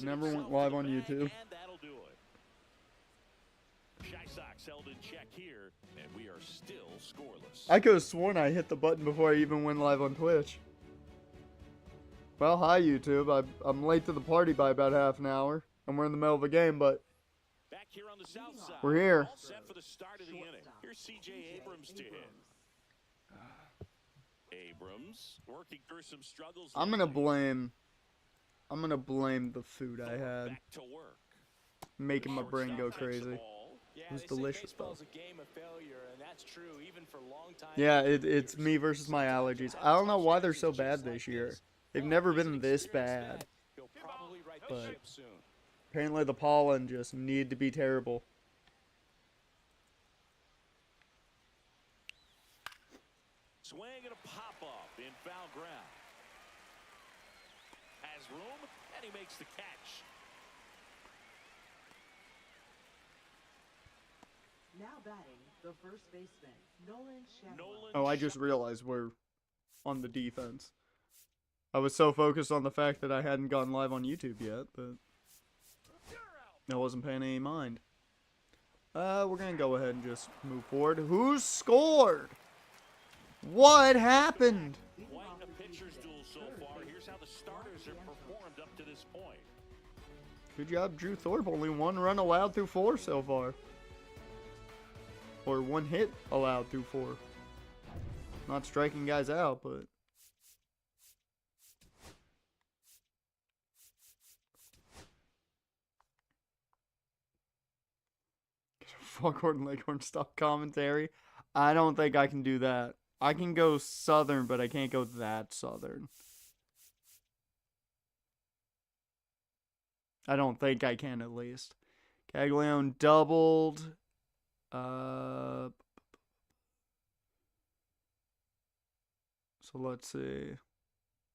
Never went live on YouTube. Held in check here, and we are still scoreless. I could have sworn I hit the button before I even went live on Twitch. Well, hi YouTube. I'm late to the party by about half an hour, and we're in the middle of a game, but back here on the south side, we're here. All set for the start of the inning. Here's CJ Abrams to hit. Abrams working through some struggles. I'm gonna blame the food I had, back to work. making my brain go crazy. It was delicious though. Yeah, it's me versus my allergies. I don't know why they're so bad this year. They've never been this bad. But apparently the pollen just needed to be terrible. Swing and a pop-up in foul ground. Has room, and he makes the catch. Now batting, the first baseman, Nolan Schaefer. Oh, I just realized we're on the defense. I was so focused on the fact that I hadn't gone live on YouTube yet, but I wasn't paying any mind. We're going to go ahead and just move forward. Who scored? What happened? Quite a pitcher's duel so far. Here's how the starters have performed up to this point. Good job, Drew Thorpe. Only one run allowed through 4 so far. Or 1 hit allowed through 4. Not striking guys out, but... Foghorn Leghorn stop commentary. I don't think I can do that. I can go southern, but I can't go that southern. I don't think I can, at least. Caglione doubled. So let's see.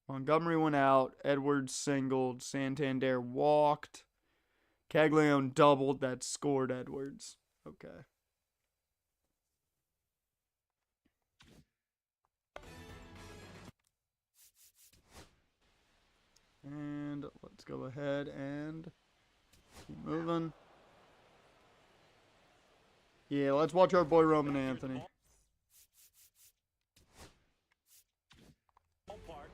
Montgomery went out. Edwards singled. Santander walked. Caglione doubled. That scored Edwards. Okay. And let's go ahead and keep moving. Yeah, let's watch our boy Roman Anthony.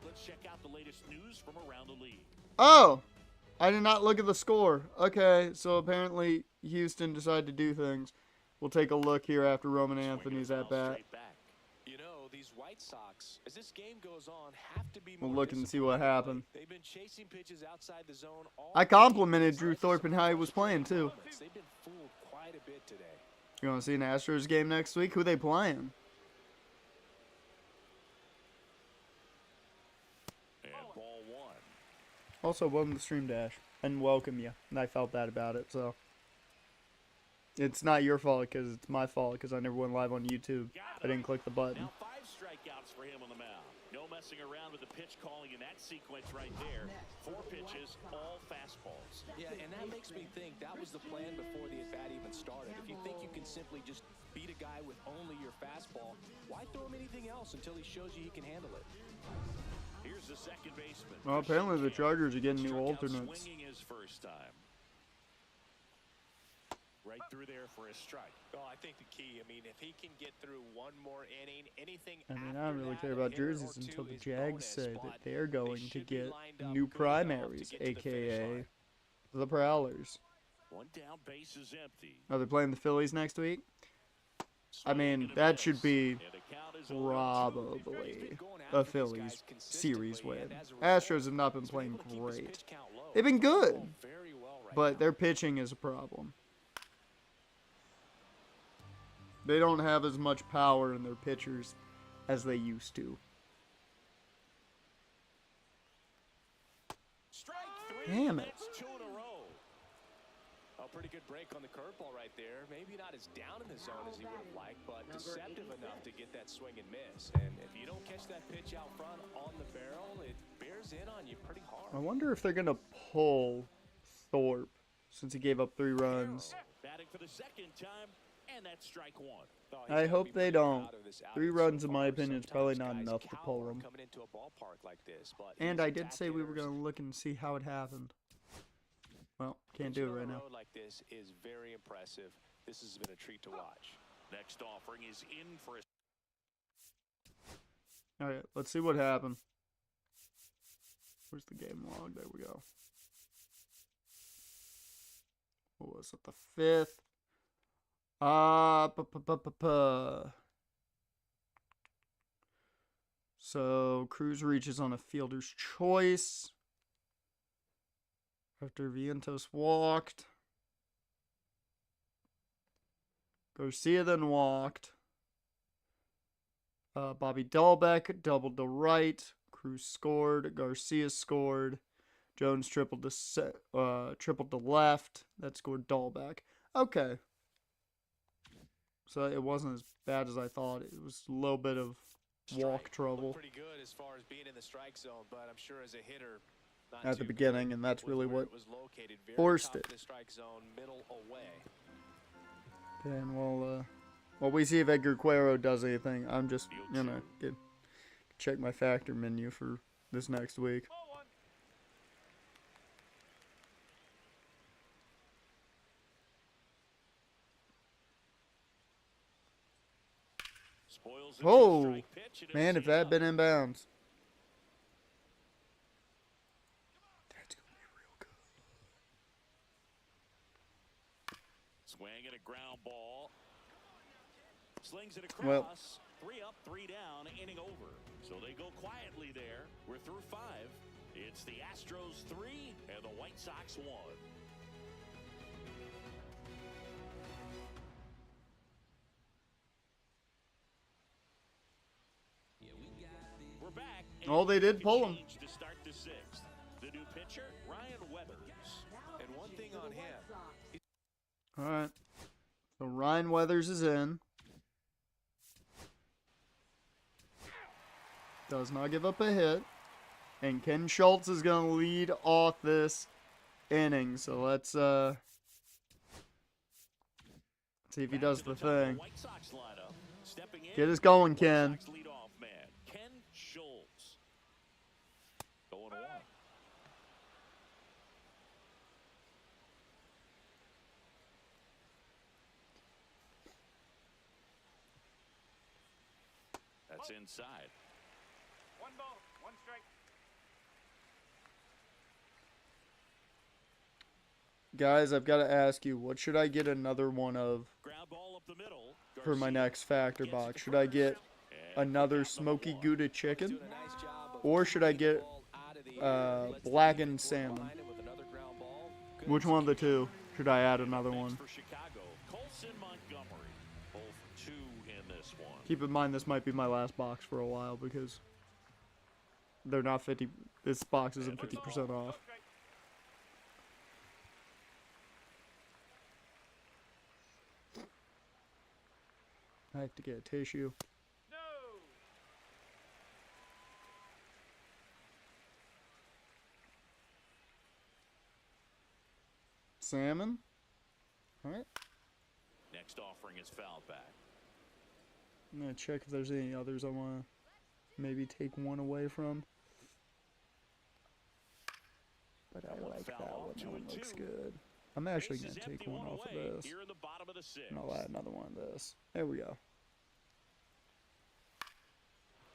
Let's check out the latest news from around the league. Oh! I did not look at the score. Okay, so apparently Houston decided to do things. We'll take a look here after Roman Anthony's at bat. You know, these White Sox, as this game goes on, have to be We'll more look and see what happened. They've been chasing pitches outside the zone all I complimented Drew Thorpe and how he was playing too. They've been fooled quite a bit today. You want to see an Astros game next week? Who they playing? And ball 1. Also, welcome to Stream Dash. And welcome you. And I felt bad about it, so. It's not your fault because it's my fault because I never went live on YouTube. I didn't click the button. Now 5 strikeouts for him on the mound. No messing around with the pitch calling in that sequence right there. 4 pitches, all fastballs. Yeah, and that makes me think that was the plan before the at-bat even started. If you think you can simply just beat a guy with only your fastball, why throw him anything else until he shows you he can handle it? Here's the second baseman. Well, apparently the Chargers are getting new alternates. Swinging his first time. Right through there for a strike. Well, I think the key, I mean, if he can get through one more inning, anything I mean, after I don't really that, care a about hitter or jerseys until two the is Jags bonus, say that but they're going to should be get lined up new good enough primaries, to get to the finish aka line. the Prowlers. One down, base is empty. Are they playing the Phillies next week? I mean, that should be probably a Phillies series win. Astros have not been playing great. They've been good, but their pitching is a problem. They don't have as much power in their pitchers as they used to. Damn it. That's 2 in a row. A pretty good break on the curveball right there. Maybe not as down in the zone as he would have liked, but deceptive enough to get that swing and miss. And if you don't catch that pitch out front on the barrel, it bears in on you pretty hard. I wonder if they're going to pull Thorpe since he gave up 3 runs. Batting for the second time, and that's strike 1. I hope they don't. 3 runs, in my opinion, is probably not enough to pull him. And I did say we were going to look and see how it happened. Well, can't do it right now. Like this is very impressive. This has been a treat to watch. Next offering is in for a... Alright, let's see what happened. Where's the game log? There we go. What was it? The 5th? So, Cruz reaches on a fielder's choice. After Vientos walked. Garcia then walked. Bobby Dahlbeck doubled to right. Cruz scored. Garcia scored. Jones tripled to left. That scored Dahlbeck. Okay. So it wasn't as bad as I thought. It was a little bit of walk trouble Pretty good as far as being in the strike zone, but I'm sure as a hitter, not at the too beginning, good and that's with really where what it was located, very forced top it. of the strike zone, middle away. And well, we see if Edgar Cuero does anything. I'm just gonna check my factor menu for this next week. Spoils the Oh, two-strike pitch, and man, it's if that had been in bounds. That's gonna be real good. Swing and a ground ball. Slings it across. Well, 3 up, 3 down, inning over. So they go quietly there. We're through 5. It's the Astros 3 and the White Sox 1. We're back. Oh, they did pull him. To start the 6th. The new pitcher, Ryan Weathers. And one thing on him, All right. So Ryan Weathers is in. Does not give up a hit. And Ken Schultz is going to lead off this inning. So let's see if he does the thing. White Sox lineup. Stepping in, Get us going, Ken. White Sox leadoff man, Ken Schultz. 0-1. That's inside. 1 ball, 1 strike. Guys, I've got to ask you, what should I get another one of Ground ball up the middle. for my next factor box? Should I get another smoky Gouda chicken? doing a nice job of Or should I get ball out of the air. Lets the blackened defense work salmon? behind it with another ground ball. Good Which one of the two should I add another one? For Chicago, Colson Montgomery. Both 2 in this one. Keep in mind this might be my last box for a while because they're not 50. This box isn't 50% off. I have to get a tissue. No. Salmon. All right. Next offering is fouled back. I'm gonna check if there's any others I want to maybe take one away from. But I like that one. That one looks good. I'm actually Base gonna is take empty, one off of away this. Here in the bottom of the 6th. And I'll add another one of this. There we go.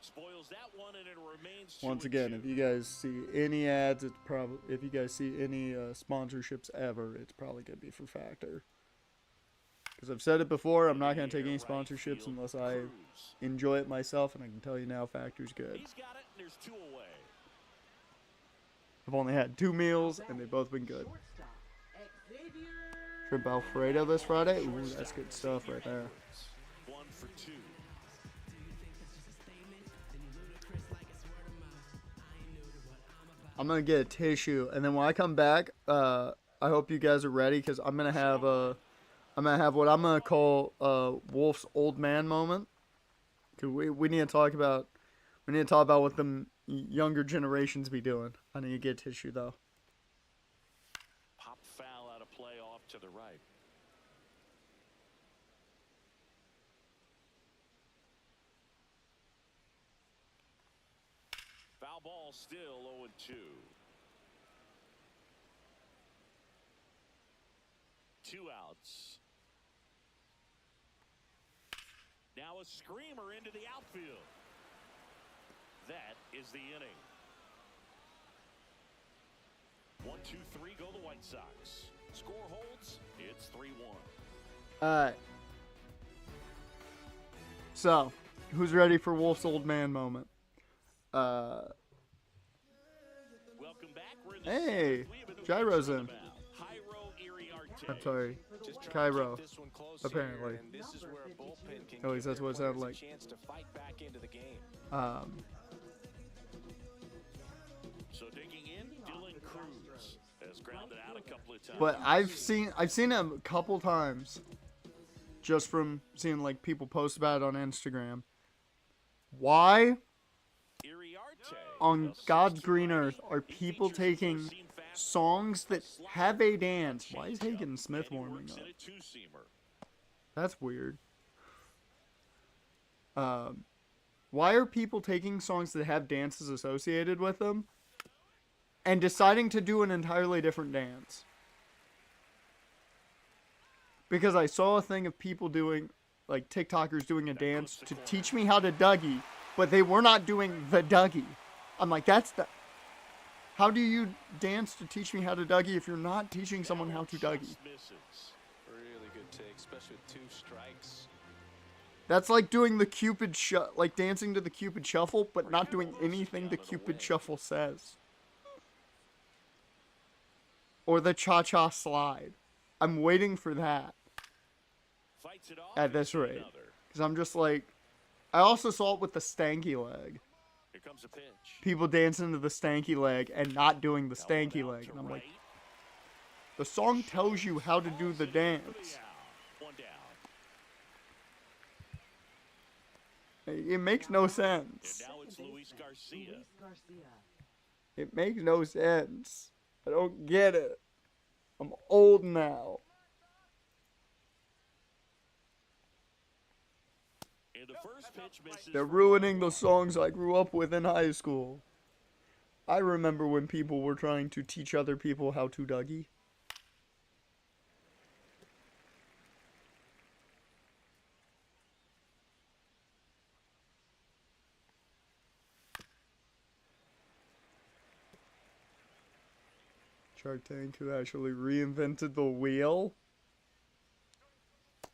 Spoils that one, and it remains Once 2-2. again, if you guys see any ads, it's probably if you guys see any sponsorships ever, it's probably gonna be for Factor. Because I've said it before, I'm not gonna take any sponsorships unless I Cruz. enjoy it myself, and I can tell you now, Factor's good. He's got it, and there's 2 away. I've only had 2 meals, and they've both been good. Shortstop, Xavier. Shrimp Alfredo this Friday. Ooh, that's good stuff right there. 1 for 2. I'm gonna get a tissue, and then when I come back, I hope you guys are ready because I'm gonna have what I'm gonna call Wolf's old man moment. Cause we need to talk about what the younger generations be doing. I need to get a tissue though. Pop foul out of play off to the right. Foul ball still 0-2. 2 outs. Now a screamer into the outfield. That is the inning. 1, 2, 3 go the White Sox. Score holds. It's 3-1. Alright. So, who's ready for Wolf's old man moment? Welcome back. We're in the Hey, seventh. We have a new Gyro's pitcher on in. the mound. Jairo Iriarte. I'm sorry. Just trying to Cairo, keep this one close apparently. here, and this is where a bullpen can At least give that's their what it sounded players like. a chance to fight back into the game. So digging in, Dylan Cruz has grounded out a couple of times. But I've seen him a couple times, just from seeing like people post about it on Instagram. Why Iriarte, on a God's 6'2" green righty, earth are he people features a taking four-seam fastball, songs that a slider, have a dance? Why is changeup, Hagen Smith and he warming works up? in a two-seamer. That's weird. Why are people taking songs that have dances associated with them and deciding to do an entirely different dance? Because I saw a thing of people doing, like TikTokers doing a dance to teach me how to Dougie, but they were not doing the Dougie. I'm like, how do you dance to teach me how to Dougie if you're not teaching someone how to Dougie? Just misses. Really good take, especially with 2 strikes. That's like doing the Cupid like dancing to the Cupid Shuffle, but not doing anything the Cupid Shuffle says. Or the Cha-Cha Slide. I'm waiting for that Fights it off at this into rate. another. Because I'm just like, I also saw it with the stanky leg. Here comes a pitch. People dancing to the stanky leg and not doing the Now stanky one out leg. to And I'm like, right. the song tells you how to do the Hauls it in for dance. out. 1 down. It makes no And sense. now it's Luis Garcia. Luis Garcia. It makes no sense. I don't get it. I'm old now. And the first pitch misses. They're for ruining the ball. songs I grew up with in high school. I remember when people were trying to teach other people how to Dougie. Shark Tank, who actually reinvented the wheel?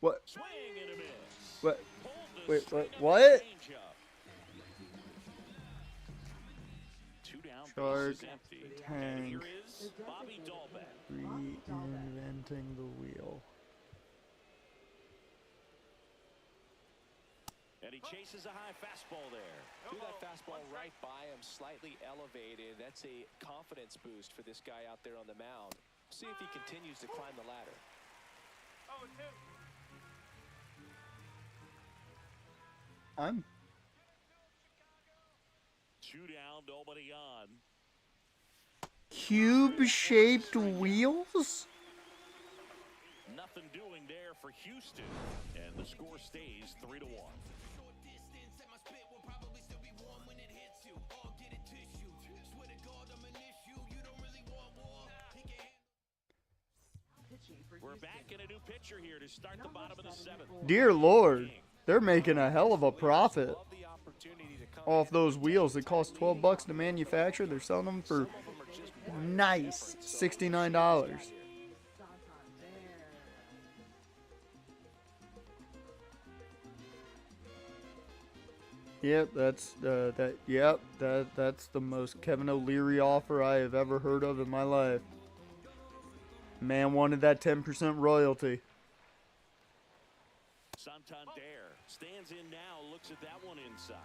What? Swing and a miss. What? Pulled the Wait, string what? of the What? changeup. 2 down, Shark bases empty. And Tank. here is Bobby Dahlbeck. Reinventing the wheel. And he chases a high fastball there. Threw that fastball right by him, slightly elevated. That's a confidence boost for this guy out there on the mound. See if he continues to climb the ladder. 0-2. I'm 2 down, nobody on. cube-shaped wheels? Nothing doing there for Houston. And the score stays 3-1. Pitching for We're Houston. back in a new pitcher here to start the bottom of the 7th. Dear Lord, they're making a hell of a profit Love the opportunity to come off in those and wheels take that cost $12 to manufacture. They're selling them for Some of them are just one nice difference. So $69. Santander. Yep, that's that's the most Kevin O'Leary offer I have ever heard of in my life. Man wanted that 10% royalty. Santander stands in now, looks at that one inside.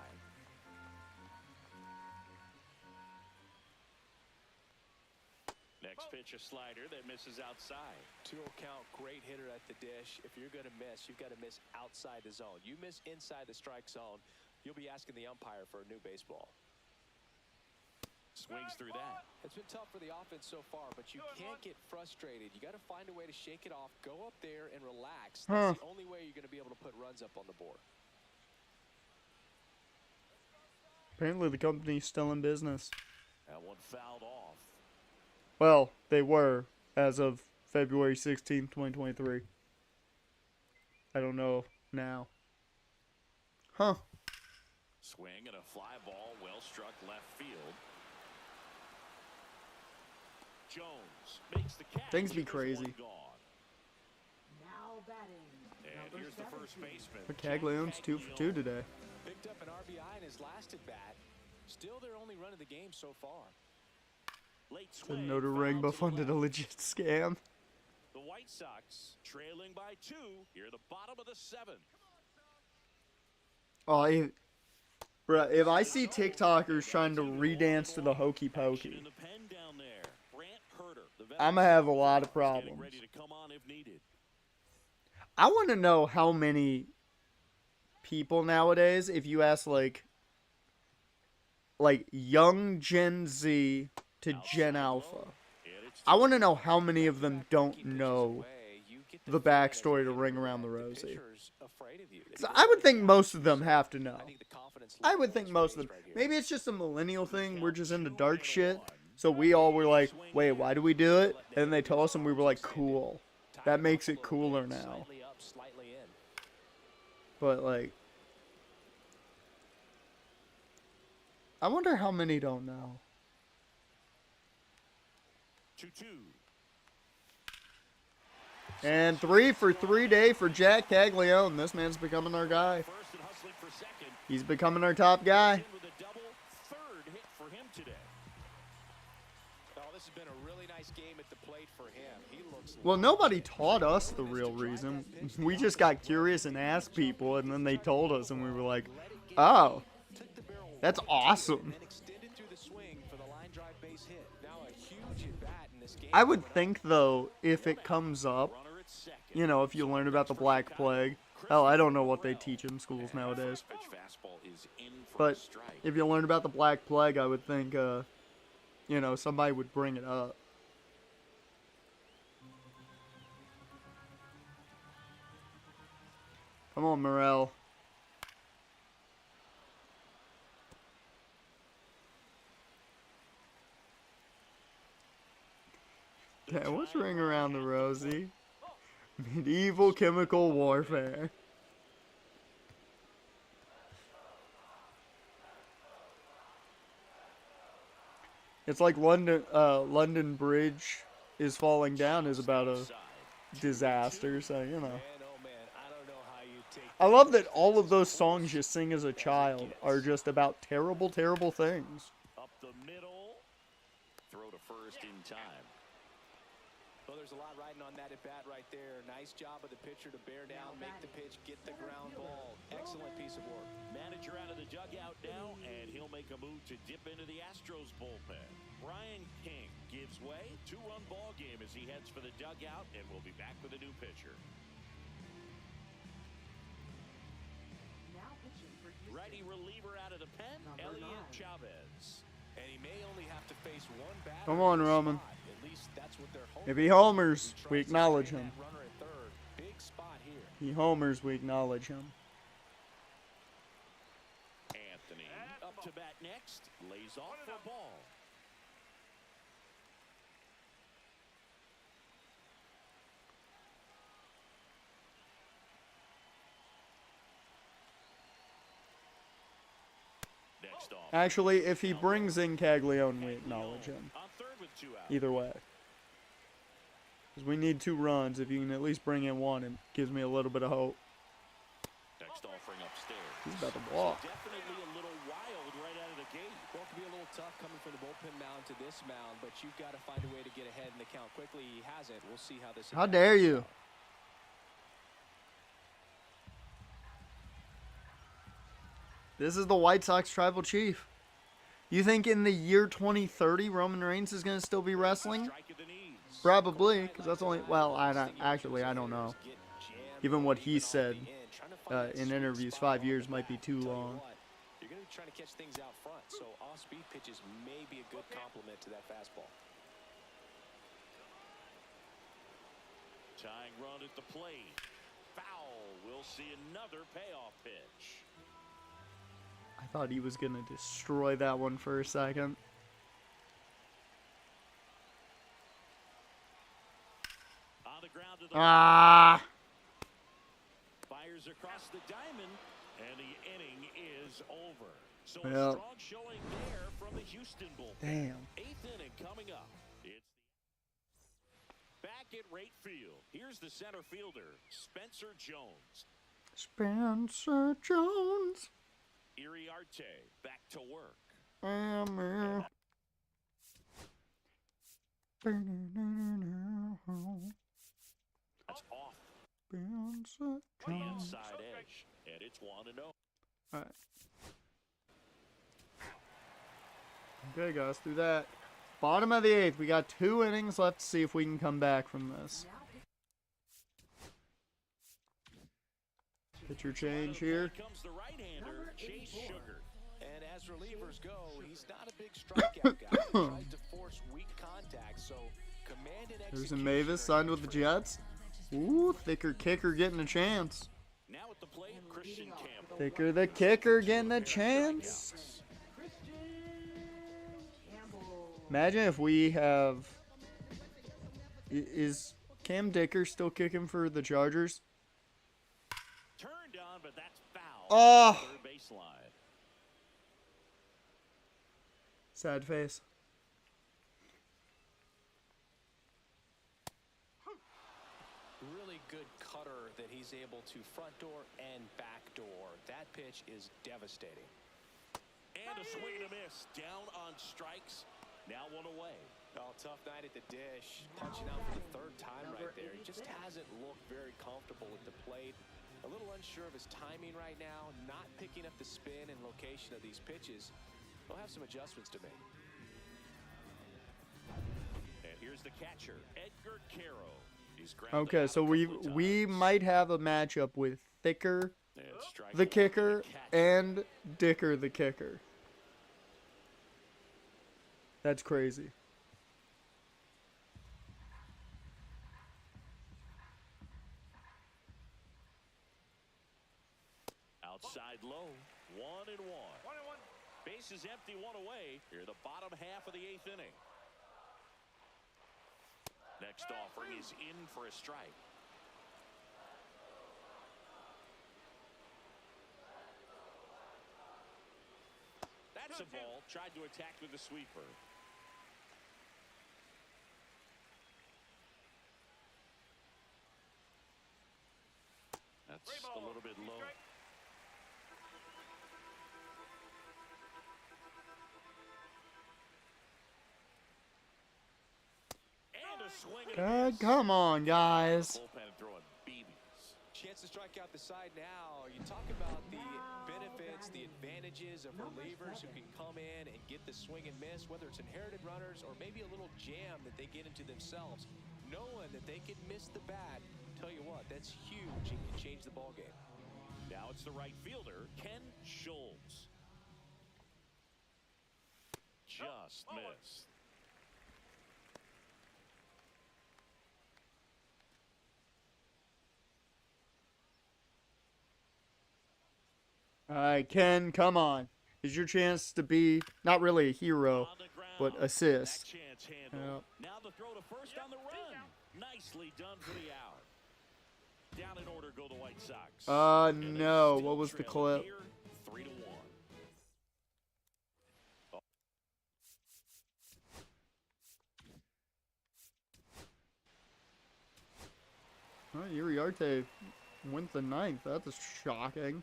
Next pitch, a slider that misses outside. 2-0 count, great hitter at the dish. If you're going to miss, you've got to miss outside the zone. You miss inside the strike zone, you'll be asking the umpire for a new baseball. Swings through that. It's been tough for the offense so far, but you can't get frustrated. You got to find a way to shake it off, go up there and relax. That's the only way you're going to be able to put runs up on the board. Apparently the company's still in business. That one fouled off. Well, they were as of February 16th, 2023. I don't know now. Huh. Swing and a fly ball, well struck left field. Jones makes the catch. Things be There's crazy. one gone. Now batting. And Number here's the 17. first baseman. But Caglianone's 2 for 2 today. Picked up an RBI in his last at bat. Still their only run of the game so far. Late The swing, Notre foul Ring to the funded a left. legit scam. The White Sox trailing by 2 here, the bottom of the 7th. Oh, if I see TikTokers trying to redance to the hokey pokey, In the pen down there. Brant Herter, the I'm gonna have a lot of getting problems. ready to come on if needed. I want to know how many people nowadays, if you ask like young Gen Z to Gen Alpha, I want to know how many of them don't know the backstory to Ring Around the Rosie. 'Cause I would think most of them have to know. I would think most of them. Maybe it's just a millennial thing. We're just into dark shit. So we all were like, wait, why do we do it? And then they told us and we were like, cool. That makes it cooler now. But like, I wonder how many don't know. 2-2. And 3 for 3 day for Jack Caglione. This man's becoming our guy. First and hustling for second. He's becoming our top guy. In with a double, third hit for him today. Oh, this has been a really nice game at the plate for him. He looks Well, nobody taught us the real reason. We just got curious and asked people, and then they told us, and we were like, oh, that's awesome. and extended through the swing for the line drive base hit. Now a huge at bat in this game. I would think, though, if it comes up, Runner at second. you know, if you learn about the Black Plague. Hell, I don't know what they teach in schools nowadays. Pitch fastball is in for a But strike. if you learn about the Black Plague, I would think, you know, somebody would bring it up. Come on, Morel. Yeah, what's Ring Around the Rosie? Medieval chemical warfare. It's like London Bridge is falling down is about a disaster, so you know. Man, oh man, I don't know how you take I love that all of those songs you sing as a child are just about terrible, terrible things. Up the middle. Throw to first in time. Well, there's a lot riding on that at bat right there. Nice job of the pitcher to bear down, make the pitch, get the ground ball. Excellent piece of work. Manager out of the dugout now, and he'll make a move to dip into the Astros bullpen. Brian King gives way. 2-run ball game as he heads for the dugout, and we'll be back with a new pitcher. Now pitching for Houston. Righty reliever out of the pen, Number Elliot 9. Chavez. And he may only have to face one batter. Come on, in this Roman. spot. At least that's what they're hoping. If he homers, He we tries to acknowledge stay him. that runner at third. Big spot here. He homers, we acknowledge him. Anthony up to bat next, lays off for a ball. Next off. Actually, if he brings in Caglione, we acknowledge him. On third with 2 outs. Either way. Because we need 2 runs. If you can at least bring in 1, it gives me a little bit of hope. Next offering upstairs. He's about to walk. Definitely a little wild right out of the gate. Well, it can be a little tough coming from the bullpen mound to this mound, but you've got to find a way to get ahead in the count quickly. He hasn't. We'll see how this. How at-bat dare plays you? out. This is the White Sox tribal chief. You think in the year 2030 Roman Reigns is going to still be wrestling? Strike at the knees. Probably, because that's only, well, I don't know. Given what he said in interviews, 5 years might be too long. You're going to be trying to catch things out front, so off-speed pitches may be a good complement to that fastball. Tying run at the plate. Foul. We'll see another payoff pitch. I thought he was going to destroy that one for a second. the ground to the fires across the diamond, and the inning is over. So a strong showing there from the Houston bullpen. Damn. 8th inning coming up. It's back at right field. Here's the center fielder, Spencer Jones. Spencer Jones. Iriarte back to work. That's off Spencer the Jones. inside edge, and it's 1-0. All right. Okay, guys, through that. Bottom of the 8th. We got 2 innings left to see if we can come back from this. Pitcher change here. Comes the right-hander, Chase Sugar. And as relievers go, he's not a big strikeout guy. He tries to force weak contact, so commanded There's a execution Mavis signed with the Jets. Ooh, thicker kicker getting a chance. Now at the plate, Christian Campbell. Thicker the kicker getting a chance. Imagine if we have... Is Cam Dicker still kicking for the Chargers? Turned on, but that's foul. Oh! Third baseline. Sad face. Really good cutter that he's able to front door and back door. That pitch is devastating. And a swing and a miss. Down on strikes. Now 1 away. Oh, tough night at the dish. Punching out for the 3rd time right there. He just hasn't looked very comfortable at the plate. A little unsure of his timing right now. Not picking up the spin and location of these pitches. He'll have some adjustments to make. And here's the catcher, Edgar Caro. Okay, so we might have a matchup with Thicker the kicker and Dicker the kicker. That's crazy. Outside low, 1-1. Bases empty, 1 away. Here the bottom half of the 8th inning. Next offering is in for a strike. That's a ball. Tried to attack with the sweeper. That's a little bit low. And a swing and a God, miss. come on, guys. Bullpen throwing BBs. Chance to strike out the side now. You talk about the benefits, the advantages of relievers who can come in and get the swing and miss, whether it's inherited runners or maybe a little jam that they get into themselves. Knowing that they can miss the bat, tell you what, that's huge and can change the ball game. Now it's the right fielder, Ken Schultz. Just missed. All right, Ken, come on. Here's your chance to be not really a hero, but assist. Yep. Now the throw to first on the run. Nicely done for the out. Down in order go the White Sox. No. What was the clip? 3-1. Oh, Iriarte went the 9th. That's shocking.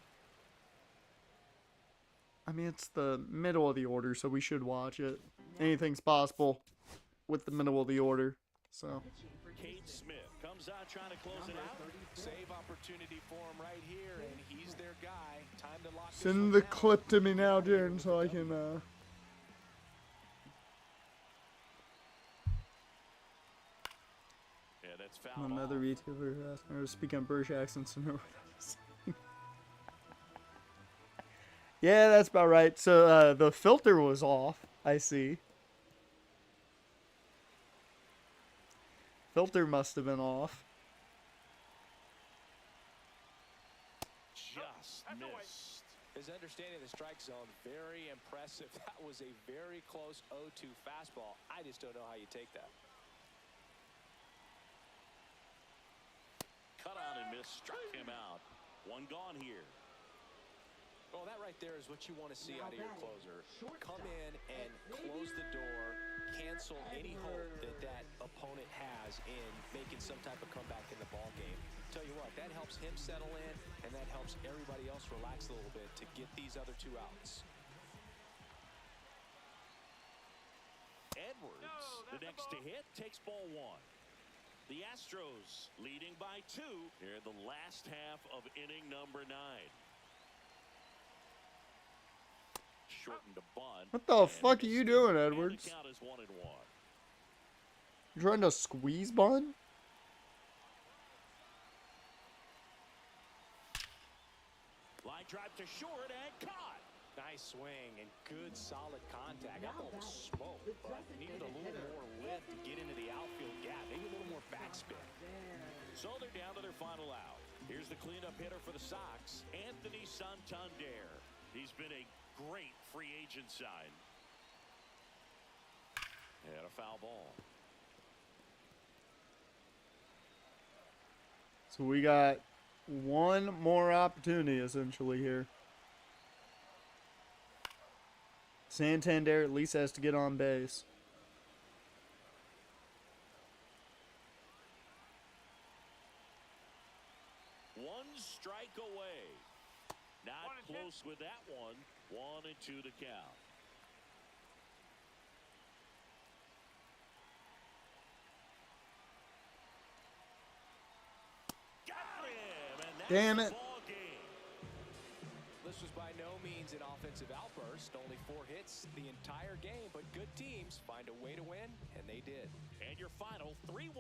I mean, it's the middle of the order, so we should watch it. Anything's possible with the middle of the order. So. Cade Smith comes out trying to close it out. Save opportunity for him right here, and he's their guy. Time to lock this Send one the down. clip to me now, Darren, so I can, Yeah, that's foul. Another retailer asking her to speak on British accents and know what I was saying. Yeah, that's about right. So, the filter was off, I see. Filter must have been off. Just missed. His understanding of the strike zone, very impressive. That was a very close 0-2 fastball. I just don't know how you take that. miss struck him out. One gone here. Well, that right there is what you want to see out of your closer. Come in and close the door, cancel any hope that that opponent has in making some type of comeback in the ball game. Tell you what, that helps him settle in, and that helps everybody else relax a little bit to get these other two outs. Edwards, the next to hit, takes ball one. The Astros leading by 2 here in the last half of inning number 9. Shortened to bunt. What the fuck are you doing, Edwards? The count is 1-1. You trying to squeeze bunt? Line drive to short and caught. Nice swing and good solid contact. That ball was smoke, but needed a little more lift to get into the outfield gap. Maybe a little more backspin. So they're down to their final out. Here's the cleanup hitter for the Sox, Anthony Santander. He's been a great free agent sign. And a foul ball. So we got one more opportunity essentially here. Santander at least has to get on base. One strike away. Not close with that one. 1-2 to count. Got him, and that's Damn the it. ball game. This was by no means an offensive outburst. Only 4 hits the entire game, but good teams find a way to win, and they did. And your final 3-1.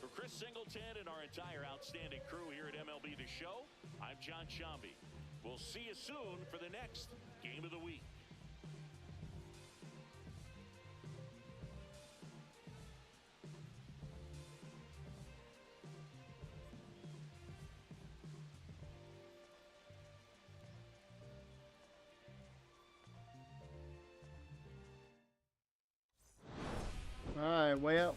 For Chris Singleton and our entire outstanding crew here at MLB The Show, I'm John Shambi. We'll see you soon for the next Game of the Week. Alright, way out.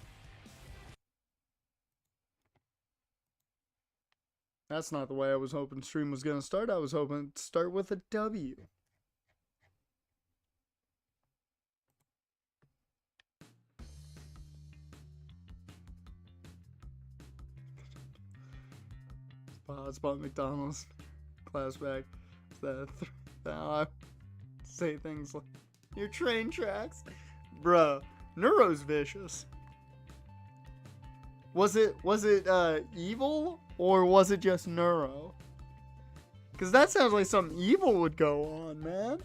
That's not the way I was hoping stream was going to start. I was hoping to start with a W. Spot McDonald's. Class back. I say things like, your train tracks. Bruh, Neuro's vicious. Was it evil? Or was it just Neuro? Because that sounds like something evil would go on, man.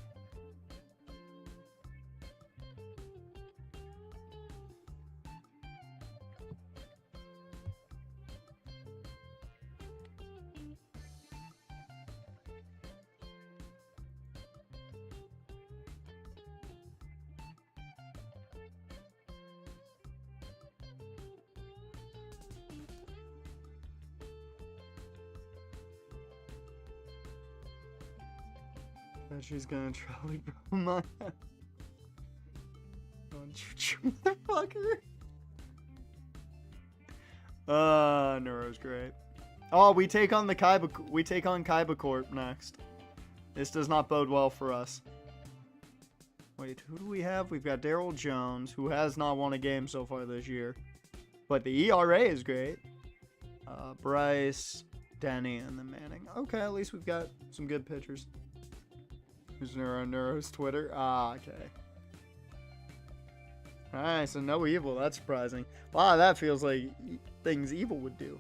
She's gonna trolley bro my motherfucker. Neuro's great. Oh, we take on Kaiba Corp next. This does not bode well for us. Wait, who do we have? We've got Daryl Jones, who has not won a game so far this year. But the ERA is great. Bryce, Denny, and then Manning. Okay, at least we've got some good pitchers. Who's Neuro's Twitter? Ah, okay. Alright, so no evil. That's surprising. Wow, that feels like things evil would do.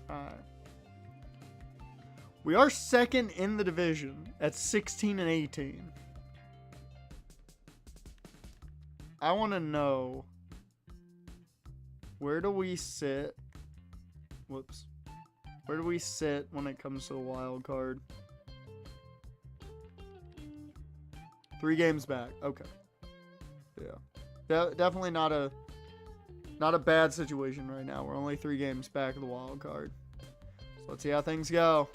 Alright. We are second in the division at 16 and 18. I want to know, where do we sit? Whoops. Where do we sit when it comes to the wild card? 3 games back. Okay. Yeah. Definitely not a bad situation right now. We're only 3 games back of the wild card. So let's see how things go.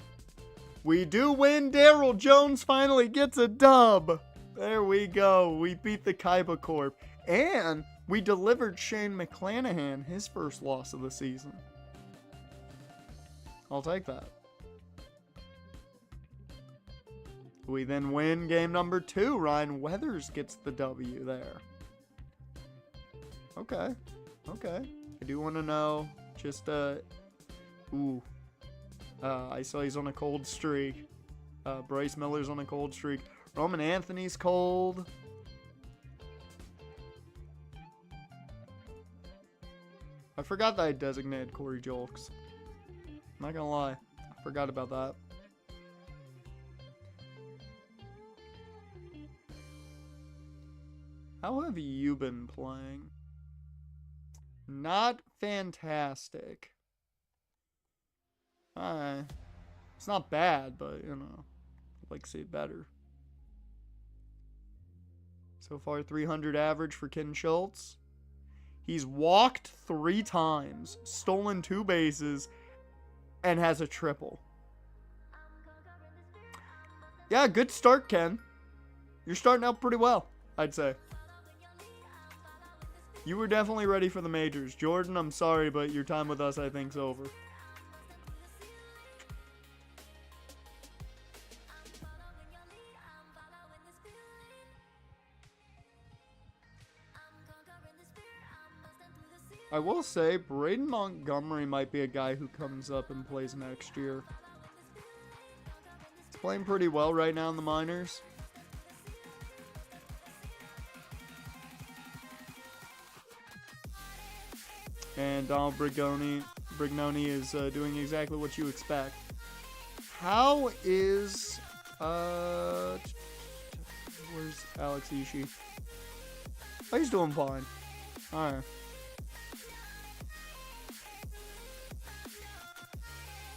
We do win. Daryl Jones finally gets a dub. There we go. We beat the Kaiba Corp. And we delivered Shane McClanahan his first loss of the season. I'll take that. We then win game number 2. Ryan Weathers gets the W there. Okay. Okay. I do want to know. Just, I saw he's on a cold streak. Bryce Miller's on a cold streak. Roman Anthony's cold. I forgot that I designated Corey Julks. I'm not gonna lie. I forgot about that. How have you been playing? Not fantastic. It's not bad, but, you know, I'd like to see it better. So far, 300 average for Ken Schultz. He's walked 3 times, stolen 2 bases, and has a triple. Yeah, good start, Ken. You're starting out pretty well, I'd say. You were definitely ready for the majors. Jordan, I'm sorry, but your time with us, I think, is over. I will say, Braden Montgomery might be a guy who comes up and plays next year. He's playing pretty well right now in the minors. And Donald Brignoni is doing exactly what you expect. How is... where's Alex Ishii? Oh, he's doing fine. Alright.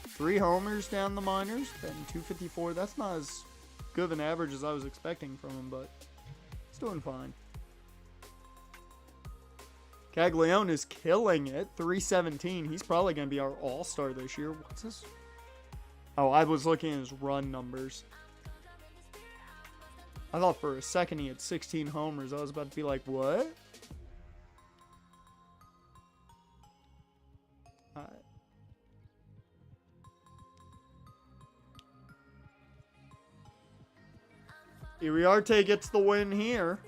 Three homers down the minors, then 254. That's not as good of an average as I was expecting from him, but he's doing fine. Caglione is killing it. 317. He's probably going to be our all-star this year. What's this? Oh, I was looking at his run numbers. I thought for a second he had 16 homers. I was about to be like, what? Iriarte gets the win here.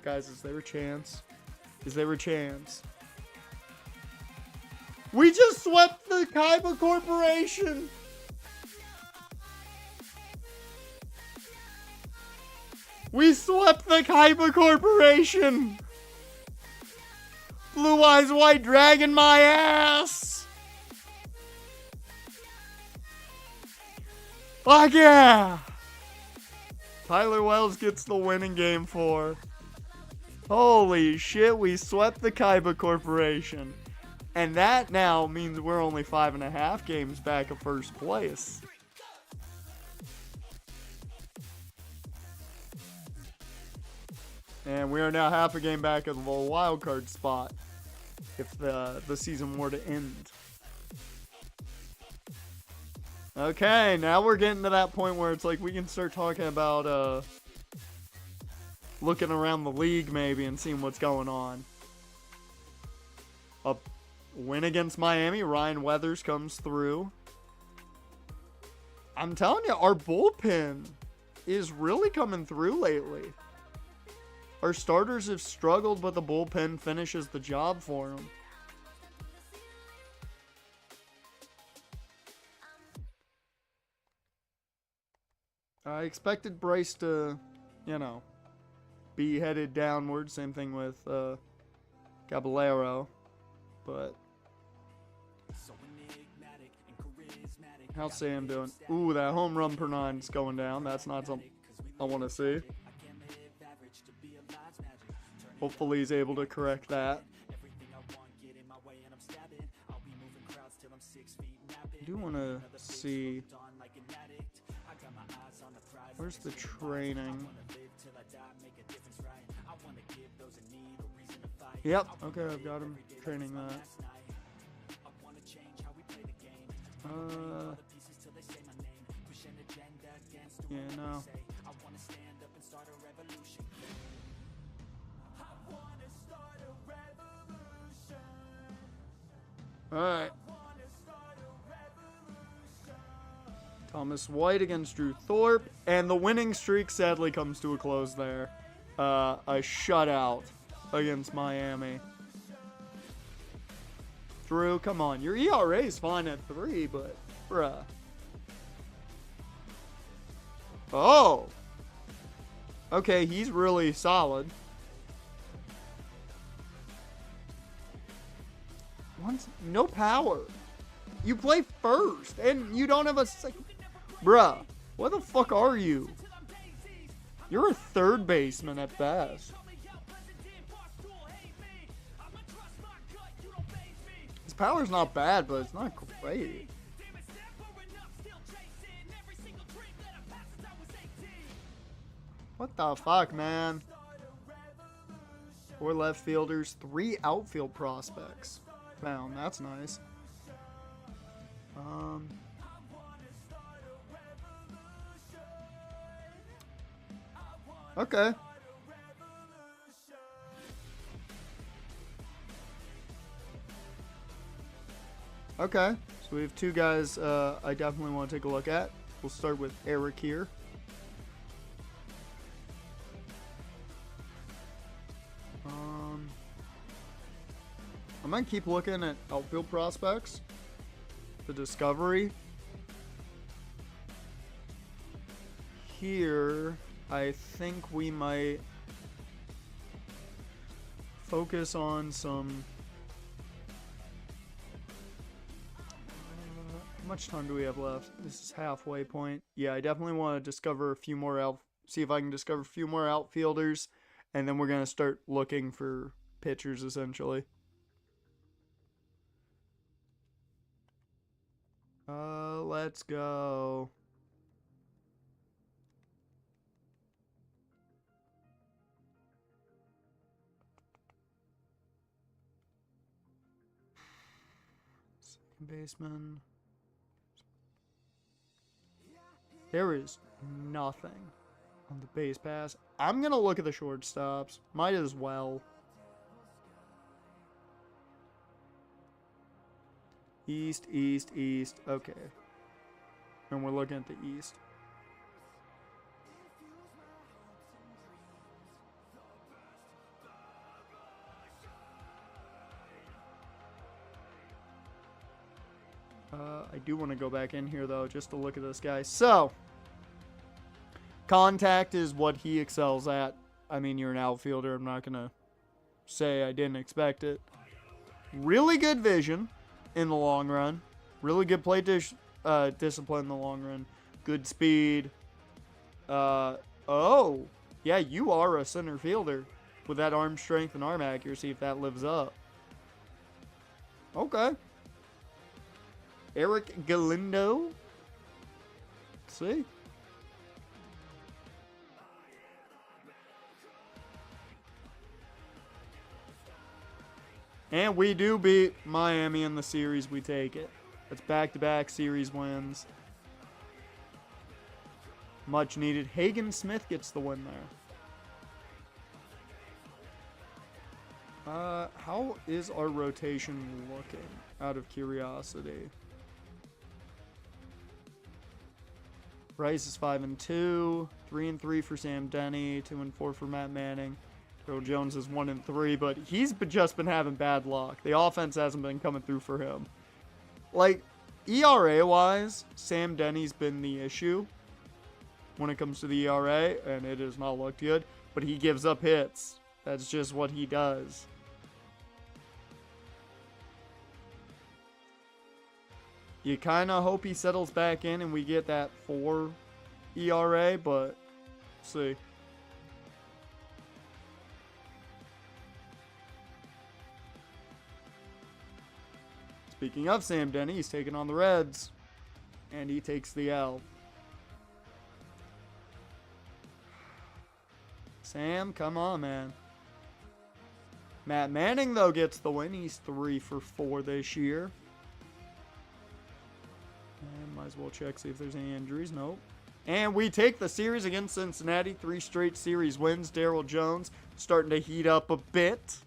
Guys, is there a chance? Is there a chance? We just swept the Kaiba Corporation! We swept the Kaiba Corporation! Blue Eyes White Dragon my ass! Fuck yeah! Tyler Wells gets the win in game 4. Holy shit, we swept the Kaiba Corporation. And that now means we're only 5.5 games back of first place. And we are now half a game back of the wildcard spot if the season were to end. Okay, now we're getting to that point where it's like we can start talking about looking around the league maybe and seeing what's going on. A win against Miami. Ryan Weathers comes through. I'm telling you, our bullpen is really coming through lately. Our starters have struggled, but the bullpen finishes the job for them. I expected Bryce to, you know, be headed downward. Same thing with Caballero. But how's Sam doing? Ooh, that home run per 9 is going down. That's not something I want to see. Hopefully he's able to correct that. I do want to see... Where's the training? Yep, okay, I've got him training that. Yeah, no. Alright. Thomas White against Drew Thorpe. And the winning streak sadly comes to a close there. A shutout against Miami. Drew, come on. Your ERA is fine at 3, but bruh. Oh. Okay, he's really solid. No power. You play first, and you don't have a second. Bruh, what the fuck are you? You're a third baseman at best. His power's not bad, but it's not great. What the fuck, man? 4 left fielders, 3 outfield prospects. Found. That's nice. Okay. Okay. So we have 2 guys I definitely want to take a look at. We'll start with Eric here. I might keep looking at outfield prospects. The Discovery. Here, I think we might focus on some... how much time do we have left? This is halfway point. Yeah, I definitely want to discover a few more see if I can discover a few more outfielders, and then we're going to start looking for pitchers, essentially. Let's go. Second baseman. There is nothing on the base pass. I'm going to look at the shortstops. Might as well. East, east, east. Okay. And we're looking at the east. I do want to go back in here, though, just to look at this guy. So, contact is what he excels at. I mean, you're an outfielder. I'm not going to say I didn't expect it. Really good vision in the long run. Really good plate discipline in the long run. Good speed. Oh. Yeah, you are a center fielder with that arm strength and arm accuracy, if that lives up. Okay. Eric Galindo. Let's see. And we do beat Miami in the series. We take it. That's back-to-back series wins. Much needed. Hagen Smith gets the win there. How is our rotation looking? Out of curiosity. Rice is 5-2, 3-3 for Sam Denny, 2-4 for Matt Manning. Earl Jones is 1-3, but he's just been having bad luck. The offense hasn't been coming through for him. Like, ERA-wise, Sam Denny's been the issue when it comes to the ERA, and it has not looked good. But he gives up hits. That's just what he does. You kind of hope he settles back in and we get that 4 ERA, but see. Speaking of Sam Denny, he's taking on the Reds, and he takes the L. Sam, come on, man. Matt Manning, though, gets the win. He's 3 for 4 this year. And might as well check, see if there's any injuries. Nope. And we take the series against Cincinnati. 3 straight series wins. Darryl Jones starting to heat up a bit.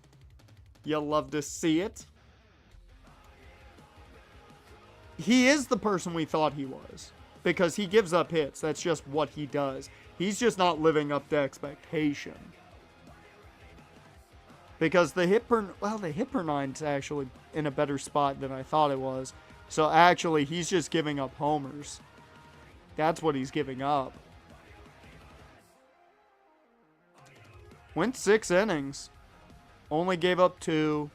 You'll love to see it. he is the person we thought he was. Because he gives up hits. That's just what he does. He's just not living up to expectation. Because the hit per 9's actually in a better spot than I thought it was. So actually, he's just giving up homers. That's what he's giving up. Went 6 innings. Only gave up 2.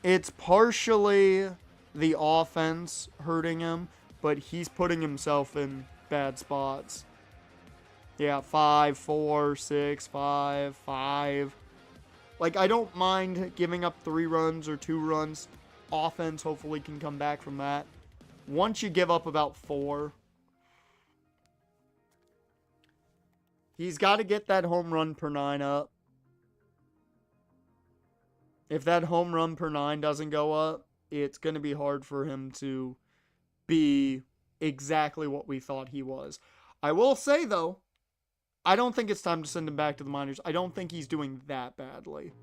It's partially the offense hurting him, but he's putting himself in bad spots. Yeah, 5, 4, 6, 5, 5. Like, I don't mind giving up 3 runs or 2 runs. Offense hopefully can come back from that. Once you give up about 4, he's got to get that home run per 9 up. If that home run per 9 doesn't go up, it's going to be hard for him to be exactly what we thought he was. I will say, though, I don't think it's time to send him back to the minors. I don't think he's doing that badly.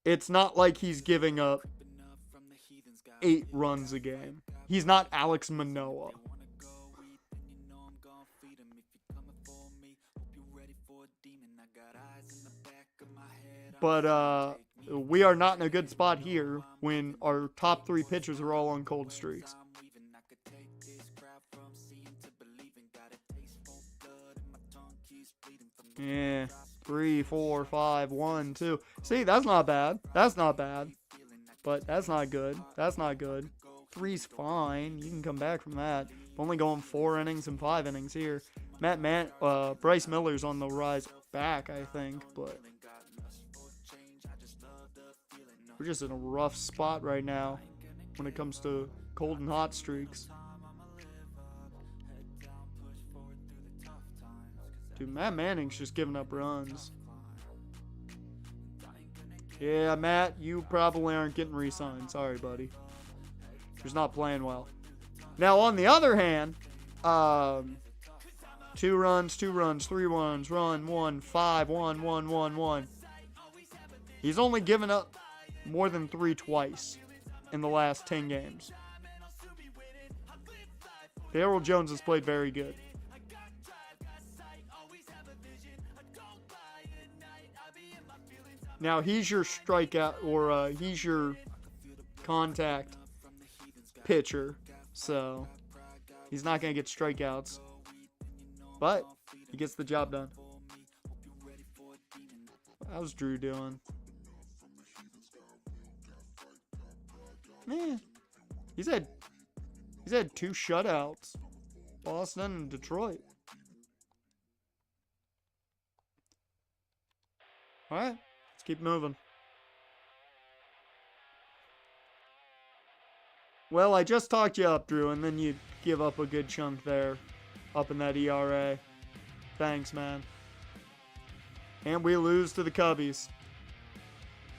It's not like he's giving up 8 runs a game. He's not Alex Manoah. But we are not in a good spot here when our top 3 pitchers are all on cold streaks. Yeah, 3, 4, 5, 1, 2. See, that's not bad. That's not bad. But that's not good. That's not good. 3's fine. You can come back from that. Only going 4 innings and 5 innings here. Bryce Miller's on the rise back, I think, but we're just in a rough spot right now when it comes to cold and hot streaks. Dude, Matt Manning's just giving up runs. Yeah, Matt, you probably aren't getting re-signed. Sorry, buddy. He's not playing well. Now, on the other hand, 2 runs, 2 runs, 3 runs, run, 1, 5, 1, 1, 1, 1. He's only given up more than 3 twice in the last 10 games. Darryl Jones has played very good. Now, he's your strikeout, or he's your contact pitcher, so he's not going to get strikeouts, but he gets the job done. How's Drew doing? Man, he's had 2 shutouts, Boston and Detroit. All right. Keep moving. Well, I just talked you up, Drew, and then you give up a good chunk there, up in that ERA. Thanks, man. And we lose to the Cubbies.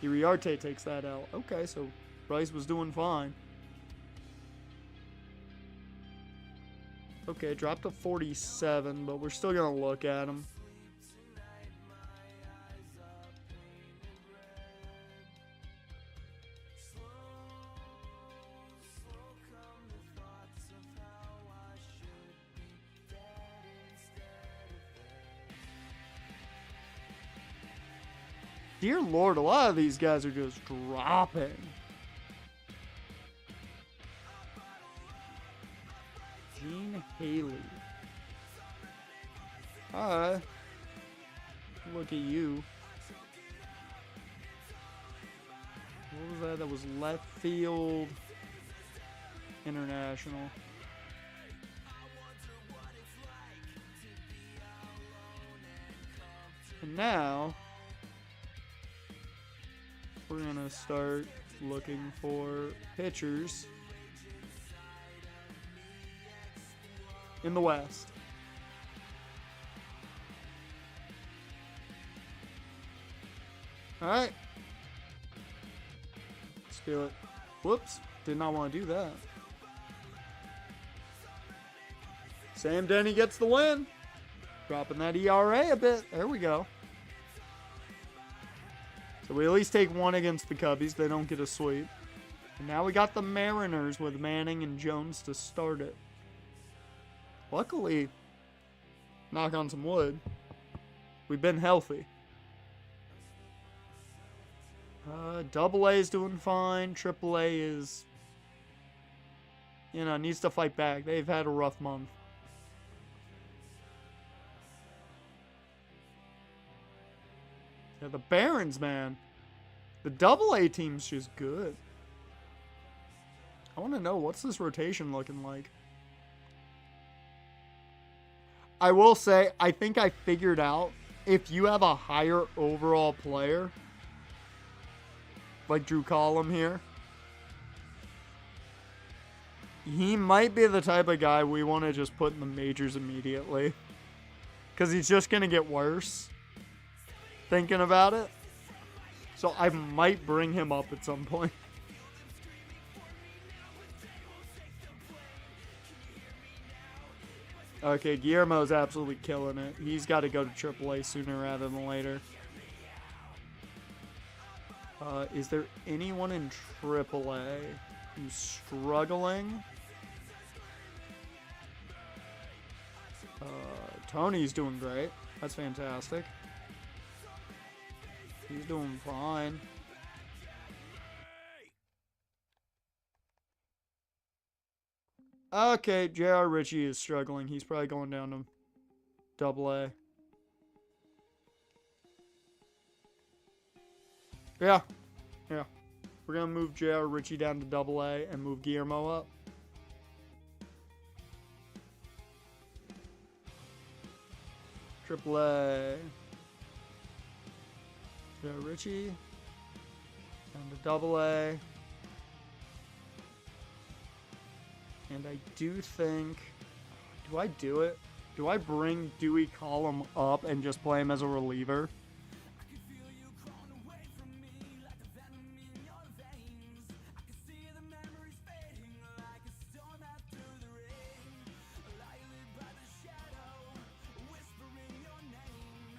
Iriarte takes that out. Okay, so Bryce was doing fine. Okay, dropped to 47, but we're still going to look at him. Dear Lord, a lot of these guys are just dropping. Gene Haley. Alright. Look at you. What was that? That was left field international. And now we're going to start looking for pitchers in the West. All right. Let's do it. Whoops. Did not want to do that. Sam Denny gets the win. Dropping that ERA a bit. There we go. So we at least take one against the Cubbies. They don't get a sweep. And now we got the Mariners with Manning and Jones to start it. Luckily, knock on some wood, we've been healthy. Double A is doing fine. Triple A is, needs to fight back. They've had a rough month. Yeah, the Barons, man. The Double A team's just good. I want to know, what's this rotation looking like? I will say, I think I figured out, if you have a higher overall player, like Drew Collum here, he might be the type of guy we want to just put in the majors immediately. Because he's just going to get worse. Thinking about it. So I might bring him up at some point. Okay, Guillermo's absolutely killing it. He's got to go to AAA sooner rather than later. Is there anyone in AAA who's struggling? Tony's doing great. That's fantastic. He's doing fine. Okay, J.R. Ritchie is struggling. He's probably going down to Double-A. Yeah. We're going to move J.R. Ritchie down to Double-A and move Guillermo up. Triple-A. J.R. Ritchie. Down to Double-A. And I do think... Do I do it? Do I bring Dewey Collum up and just play him as a reliever?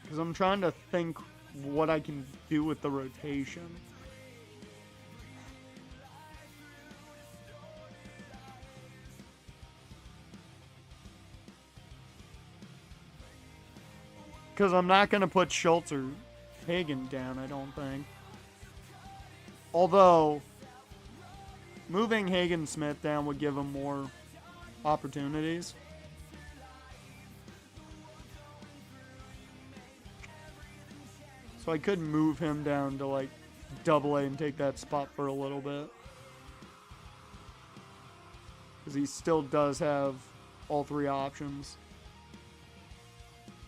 Because I'm trying to think what I can do with the rotation. Because I'm not going to put Schultz or Hagen down, I don't think. Although, moving Hagen Smith down would give him more opportunities. So I could move him down to like Double-A and take that spot for a little bit. Because he still does have all three options.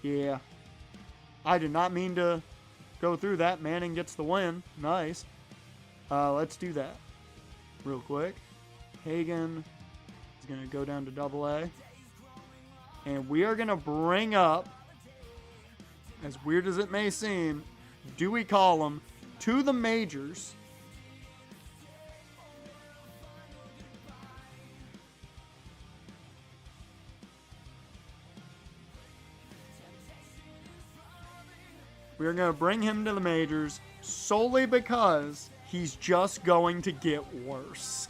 Yeah. I did not mean to go through that. Manning gets the win. Nice. Let's do that real quick. Hagen is going to go down to Double-A. And we are going to bring up, as weird as it may seem, Dewey Collum to the majors. We're going to bring him to the majors solely because he's just going to get worse.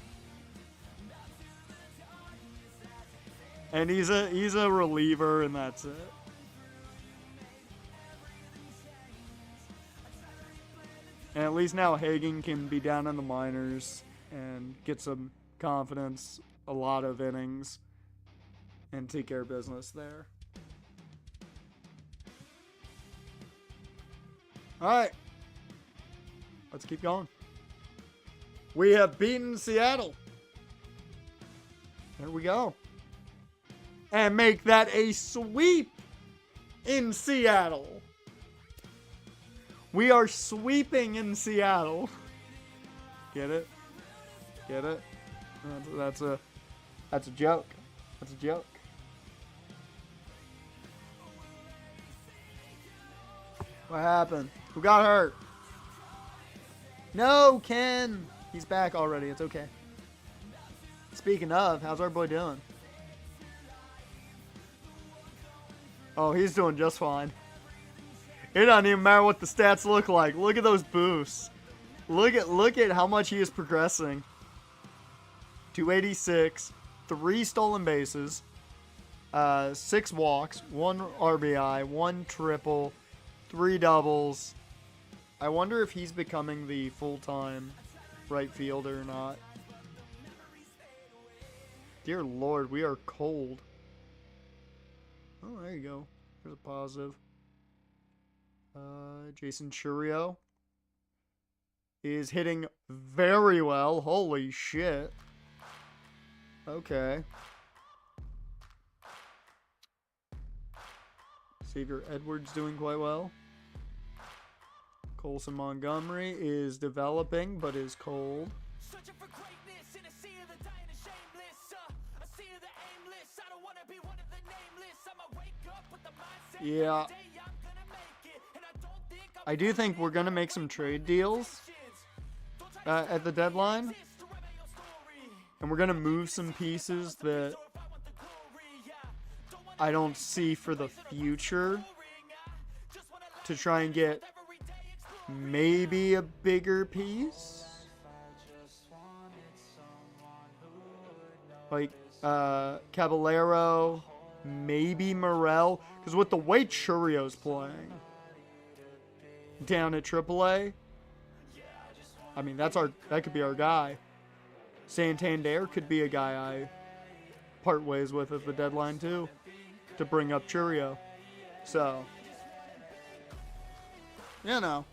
And he's a reliever, and that's it. And at least now Hagen can be down in the minors and get some confidence, a lot of innings, and take care of business there. Alright. Let's keep going. We have beaten Seattle. There we go. And make that a sweep in Seattle. We are sweeping in Seattle. Get it? Get it? That's a joke. That's a joke. What happened? Who got hurt? No, Ken. He's back already. It's okay. Speaking of, how's our boy doing? Oh, he's doing just fine. It doesn't even matter what the stats look like. Look at those boosts. Look at how much he is progressing. 286, 3 stolen bases, 6 walks, 1 RBI, 1 triple, 3 doubles. I wonder if he's becoming the full-time right fielder or not. Dear Lord, we are cold. Oh, there you go. There's a positive. Jason Churio is hitting very well. Holy shit. Okay. Xavier Edwards doing quite well. Colson Montgomery is developing, but is cold. Yeah. I do think we're going to make some trade deals at the deadline. And we're going to move some pieces that I don't see for the future to try and get maybe a bigger piece. Like Caballero, maybe Morel. Because with the way Churio's playing down at AAA, I mean, that could be our guy. Santander could be a guy I part ways with at the deadline too, to bring up Churio. So, you know.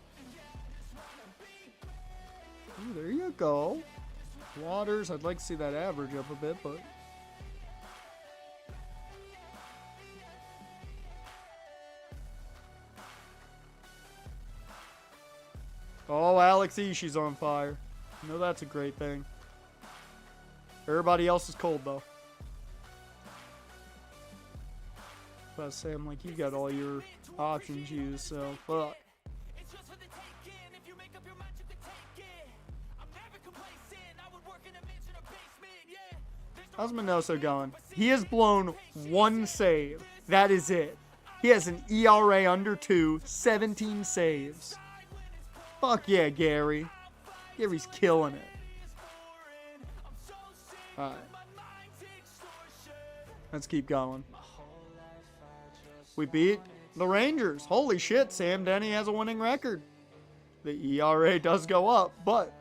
Ooh, there you go. Waters, I'd like to see that average up a bit, but oh, Alex Ishii's on fire. I know that's a great thing. Everybody else is cold, though. But Sam, like, you got all your options used, so fuck. How's Minoso going? He has blown 1 save. That is it. He has an ERA under 2, 17 saves. Fuck yeah, Gary. Gary's killing it. Alright. Let's keep going. We beat the Rangers. Holy shit, Sam Denny has a winning record. The ERA does go up, but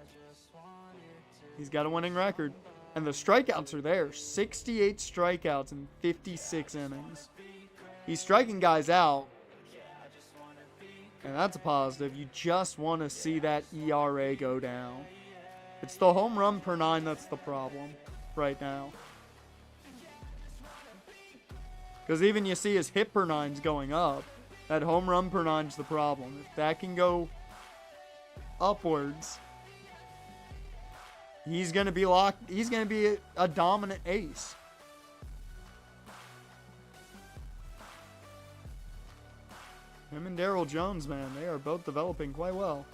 he's got a winning record. And the strikeouts are there. 68 strikeouts in 56 innings. He's striking guys out. And that's a positive. You just want to see that ERA go down. It's the home run per 9 that's the problem right now. Because even you see his hit per 9's going up. That home run per 9's the problem. If that can go upwards, he's going to be locked. He's going to be a dominant ace. Him and Darryl Jones, man, they are both developing quite well.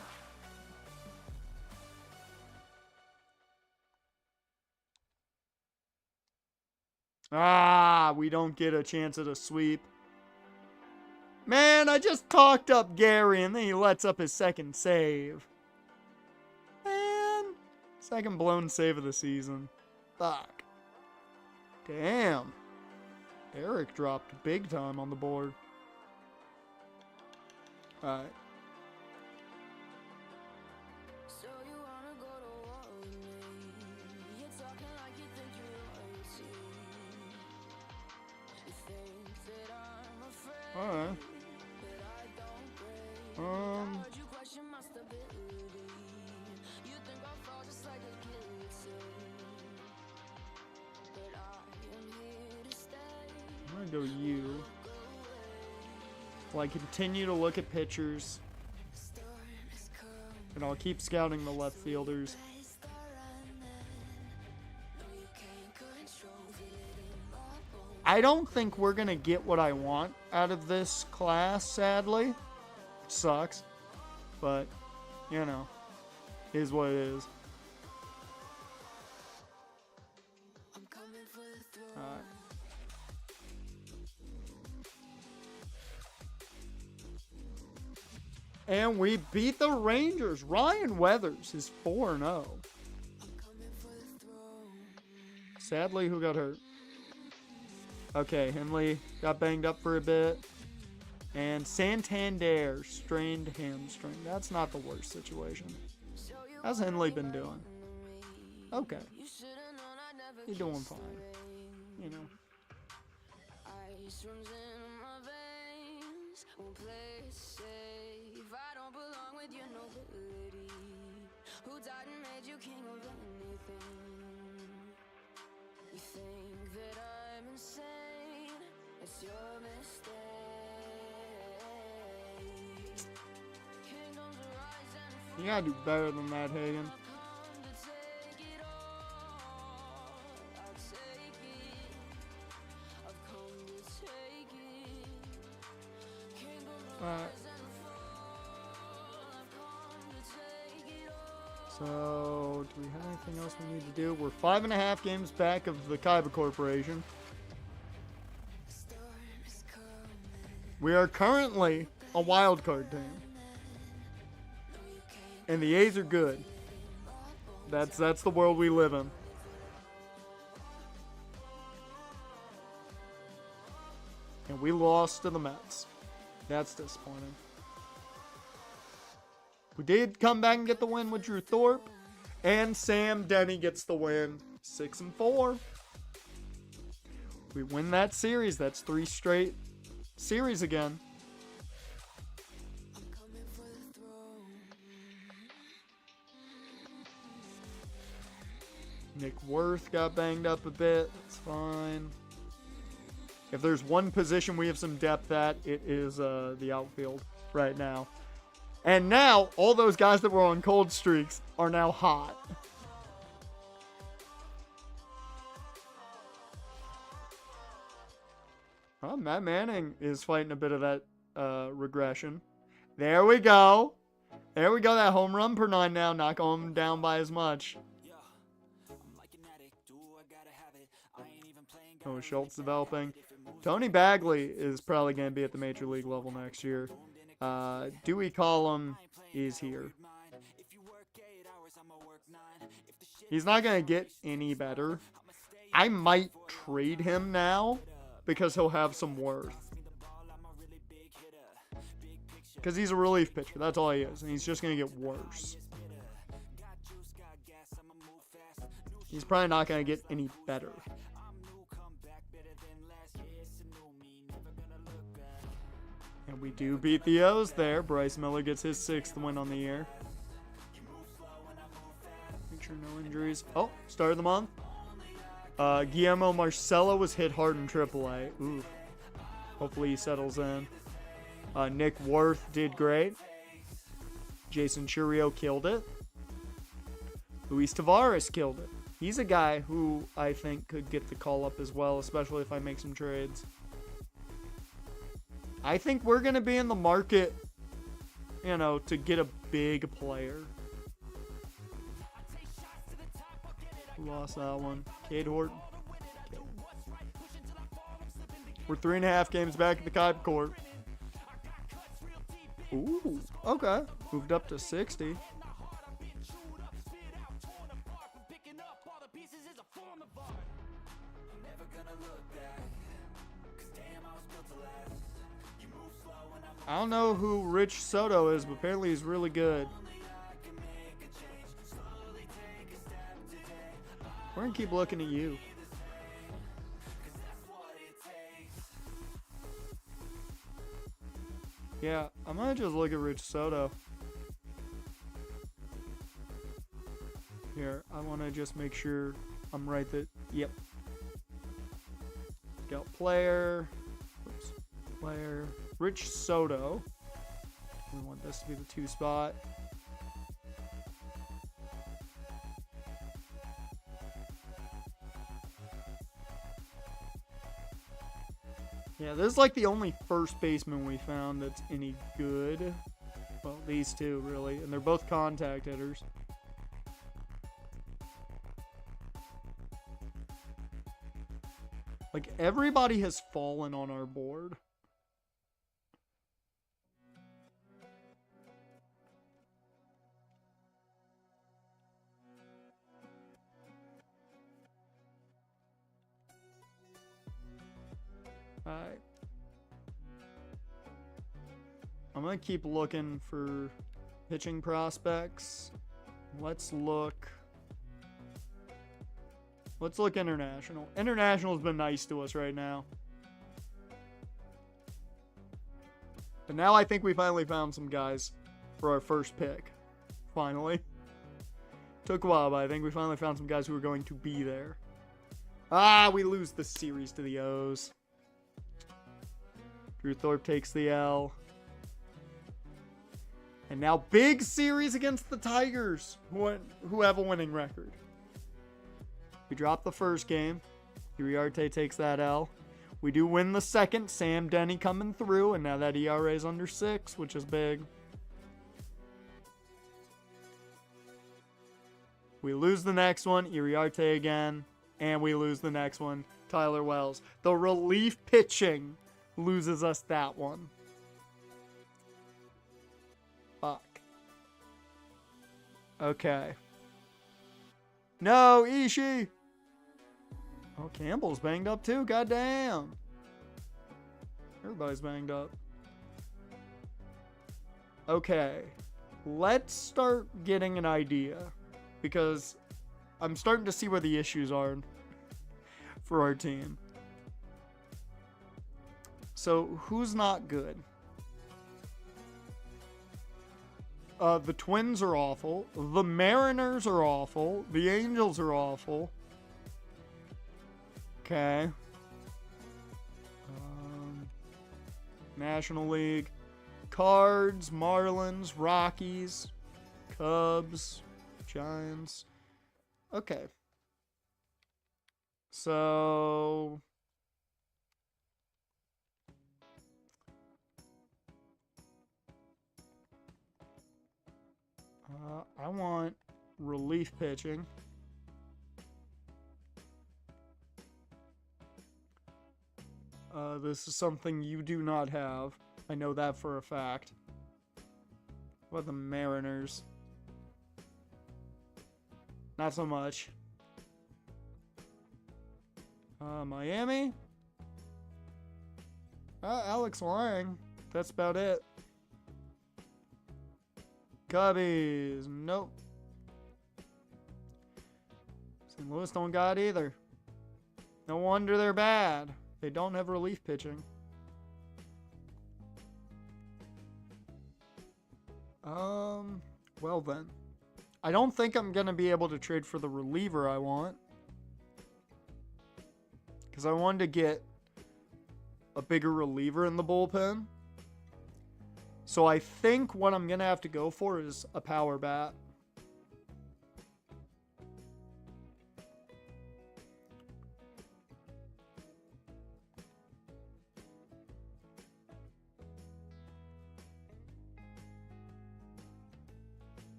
Ah, we don't get a chance at a sweep. Man, I just talked up Gary and then he lets up his second save. Man, second blown save of the season. Fuck. Damn. Eric dropped big time on the board. Alright. Alright. I'm gonna go you. Well, I continue to look at pitchers. And I'll keep scouting the left fielders. I don't think we're going to get what I want out of this class, sadly. It sucks. But, you know, is what it is. Alright. And we beat the Rangers. Ryan Weathers is 4-0. Sadly, who got hurt? Okay, Henley got banged up for a bit. And Santander strained hamstring. That's not the worst situation. How's Henley been doing? Okay. He's doing fine. You know. You gotta do better than that, Hagen. So, do we have anything else we need to do? We're 5.5 games back of the Kaiba Corporation. We are currently a wildcard team. And the A's are good. That's the world we live in. And we lost to the Mets. That's disappointing. We did come back and get the win with Drew Thorpe. And Sam Denny gets the win. 6-4. We win that series. That's 3 straight series again. Nick Worth got banged up a bit. That's fine. If there's one position we have some depth at, it is the outfield right now. And now, all those guys that were on cold streaks are now hot. Well, Matt Manning is fighting a bit of that regression. There we go. There we go. That home run per 9 now. Not going down by as much. Oh, Schultz developing. Tony Bagley is probably going to be at the major league level next year. Dewey Collum is here. He's not going to get any better. I might trade him now because he'll have some worth. Because he's a relief pitcher. That's all he is. And he's just going to get worse. He's probably not going to get any better. And we do beat the O's there. Bryce Miller gets his 6th win on the year. Make sure no injuries. Oh, start of the month. Guillermo Marcelo was hit hard in AAA. Ooh. Hopefully he settles in. Nick Worth did great. Jason Churio killed it. Luis Tavares killed it. He's a guy who I think could get the call up as well, especially if I make some trades. I think we're going to be in the market, you know, to get a big player. Who lost that one? Cade Horton. Okay. We're 3.5 games back at the Kaiba Court. Ooh, okay. Moved up to 60. I don't know who Rich Soto is, but apparently he's really good. We're going to keep looking at you. Yeah, I'm going to just look at Rich Soto. Here, I want to just make sure I'm right that, yep. Scout player. Oops. Player. Rich Soto. We want this to be the 2 spot. Yeah, this is like the only first baseman we found that's any good. Well, these two, really. And they're both contact hitters. Like, everybody has fallen on our board. Alright. I'm going to keep looking for pitching prospects. Let's look international. International's been nice to us right now. And now I think we finally found some guys for our first pick. Finally. Took a while, but I think we finally found some guys who are going to be there. Ah, we lose the series to the O's. Drew Thorpe takes the L. And now big series against the Tigers, who have a winning record. We dropped the first game. Uriarte takes that L. We do win the second. Sam Denny coming through, and now that ERA is under 6, which is big. We lose the next one. Uriarte again. And we lose the next one. Tyler Wells. The relief pitching loses us that one. Fuck. Okay. No, Ishii. Oh, Campbell's banged up too. Goddamn. Everybody's banged up. Okay. Let's start getting an idea. Because I'm starting to see where the issues are for our team. So, who's not good? The Twins are awful. The Mariners are awful. The Angels are awful. Okay. National League. Cards, Marlins, Rockies, Cubs, Giants. Okay. So... I want relief pitching. This is something you do not have. I know that for a fact. What about the Mariners? Not so much. Miami? Alex Lang. That's about it. Cubbies. Nope. St. Louis don't got either. No wonder they're bad. They don't have relief pitching. Well then. I don't think I'm going to be able to trade for the reliever I want. Because I wanted to get a bigger reliever in the bullpen. So I think what I'm going to have to go for is a power bat.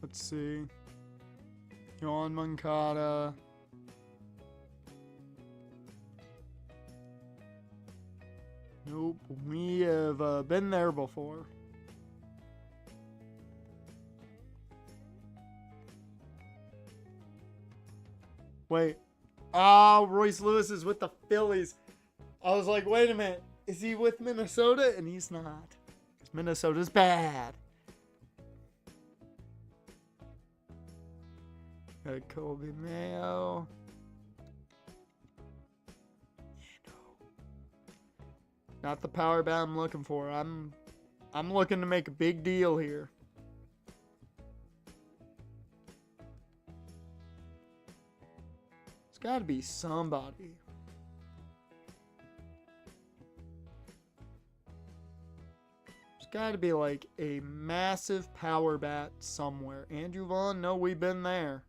Let's see. Yohan Moncada. Nope. We have been there before. Wait. Oh, Royce Lewis is with the Phillies. I was like, wait a minute. Is he with Minnesota? And he's not. Minnesota's bad. Got Kobe Mayo. Not the power bat I'm looking for. I'm looking to make a big deal here. There's got to be somebody. There's got to be like a massive power bat somewhere. Andrew Vaughn? No, we've been there.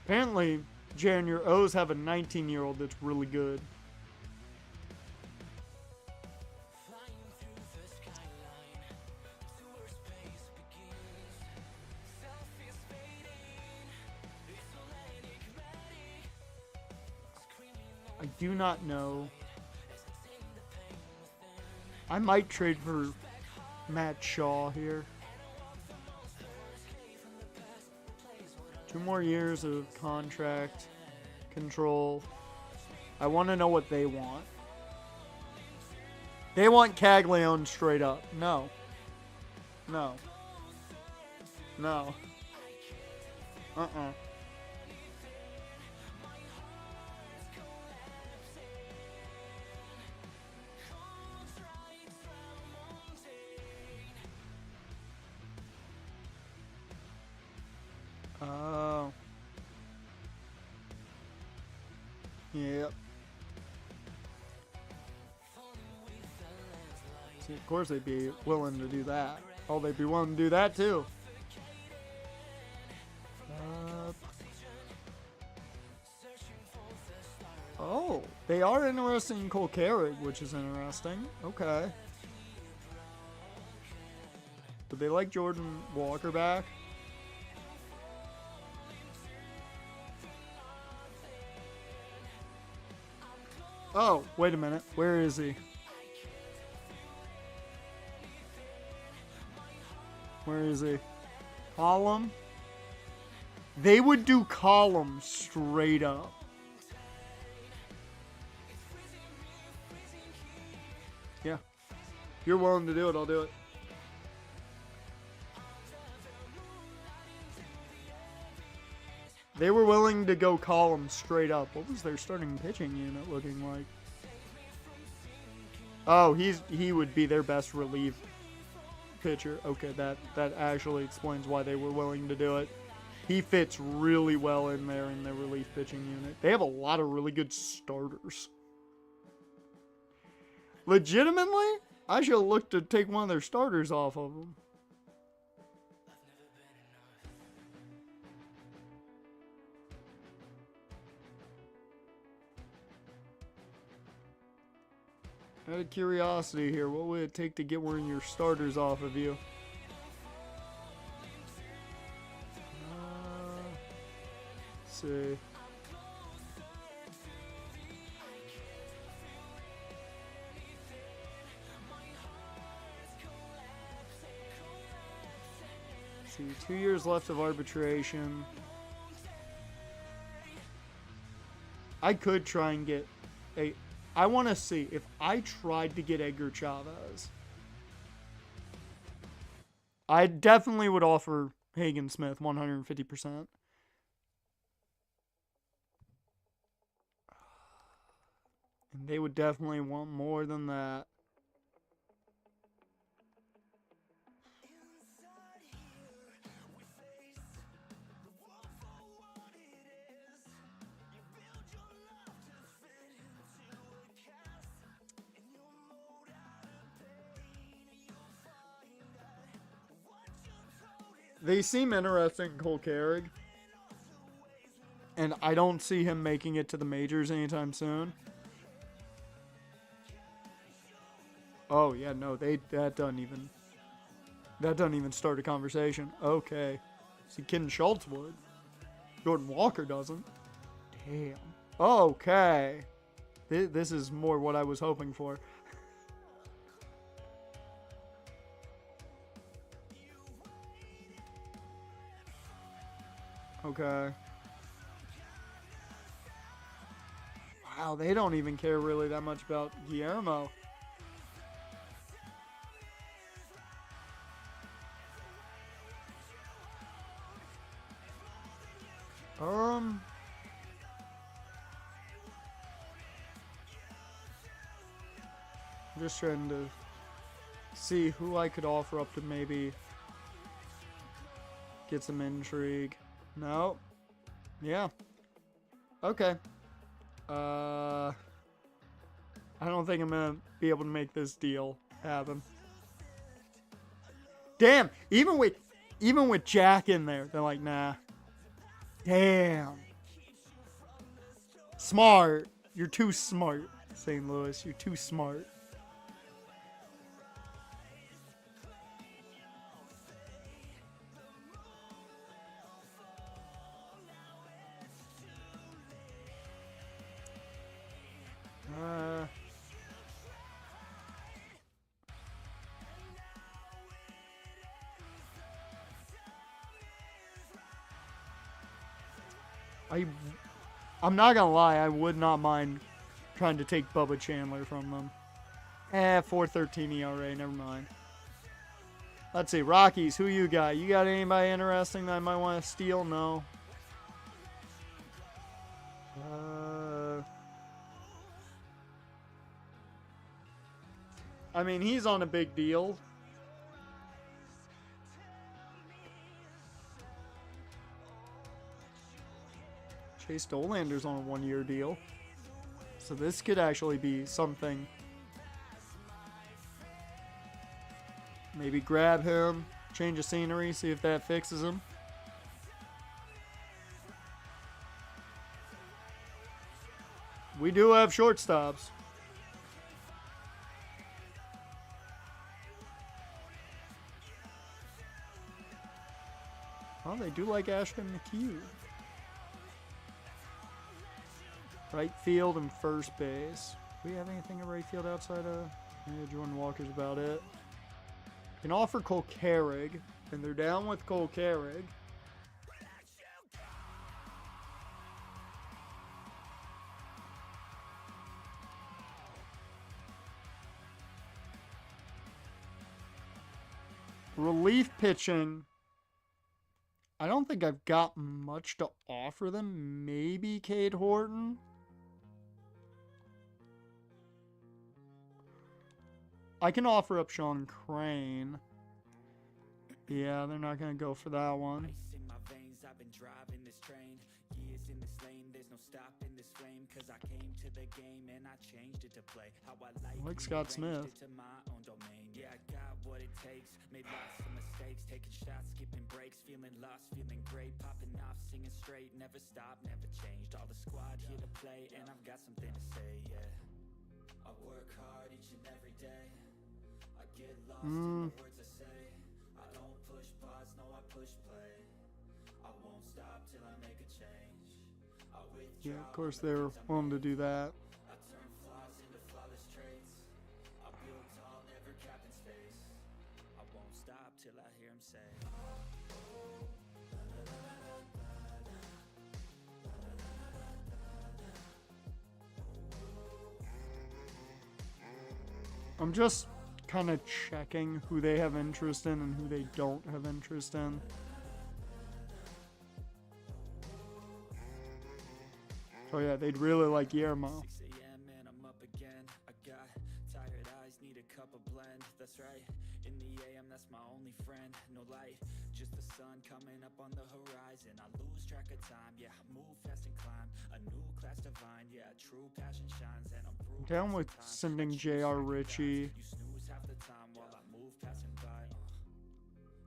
Apparently, Jaron, your O's have a 19-year-old that's really good. I do not know. I might trade for Matt Shaw here. 2 more years of contract control. I want to know what they want. They want Caglione straight up. No. No. No. Uh-uh. Oh. Yep. See, of course they'd be willing to do that. Oh, they'd be willing to do that too. Oh, they are interested in Cole Carrick, which is interesting. Okay. Would they like Jordan Walker back? Oh, wait a minute. Where is he? Where is he? Column? They would do Column straight up. Yeah. If you're willing to do it, I'll do it. They were willing to go Column straight up. What was their starting pitching unit looking like? Oh, he would be their best relief pitcher. Okay, that actually explains why they were willing to do it. He fits really well in there in their relief pitching unit. They have a lot of really good starters. Legitimately, I should have looked to take one of their starters off of them. Out of curiosity here, what would it take to get one of your starters off of you? Let's see. Let's see, 2 years left of arbitration. I could try and get a... I want to see if I tried to get Edgar Chavez. I definitely would offer Hagen Smith 150%. And they would definitely want more than that. They seem interesting, Cole Carrick. And I don't see him making it to the majors anytime soon. Oh, yeah, no, that doesn't even start a conversation. Okay. See, Ken Schultz would. Jordan Walker doesn't. Damn. Okay. This is more what I was hoping for. Okay. Wow, they don't even care really that much about Guillermo. I'm just trying to see who I could offer up to maybe get some intrigue. No. Yeah. Okay. I don't think I'm gonna be able to make this deal happen. Damn. Even with Jack in there, they're like, nah. Damn. Smart. You're too smart, St. Louis. You're too smart. I'm not gonna lie, I would not mind trying to take Bubba Chandler from them. 4.13 ERA, never mind. Let's see, Rockies, who you got? You got anybody interesting that I might want to steal? No. I mean, he's on a big deal. Chase Dolander's on a 1-year deal. So this could actually be something. Maybe grab him, change of scenery, see if that fixes him. We do have shortstops. Oh, they do like Ashton McHugh. Right field and first base. Do we have anything at right field outside of... Yeah, Jordan Walker's about it. Can offer Cole Carrig, and they're down with Cole Carrig. Relief pitching. I don't think I've got much to offer them. Maybe Cade Horton. I can offer up Sean Crane. Yeah, they're not going to go for that one. I like Scott Smith. I work hard each and every day. I get lost in the words I say. I don't push pause, no I push play. I won't stop till I make a change. I withdraw. Yeah, of course they're willing to do that. I turn flaws into flawless traits. I build tall, never capped in space. I won't stop till I hear him say. I'm just kind of checking who they have interest in and who they don't have interest in. So yeah, they'd really like Guillermo. 6 a.m. and I'm up again. I got tired eyes, need a cup of blend. That's right. In the AM, that's my only friend. No light, just the sun coming up on the horizon. I lose track of time. Yeah, I move fast and climb. A new class divine. Yeah, true passion shines and I'm through. Down with sending J.R. Ritchie. You snooze half the time while I move passing by.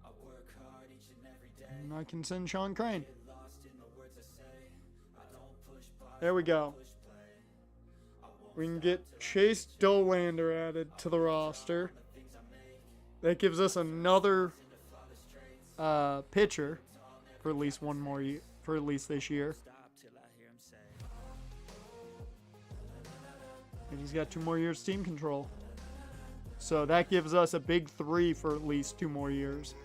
I work hard each and every day. And I can send Sean Crane. Get lost in the words I say. I don't push pause, There we go. push play. I won't We can get Chase Dollander added to the roster. That gives us another pitcher for at least one more year, for at least this year. stop till I hear him say. And he's got 2 more years team control. So that gives us a big 3 for at least 2 more years.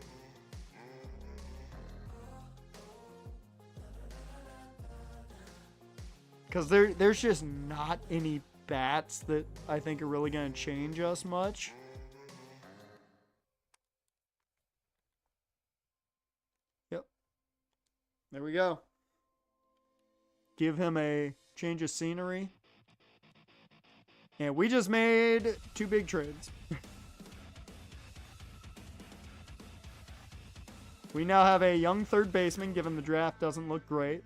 Because there's just not any bats that I think are really going to change us much. Yep. There we go. Give him a change of scenery. And we just made 2 big trades. We now have a young third baseman, given the draft doesn't look great.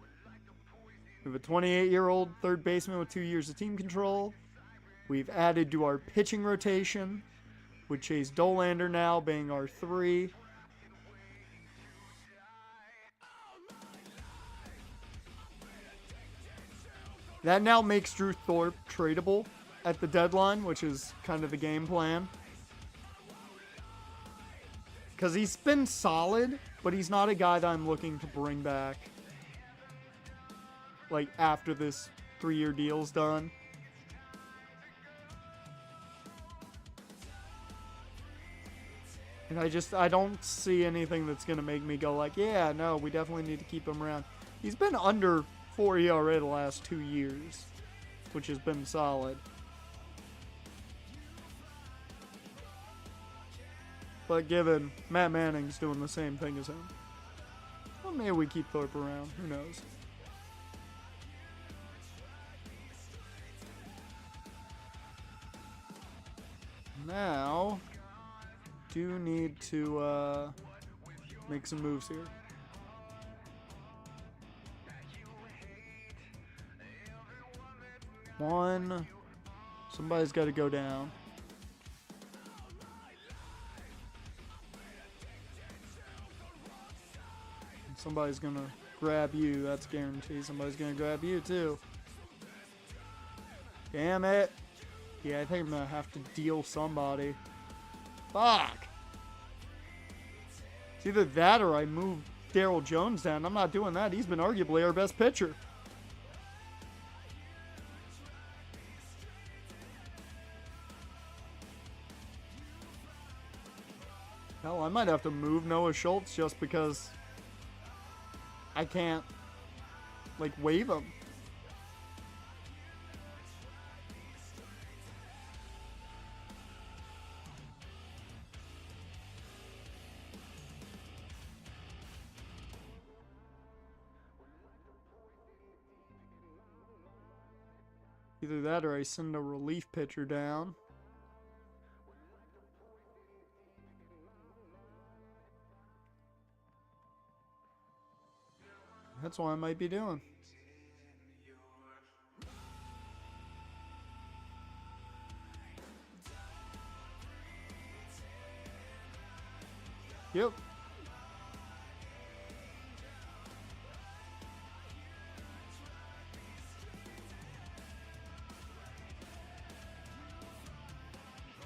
We have a 28-year-old third baseman with 2 years of team control. We've added to our pitching rotation, with Chase Dollander now being our 3. That now makes Drew Thorpe tradable at the deadline, which is kind of the game plan. Because he's been solid, but he's not a guy that I'm looking to bring back, like, after this 3-year deal's done. And I don't see anything that's going to make me go like, yeah, no, we definitely need to keep him around. He's been under 4 ERA the last 2 years, which has been solid. But given Matt Manning's doing the same thing as him, well, maybe we keep Thorpe around. Who knows? Now, do need to make some moves here. One, somebody's got to go down. And somebody's gonna grab you. That's guaranteed. Somebody's gonna grab you too. Damn it. Yeah, I think I'm gonna have to deal somebody. Fuck! It's either that or I move Daryl Jones down. I'm not doing that. He's been arguably our best pitcher. Hell, I might have to move Noah Schultz just because I can't, like, waive him. Either that or I send a relief pitcher down. That's what I might be doing. Yep.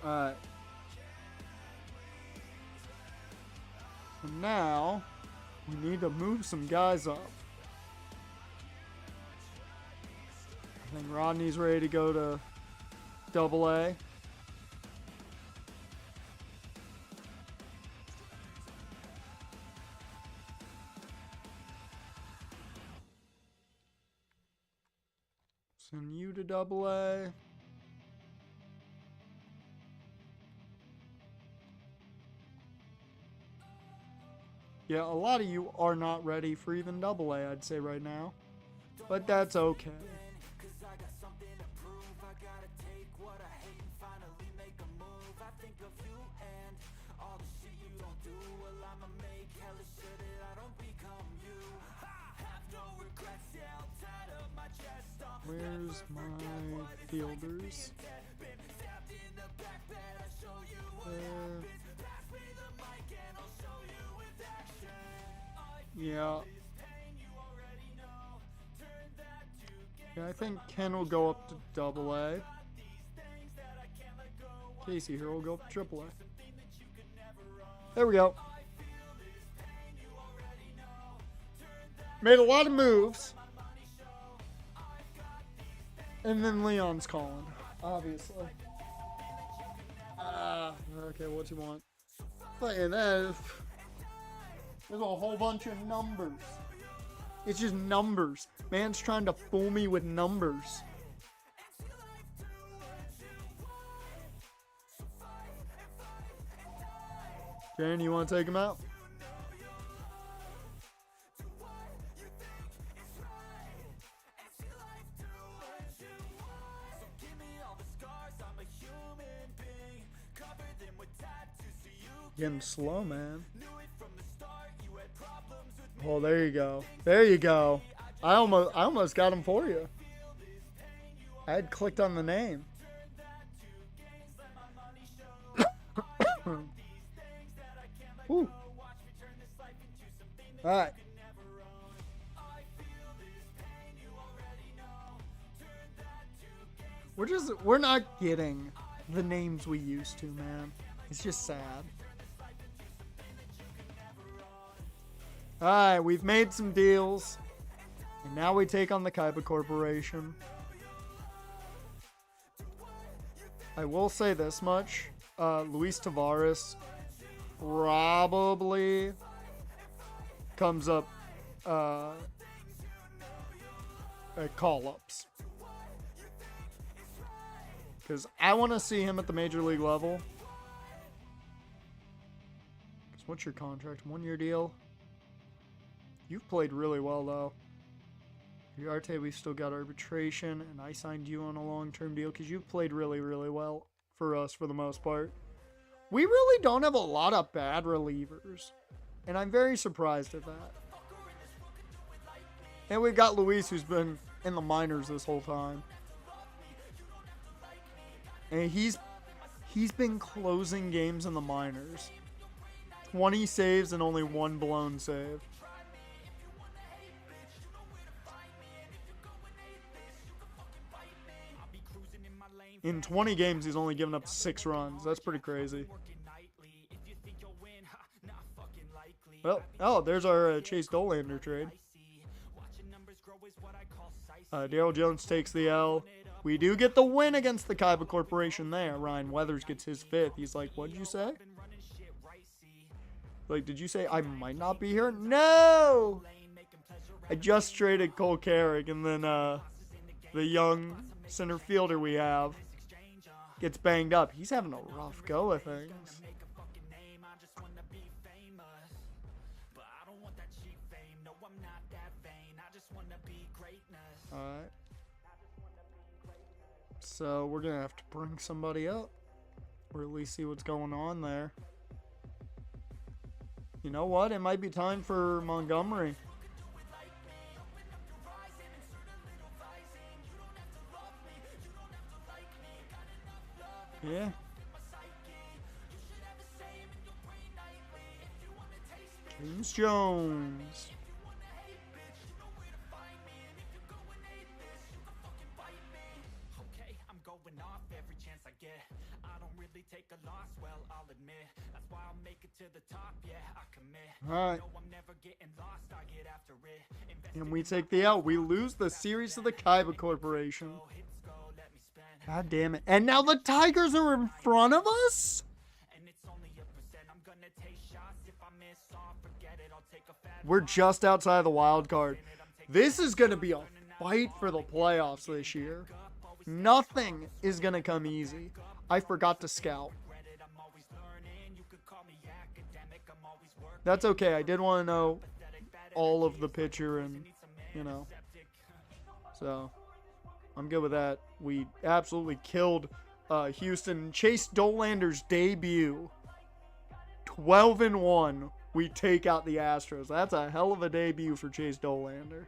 Alright. So now, we need to move some guys up. I think Rodney's ready to go to Double-A. Send you to Double-A. Yeah, a lot of you are not ready for even Double-A, I'd say right now. But that's okay. Where's my fielders? Yeah. Yeah, I think Ken will go up to Double-A. Casey here will go up to Triple-A. There we go. Made a lot of moves. And then Leon's calling, obviously. Okay, what you want? Playing that. There's a whole bunch of numbers. It's just numbers. Man's trying to fool me with numbers. Jane, you want to take him out? Getting slow, man. Oh, there you go. There you go. I almost got him for you. I had clicked on the name. Woo. All right. We're not getting the names we used to, man. It's just sad. Alright, we've made some deals. And now we take on the Kaiba Corporation. I will say this much. Luis Tavares probably comes up at call-ups. Because I want to see him at the major league level. Because what's your contract? 1-year deal? You've played really well, though. Arte, we've still got arbitration, and I signed you on a long-term deal because you've played really, really well for us for the most part. We really don't have a lot of bad relievers, and I'm very surprised at that. And we've got Luis, who's been in the minors this whole time. And he's been closing games in the minors. 20 saves and only 1 blown save. In 20 games, he's only given up 6 runs. That's pretty crazy. Well, oh, there's our Chase Dolander trade. Daryl Jones takes the L. We do get the win against the Kaiba Corporation there. Ryan Weathers gets his 5th. He's like, what'd you say? Like, did you say I might not be here? No! I just traded Cole Carrick, and then the young center fielder we have gets banged up. He's having a rough go of things. Alright. So we're going to have to bring somebody up. Or at least see what's going on there. You know what? It might be time for Montgomery. Yeah. James Jones. Okay, I'm going off every chance I get. I don't really take a loss, well, I'll admit. That's why I'll make it to the top, yeah, I commit. All right. No, I'm never getting lost, I get after it. And we take the L. We lose the series to the Kaiba Corporation. God damn it. And now the Tigers are in front of us? We're just outside of the wild card. This is going to be a fight for the playoffs this year. Nothing is going to come easy. I forgot to scout. That's okay. I did want to know all of the pitcher and, you know. So, I'm good with that. We absolutely killed Houston. Chase Dolander's debut. 12-1. We take out the Astros. That's a hell of a debut for Chase Dolander.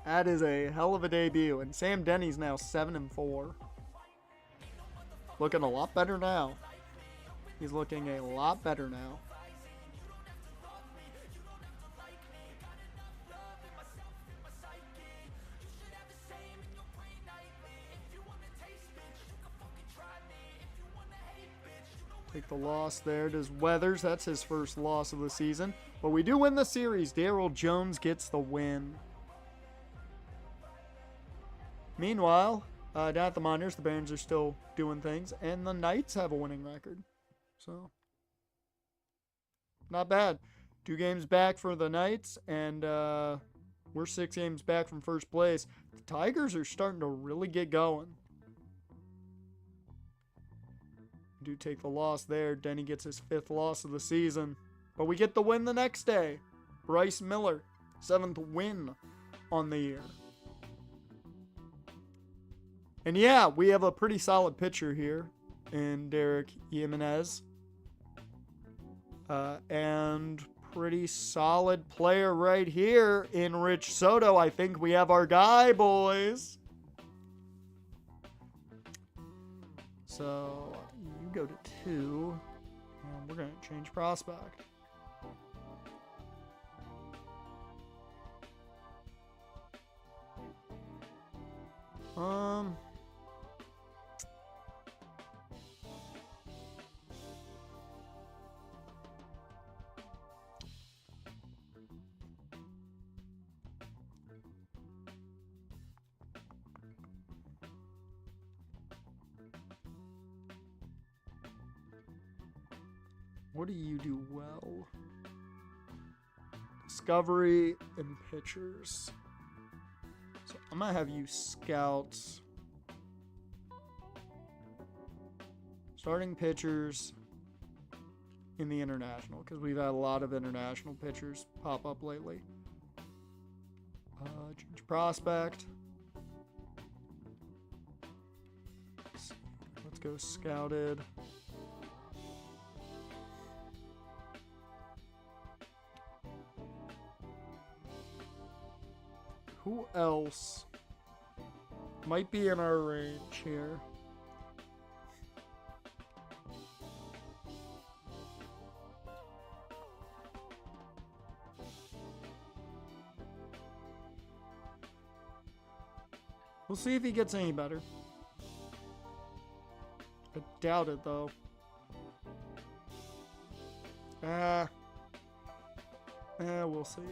That is a hell of a debut. And Sam Denny's now 7-4. Looking a lot better now. He's looking a lot better now. Take the loss there. Does Weathers. That's his first loss of the season. But we do win the series. Daryl Jones gets the win. Meanwhile, down at the minors, the Barons are still doing things. And the Knights have a winning record. So, not bad. 2 games back for the Knights. And we're 6 games back from first place. The Tigers are starting to really get going. Do take the loss there. Denny gets his 5th loss of the season. But we get the win the next day. Bryce Miller, 7th win on the year. And yeah, we have a pretty solid pitcher here in Derek Jimenez. And pretty solid player right here in Rich Soto. I think we have our guy, boys. So, you go to 2. And we're going to change prospect. What do you do well? Discovery and pitchers. So I'm gonna have you scouts. Starting pitchers in the international, because we've had a lot of international pitchers pop up lately. Change prospect. Let's go scouted. Who else might be in our range here? We'll see if he gets any better. I doubt it, though. We'll see.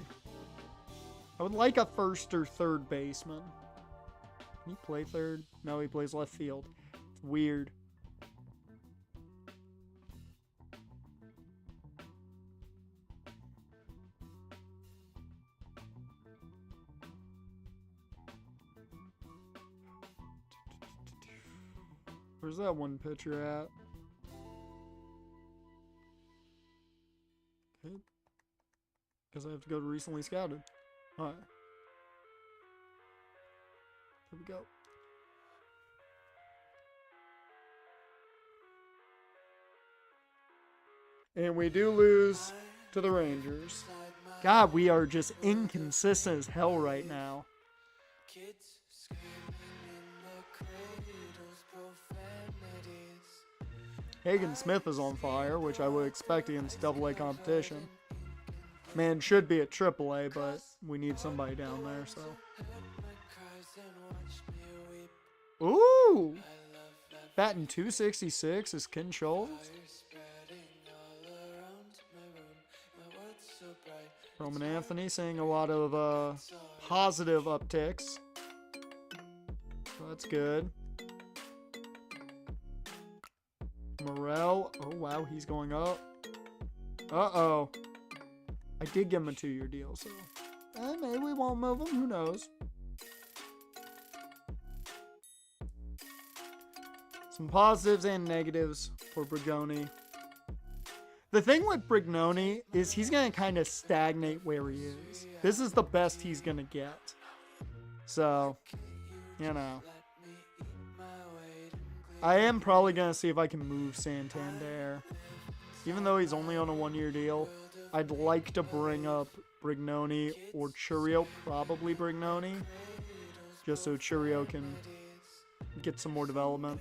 I would like a first or third baseman. Can he play third? No, he plays left field. It's weird. Where's that one pitcher at? Okay. Guess I have to go to recently scouted. Alright. There we go. And we do lose to the Rangers. God, we are just inconsistent as hell right now. Hagen Smith is on fire, which I would expect against AA competition. Man should be at AAA, but we need somebody down there, so. Ooh! Batting 266 is Ken Schultz. Roman Anthony seeing a lot of positive upticks. So that's good. Morel. Oh, wow, he's going up. Uh-oh. I did give him a 2-year deal, so maybe we won't move him. Who knows? Some positives and negatives for Brignoni. The thing with Brignoni is he's going to kind of stagnate where he is. This is the best he's going to get. So, you know. I am probably going to see if I can move Santander. Even though he's only on a 1-year deal, I'd like to bring up Brignoni or Churio, probably Brignoni, just so Churio can get some more development.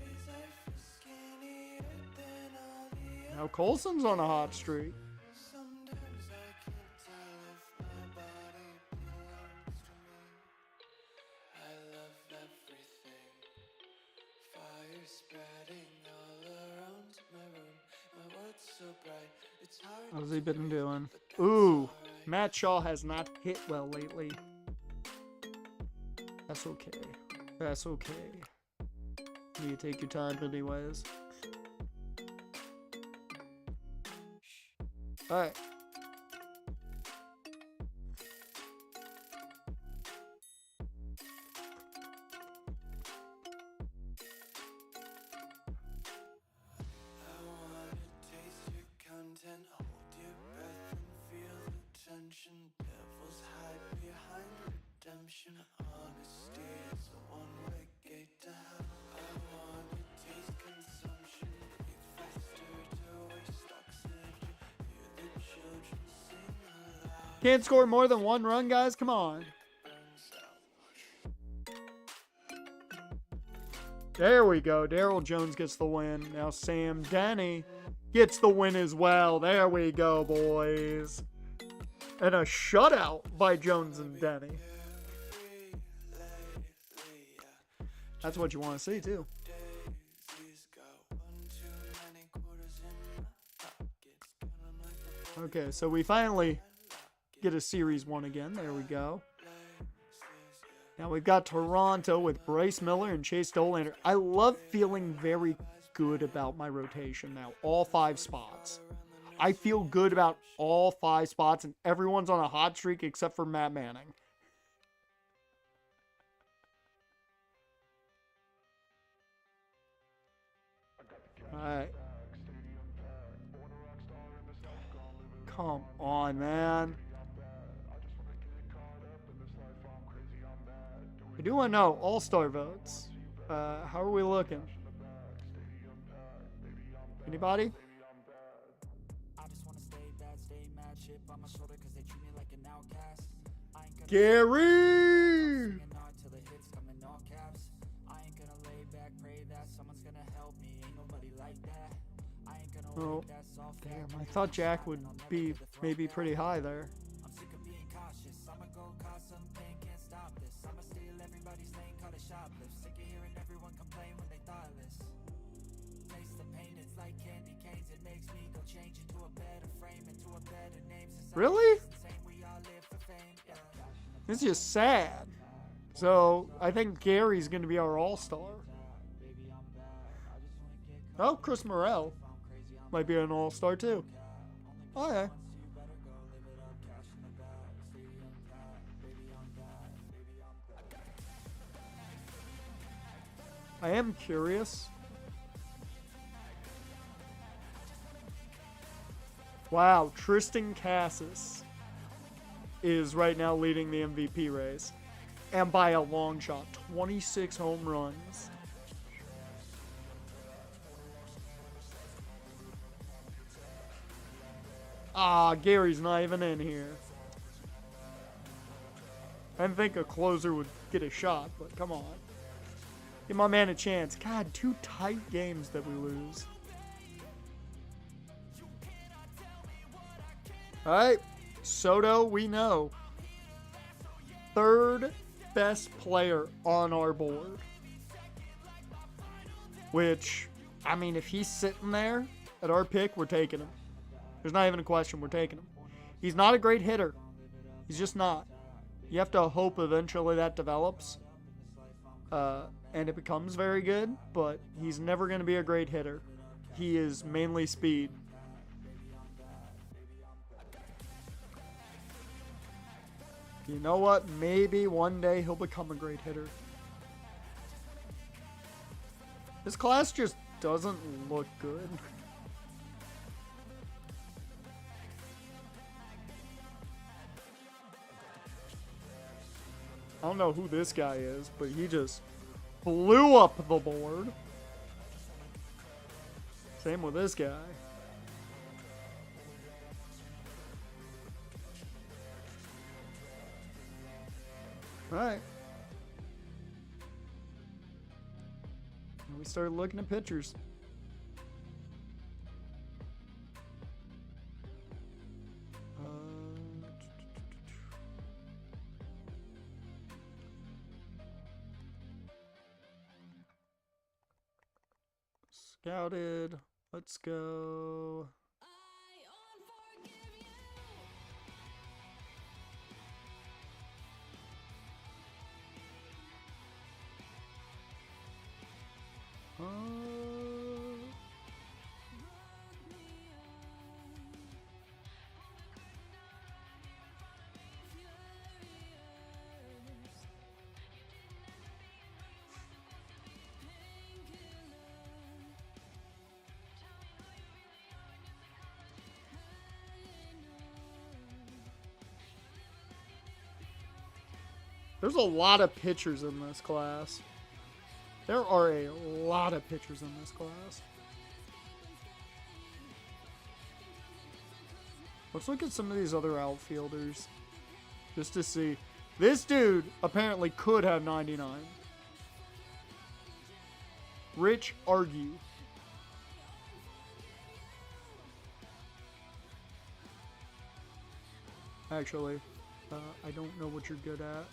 Now Colson's on a hot streak. How's he been doing? Ooh, Matt Shaw has not hit well lately. That's okay. That's okay. You take your time anyways. Alright. Can't score more than 1 run, guys? Come on. There we go. Darryl Jones gets the win. Now Sam Denny gets the win as well. There we go, boys. And a shutout by Jones and Denny. That's what you want to see, too. Okay, so we finally get a Series 1 again. There we go. Now we've got Toronto with Bryce Miller and Chase Dollander. I love feeling very good about my rotation now. All 5 spots. I feel good about all 5 spots, and everyone's on a hot streak except for Matt Manning. Alright. Come on, man. I do want to know all-star votes. How are we looking? Anybody? Gary! Oh, damn. I thought Jack would be maybe pretty high there. Really? This is just sad. So, I think Gary's going to be our all-star. Oh, Chris Morrell might be an all-star too. Oh, yeah. I am curious. Wow, Tristan Cassis is right now leading the MVP race. And by a long shot, 26 home runs. Ah, Gary's not even in here. I didn't think a closer would get a shot, but come on. Give my man a chance. God, 2 tight games that we lose. Alright, Soto, we know. 3rd best player on our board. Which, I mean, if he's sitting there at our pick, we're taking him. There's not even a question, we're taking him. He's not a great hitter. He's just not. You have to hope eventually that develops. And it becomes very good, but he's never going to be a great hitter. He is mainly speed. You know what? Maybe one day he'll become a great hitter. This class just doesn't look good. I don't know who this guy is, but he just blew up the board. Same with this guy. Alright. And we started looking at pictures. Scouted. Let's go. There's a lot of pitchers in this class. There are a lot of pitchers in this class. Let's look at some of these other outfielders. Just to see. This dude apparently could have 99. Rich Argue. Actually, I don't know what you're good at.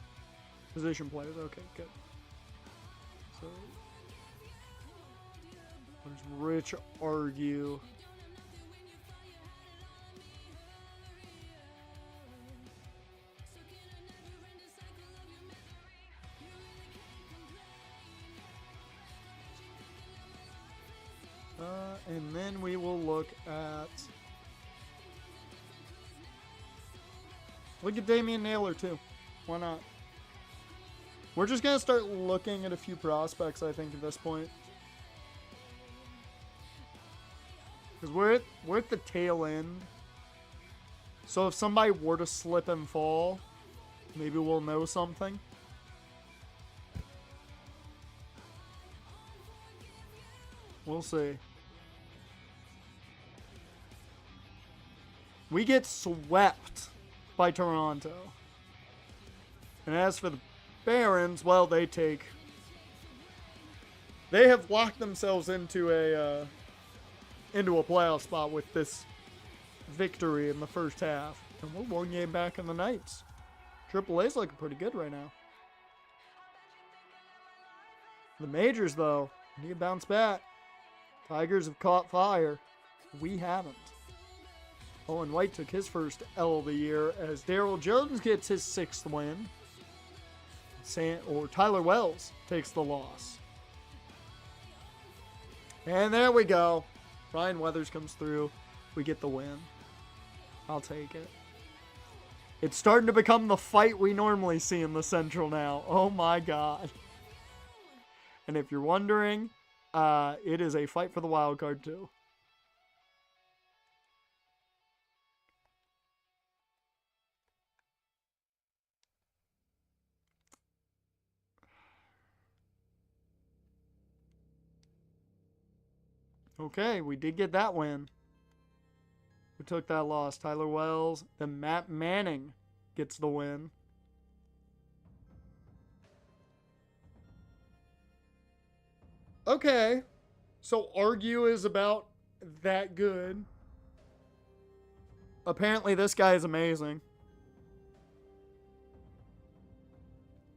Position players, okay, good. So There's Rich Argue. And then we will look at Damian Naylor too. Why not? We're just gonna start looking at a few prospects, I think, at this point, because we're at the tail end. So if somebody were to slip and fall, maybe we'll know something. We'll see. We get swept by Toronto. And as for the Barons, well, they have locked themselves into a playoff spot with this victory in the first half. And we're one game back in the Knights. AAA's looking pretty good right now. The majors, though, need to bounce back. Tigers have caught fire. We haven't. Owen White took his first L of the year as Daryl Jones gets his 6th win. Tyler Wells takes the loss. And there we go. Ryan Weathers comes through. We get the win. I'll take it. It's starting to become the fight we normally see in the Central now. Oh my God. And if you're wondering, it is a fight for the wild card too. Okay, we did get that win. Who took that loss? Tyler Wells. Then Matt Manning gets the win. Okay, so Argue is about that good. Apparently this guy is amazing.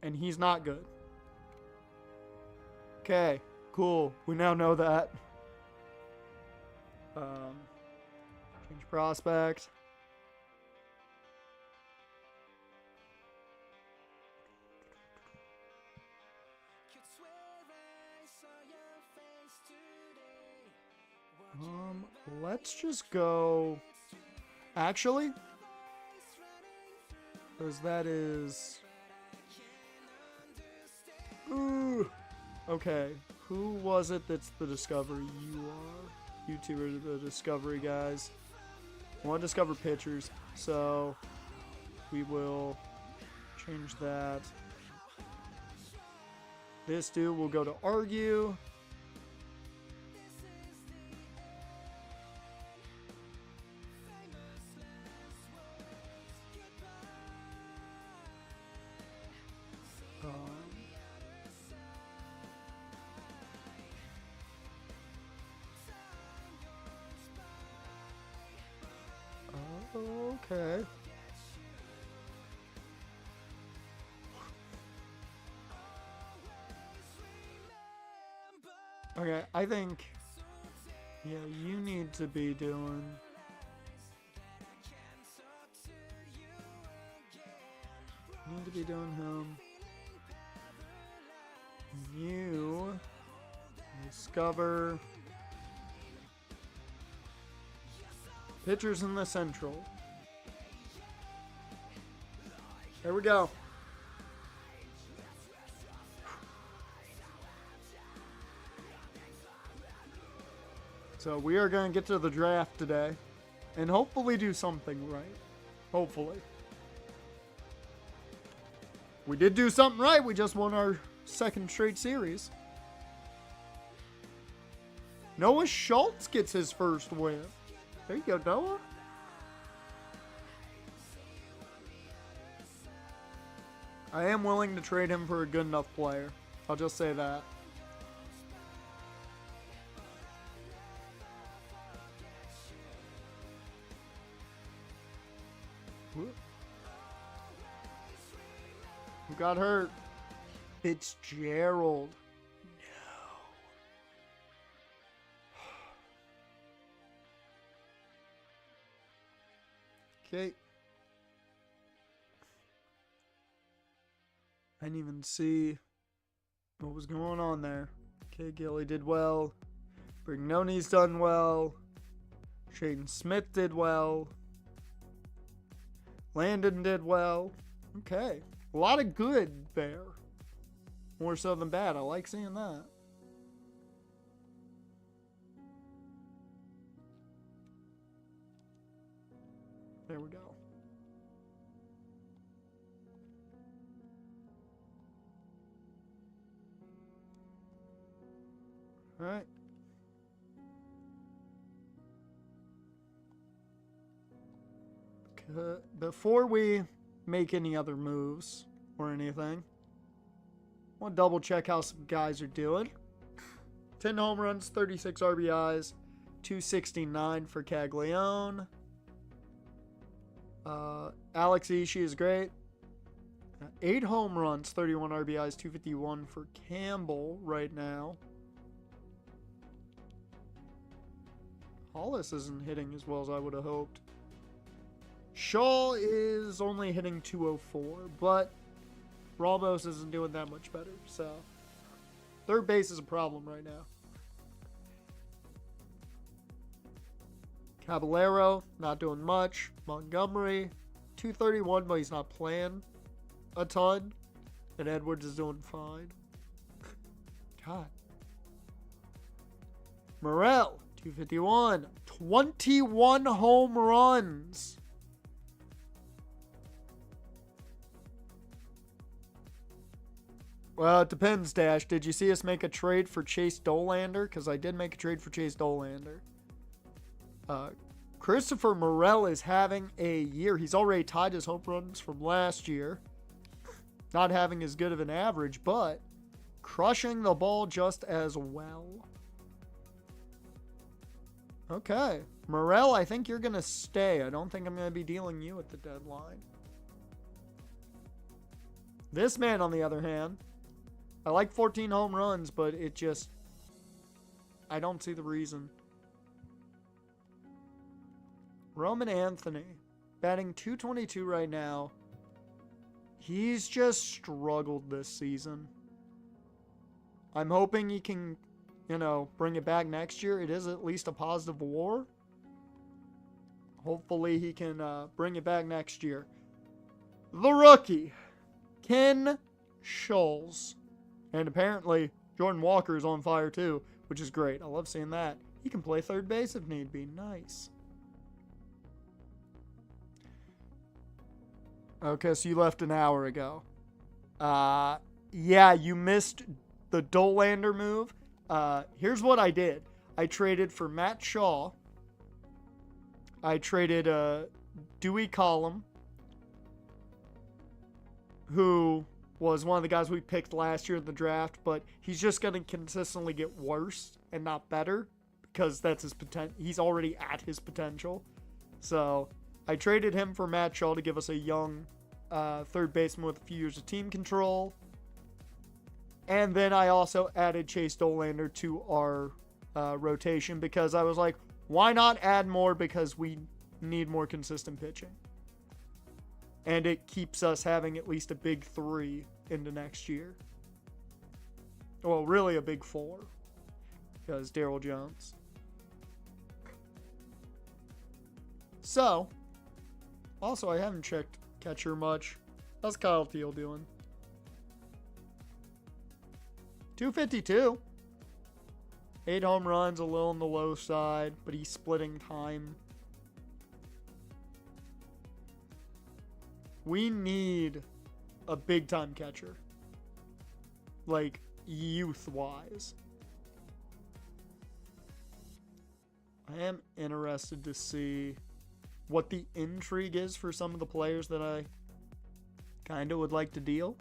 And he's not good. Okay, cool. We now know that. Change prospect. Let's just go. Actually, because that is. Ooh. Okay. Who was it that's the Discovery? You are. You two are the Discovery guys. I want to discover pitchers, so we will change that. This dude will go to Argue. Okay. Okay, I think, yeah, you need to be doing. Need to be doing him. You discover pitchers in the Central. There we go. So we are going to get to the draft today and hopefully do something right. Hopefully. We did do something right. We just won our second straight series. Noah Schultz gets his first win. There you go, Noah. I am willing to trade him for a good enough player. I'll just say that. Who got hurt? Fitzgerald. Okay. I didn't even see what was going on there. Okay, Gilly did well. Brignoni's done well. Shaden Smith did well. Landon did well. Okay. A lot of good there. More so than bad. I like seeing that. There we go. All right. Before we make any other moves or anything, I want to double check how some guys are doing. 10 home runs, 36 RBIs, 269 for Caglione. Alex Ishii is great. 8 home runs, 31 RBIs, 251 for Campbell right now. Hollis isn't hitting as well as I would have hoped. Shaw is only hitting 204, but Ramos isn't doing that much better, so third base is a problem right now. Caballero, not doing much. Montgomery, 231, but he's not playing a ton. And Edwards is doing fine. God. Morel, 251. 21 home runs. Well, it depends, Dash. Did you see us make a trade for Chase Dolander? Because I did make a trade for Chase Dolander. Christopher Morel is having a year. He's already tied his home runs from last year. Not having as good of an average, but crushing the ball just as well. Okay. Morel, I think you're going to stay. I don't think I'm going to be dealing you at the deadline. This man, on the other hand, I like 14 home runs, but it just, I don't see the reason. Roman Anthony, batting .222 right now. He's just struggled this season. I'm hoping he can, bring it back next year. It is at least a positive WAR. Hopefully he can bring it back next year. The rookie, Ken Schultz. And apparently Jordan Walker is on fire too, which is great. I love seeing that. He can play third base if need be. Nice. Okay, so you left an hour ago. Yeah, you missed the Dolander move. Here's what I did. I traded for Matt Shaw. I traded Dewey Collum, who was one of the guys we picked last year in the draft, but he's just going to consistently get worse and not better because that's his potential. He's already at his potential. So I traded him for Matt Shaw to give us a young third baseman with a few years of team control. And then I also added Chase Dolander to our rotation because I was like, why not add more, because we need more consistent pitching. And it keeps us having at least a big 3 into next year. Well, really a big 4. Because Darryl Jones. So, also I haven't checked catcher much. How's Kyle Teal doing? 252. 8 home runs, a little on the low side, but he's splitting time. We need a big-time catcher. Like, youth-wise. I am interested to see what the intrigue is for some of the players that I kind of would like to deal.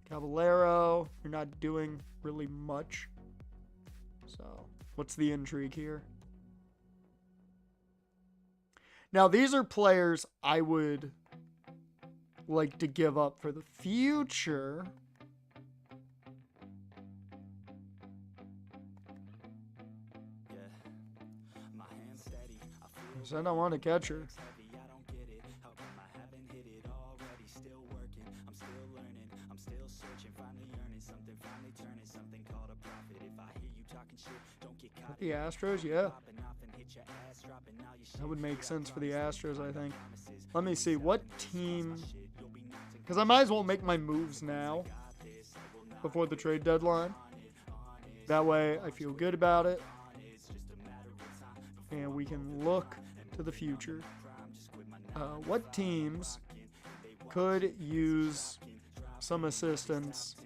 Caballero, you're not doing really much. So, what's the intrigue here? Now, these are players I would like to give up for the future. Yeah, my hands steady, I feel I said I want a catcher. With the Astros, yeah. That would make sense for the Astros, I think. Let me see, what team... Because I might as well make my moves now, before the trade deadline. That way, I feel good about it. And we can look to the future. What teams could use some assistance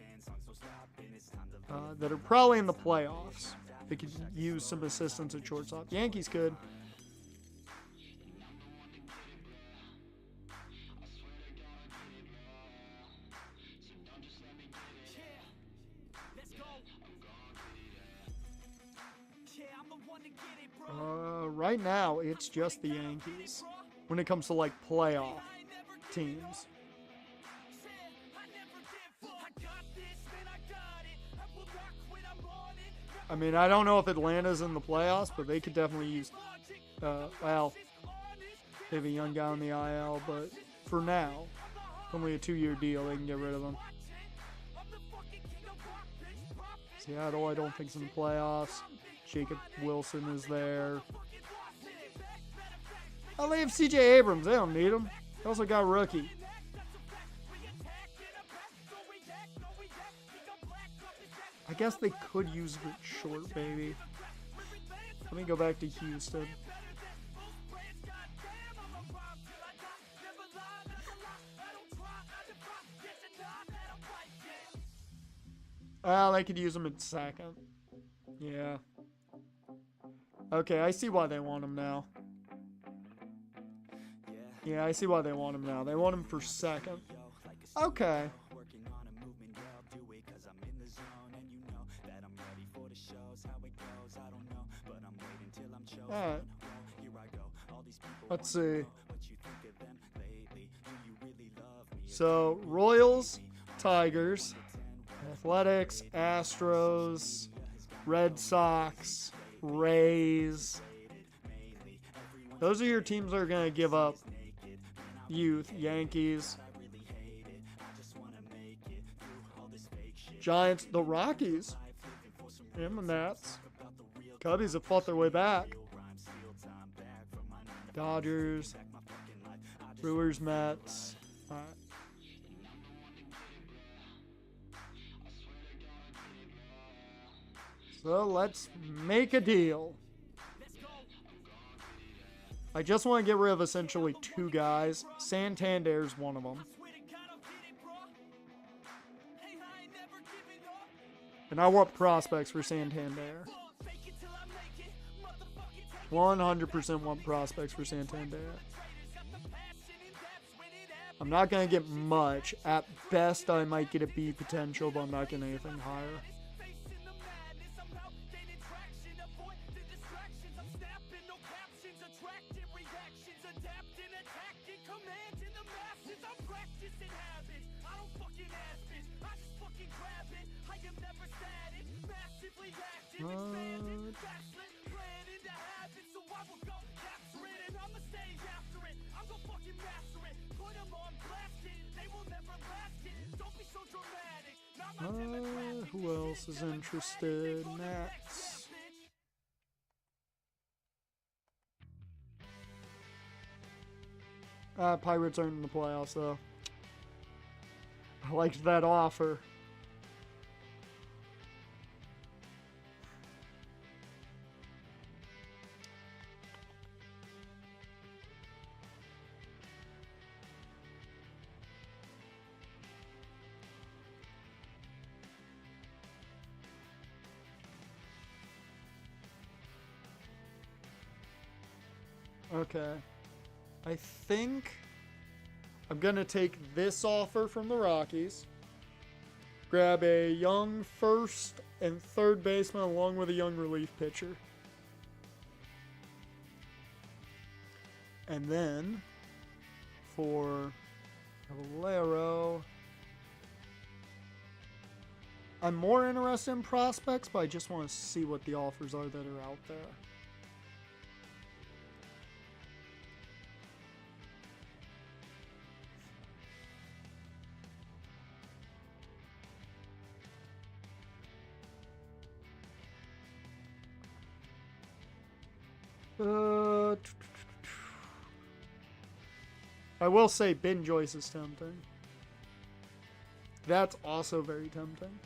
that are probably in the playoffs? They could use some assistance at shortstop. Yankees could. Right now, it's just the Yankees when it comes to like playoff teams. I mean, I don't know if Atlanta's in the playoffs, but they could definitely use, well, they have a young guy on the IL, but for now, only a 2-year deal, they can get rid of him. Seattle, I don't think's in the playoffs. Jacob Wilson is there. Oh, they have CJ Abrams. They don't need him. They also got a rookie. I guess they could use the short baby. Let me go back to Houston. Well, they could use him at second. Yeah. Okay, I see why they want him now. Yeah, I see why they want him now. They want him for second. Okay. Alright. Let's see. So, Royals, Tigers, Athletics, Astros, Red Sox, Rays. Those are your teams that are going to give up youth. Yankees, Giants, the Rockies, and the Nats. Cubbies have fought their way back. Dodgers, Brewers, Mets. All right. So let's make a deal. I just want to get rid of essentially 2 guys. Santander's one of them. And I want prospects for Santander. 100% want prospects for Santander. I'm not going to get much. At best, I might get a B potential, but I'm not getting anything higher. Who else is interested? Nats. Pirates aren't in the playoffs, though. I liked that offer. Okay. I think I'm going to take this offer from the Rockies. Grab a young first and third baseman along with a young relief pitcher. And then for Valero, I'm more interested in prospects, but I just want to see what the offers are that are out there. I will say Ben Joyce is tempting. That's also very tempting.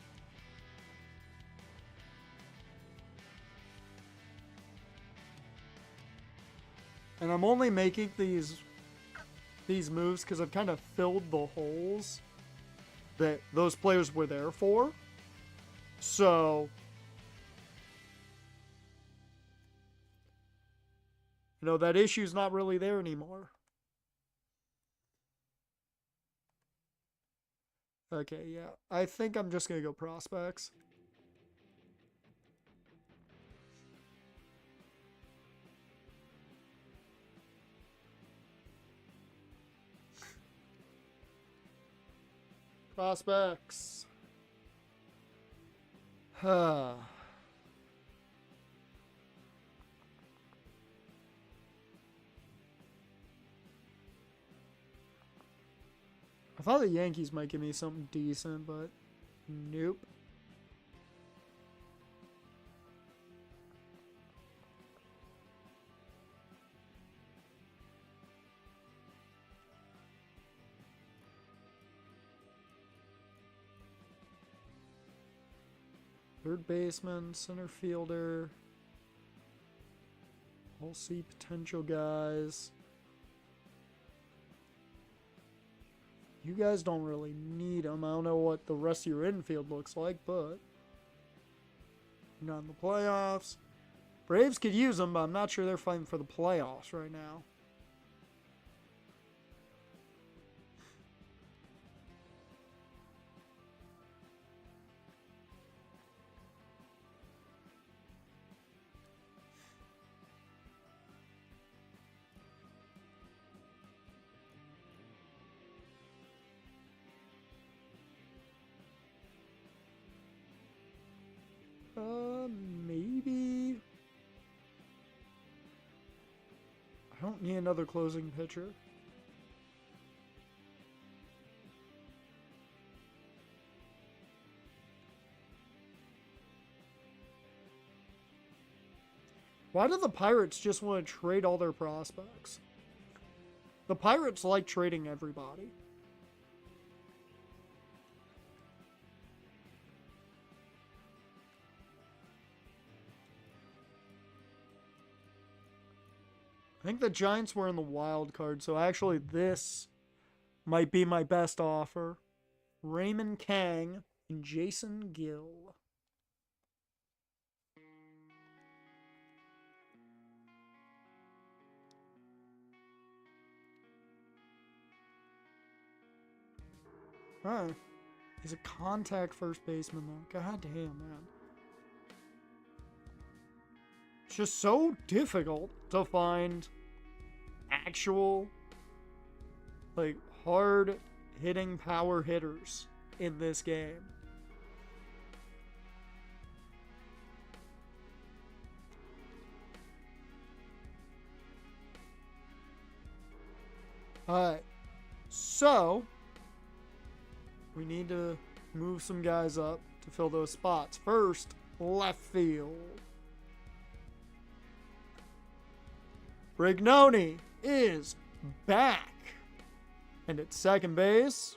And I'm only making these moves because I've kind of filled the holes that those players were there for. So, you know, that issue's not really there anymore. Okay, yeah. I think I'm just going to go prospects. Prospects. I thought the Yankees might give me something decent, but nope. Third baseman, center fielder. We'll see potential guys. You guys don't really need them. I don't know what the rest of your infield looks like, but you're not in the playoffs. Braves could use them, but I'm not sure they're fighting for the playoffs right now. Maybe. I don't need another closing pitcher. Why do the Pirates just want to trade all their prospects? The Pirates like trading everybody. I think the Giants were in the wild card, so actually this might be my best offer. Raymond Kang and Jason Gill. Huh. He's a contact first baseman, though. God damn, man. It's just so difficult to find actual, like, hard-hitting power hitters in this game. Alright. So, we need to move some guys up to fill those spots. First, left field. Brignoni is back. And at second base,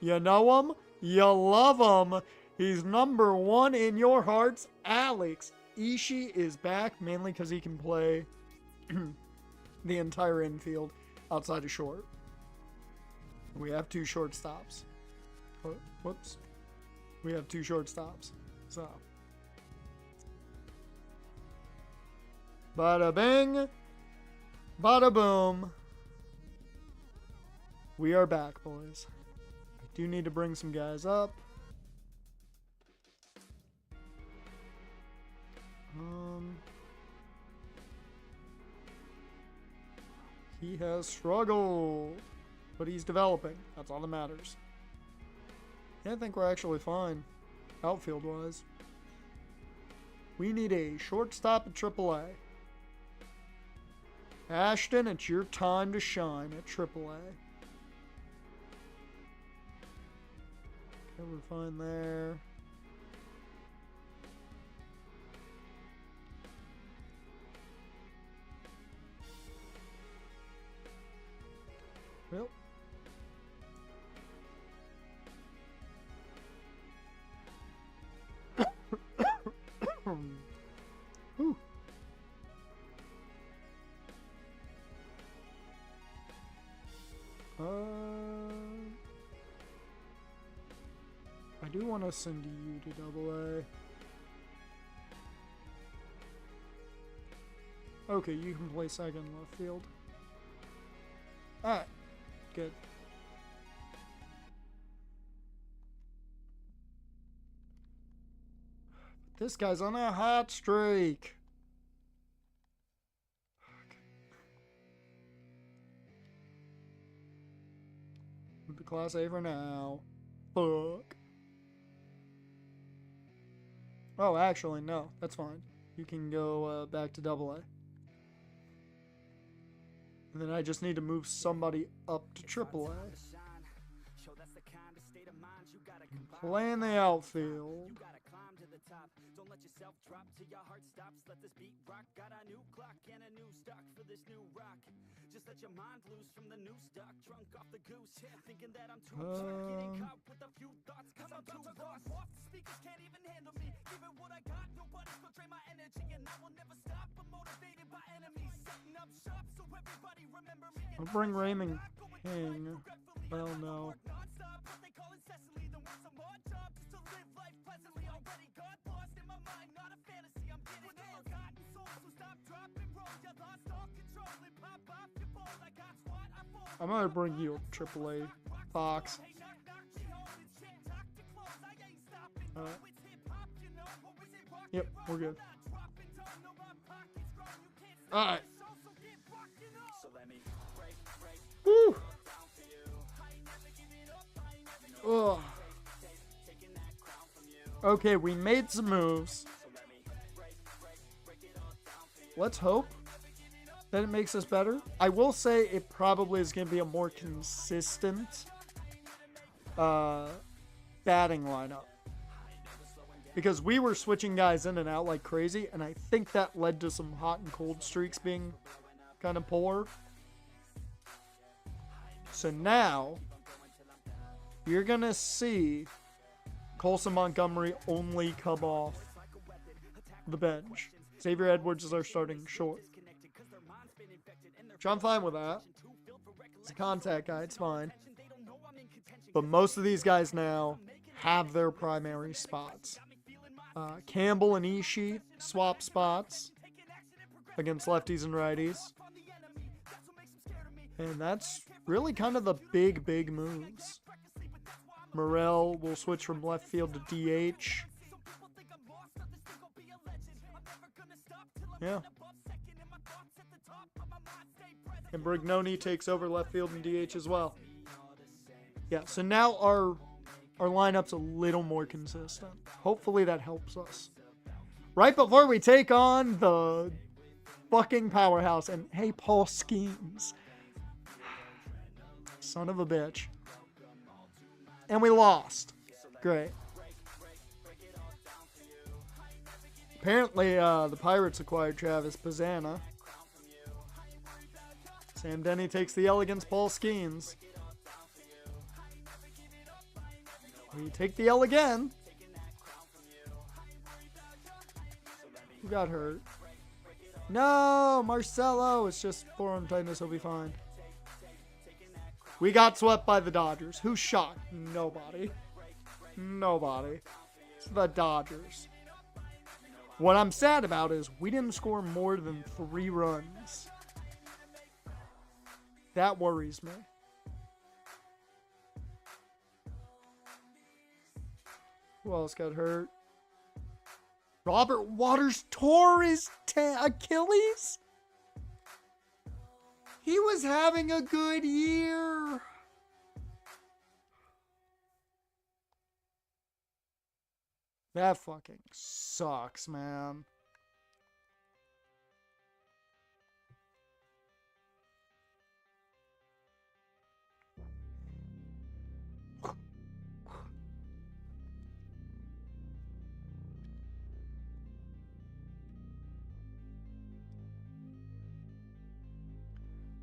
you know him, you love him. He's number one in your hearts. Alex Ishii is back, mainly because he can play the entire infield outside of short. We have two shortstops. Whoops. We have two shortstops. So. Bada bing. Bada boom. We are back, boys. I do need to bring some guys up. He has struggled, but he's developing. That's all that matters. Yeah, I think we're actually fine, outfield-wise. We need a shortstop at AAA. Ashton, it's your time to shine at AAA. Okay, we're fine there. want to send you to Double A. Okay, you can play second left field. Alright, good. This guy's on a hot streak. The Class A for now. Fuck. Oh, actually, no. That's fine. You can go back to Double A. And then I just need to move somebody up to Triple A. Play in the outfield. Don't let yourself drop till your heart stops. Let this beat rock. Got a new clock and a new stock for this new rock. Just let your mind loose from the new stock. Drunk off the goose, thinking that I'm too drunk. Getting caught with a few thoughts, cause I'm too lost. Off the speakers can't even handle me. Giving what I got, nobody's gonna drain my energy. And I will never stop. I'm motivated by enemies. Setting up shop so everybody remember me. I'll bring Raymond King. Well, no. I'm gonna bring you up AAA, Fox. Yep, we're good. Alright. Woo! Ugh. Okay, we made some moves. Let's hope that it makes us better. I will say it probably is going to be a more consistent batting lineup. Because we were switching guys in and out like crazy, and I think that led to some hot and cold streaks being kind of poor. So now, you're going to see Colson Montgomery only come off the bench. Xavier Edwards is our starting short. Which I'm fine with that. It's a contact guy, it's fine. But most of these guys now have their primary spots. Campbell and Ishii swap spots against lefties and righties. And that's really kind of the big moves. Morel will switch from left field to DH. Yeah. And Brignoni takes over left field and DH as well. Yeah, so now our lineup's a little more consistent. Hopefully that helps us. Right before we take on the fucking powerhouse, and hey, Paul Skeens. Son of a bitch. And we lost. Great. Apparently, the Pirates acquired Travis Pizzana. Sam Denny takes the L against Paul Skeens. We take the L again. Who got hurt? No, Marcelo. It's just forearm tightness. He'll be fine. We got swept by the Dodgers. Who's shocked? Nobody. Nobody. It's the Dodgers. What I'm sad about is we didn't score more than 3 runs. That worries me. Who else got hurt? Robert Waters tore his Achilles? He was having a good year. That fucking sucks, man.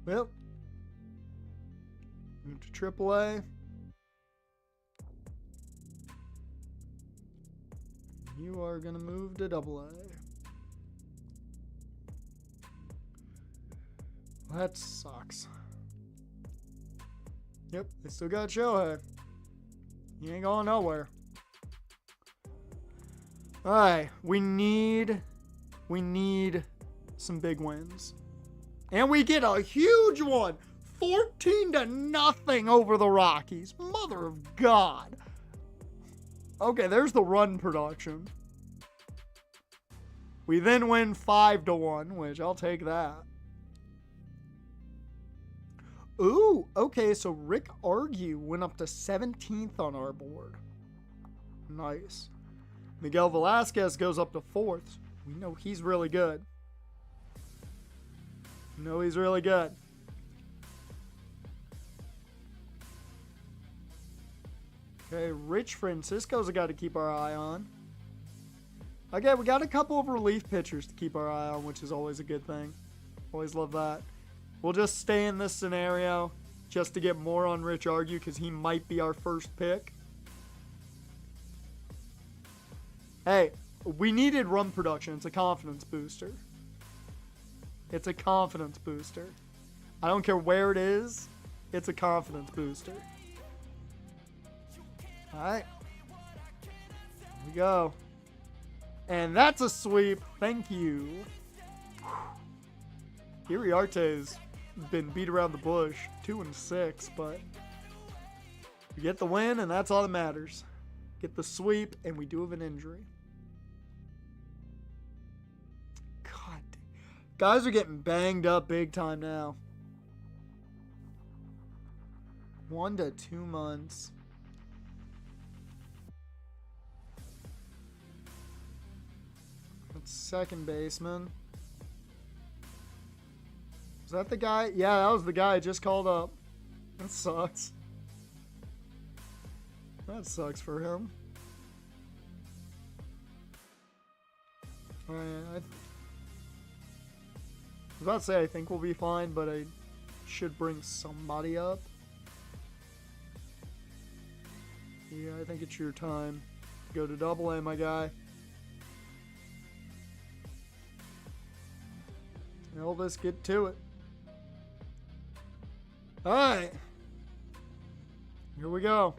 Well, move to AAA. You are going to move to AA. That sucks. Yep, they still got Shohei. He ain't going nowhere. Alright, we need some big wins. And we get a huge one. 14-0 over the Rockies. Mother of God. Okay, there's the run production. We then win 5-1, which I'll take that. Ooh, okay, so Rick Argue went up to 17th on our board. Nice. Miguel Velasquez goes up to 4th. We know he's really good. We know he's really good. Okay, Rich Francisco's a guy to keep our eye on. Okay, we got a couple of relief pitchers to keep our eye on, which is always a good thing. Always love that. We'll just stay in this scenario just to get more on Rich Argue because he might be our first pick. Hey, we needed run production. It's a confidence booster. It's a confidence booster. I don't care where it is. It's a confidence booster. Alright. Here we go. And that's a sweep. Thank you. Iriarte's been beat around the bush. 2-6, but we get the win, and that's all that matters. Get the sweep, and we do have an injury. God. Guys are getting banged up big time now. 1 to 2 months. That's second baseman. Was that the guy? Yeah, that was the guy I just called up. That sucks. That sucks for him. I was about to say I think we'll be fine, but I should bring somebody up. Yeah, I think it's your time. Go to Double-A, my guy. Elvis, get to it. Alright. Here we go.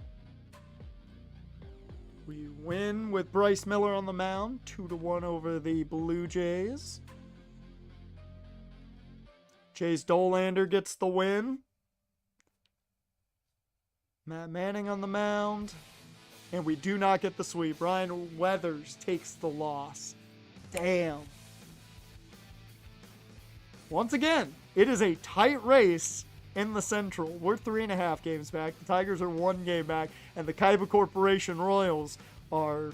We win with Bryce Miller on the mound. 2-1 over the Blue Jays. Chase Dolander gets the win. Matt Manning on the mound. And we do not get the sweep. Ryan Weathers takes the loss. Damn. Once again, it is a tight race in the Central. We're 3.5 games back. The Tigers are 1 game back. And the Kaiba Corporation Royals are...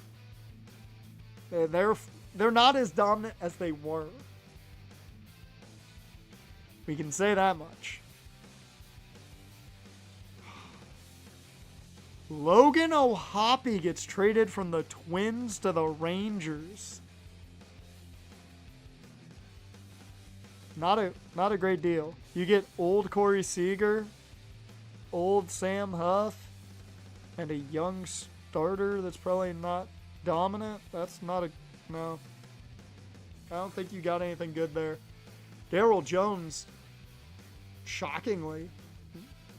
They're not as dominant as they were. We can say that much. Logan O'Hoppe gets traded from the Twins to the Rangers. Not a great deal. You get old Corey Seager, old Sam Huff, and a young starter that's probably not dominant. That's not a... No. I don't think you got anything good there. Darryl Jones, shockingly,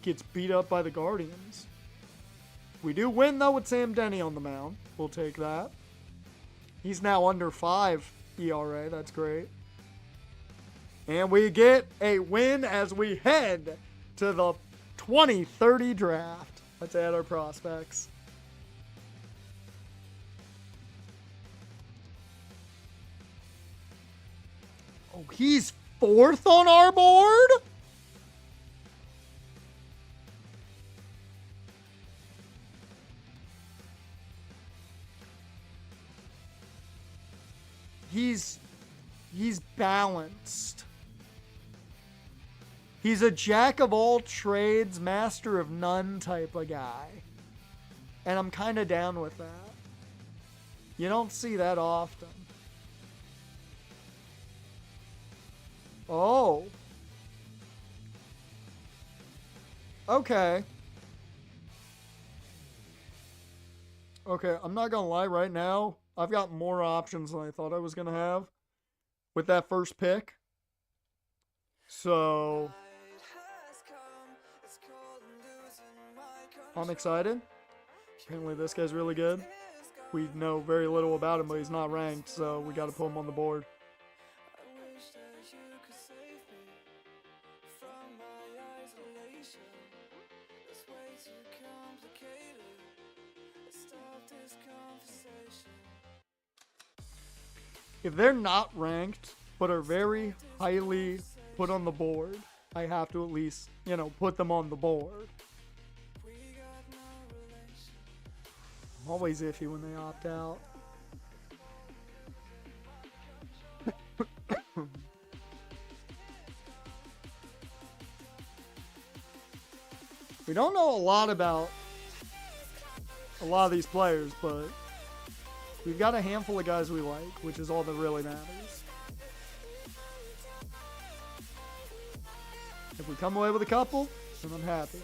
gets beat up by the Guardians. We do win, though, with Sam Denny on the mound. We'll take that. He's now under 5 ERA. That's great. And we get a win as we head to the 2030 draft. Let's add our prospects. Oh, he's 4th on our board? He's balanced. He's a jack of all trades, master of none type of guy. And I'm kind of down with that. You don't see that often. Oh. Okay. Okay, I'm not gonna lie right now. I've got more options than I thought I was gonna have with that first pick. So I'm excited. Apparently this guy's really good. We know very little about him, but he's not ranked, so we got to put him on the board. If they're not ranked, but are very highly put on the board, I have to at least, you know, put them on the board. I'm always iffy when they opt out. We don't know a lot about a lot of these players, but we've got a handful of guys we like, which is all that really matters. If we come away with a couple, then I'm happy.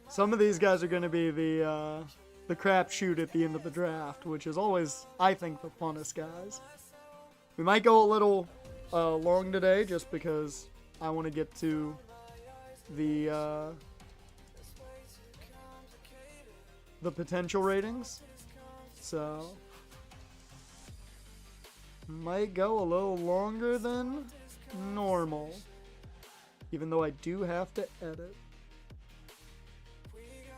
Some of these guys are going to be the crapshoot at the end of the draft, which is always, I think, the funnest guys. We might go a little long today, just because I want to get to the potential ratings. So might go a little longer than normal, even though I do have to edit.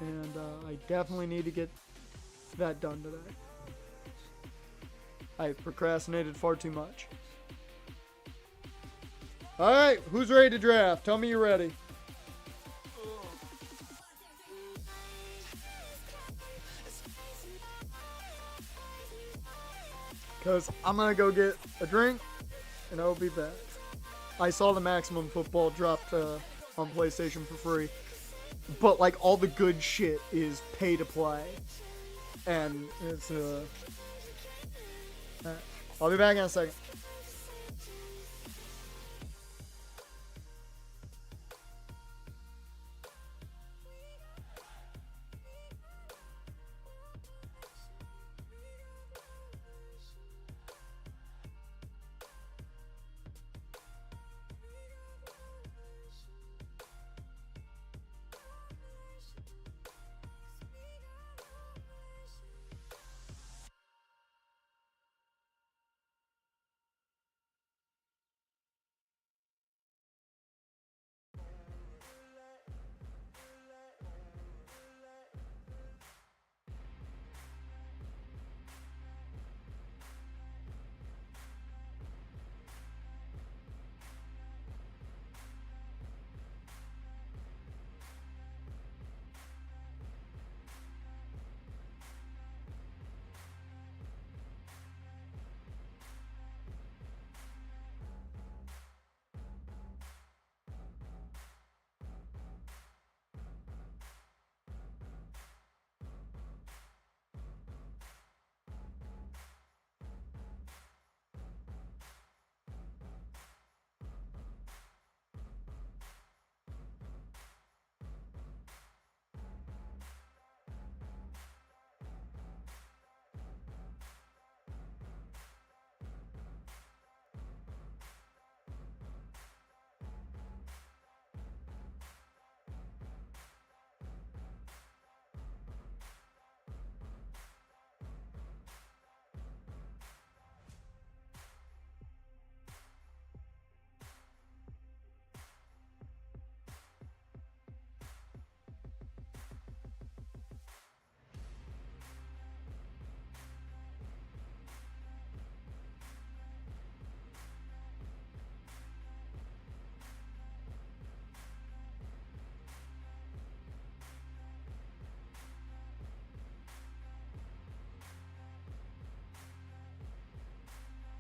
And I definitely need to get that done today. I procrastinated far too much. Alright, who's ready to draft? Tell me you're ready. Because I'm going to go get a drink, and I'll be back. I saw the Maximum Football dropped on PlayStation for free. But, like, all the good shit is pay to play. And it's, I'll be back in a second.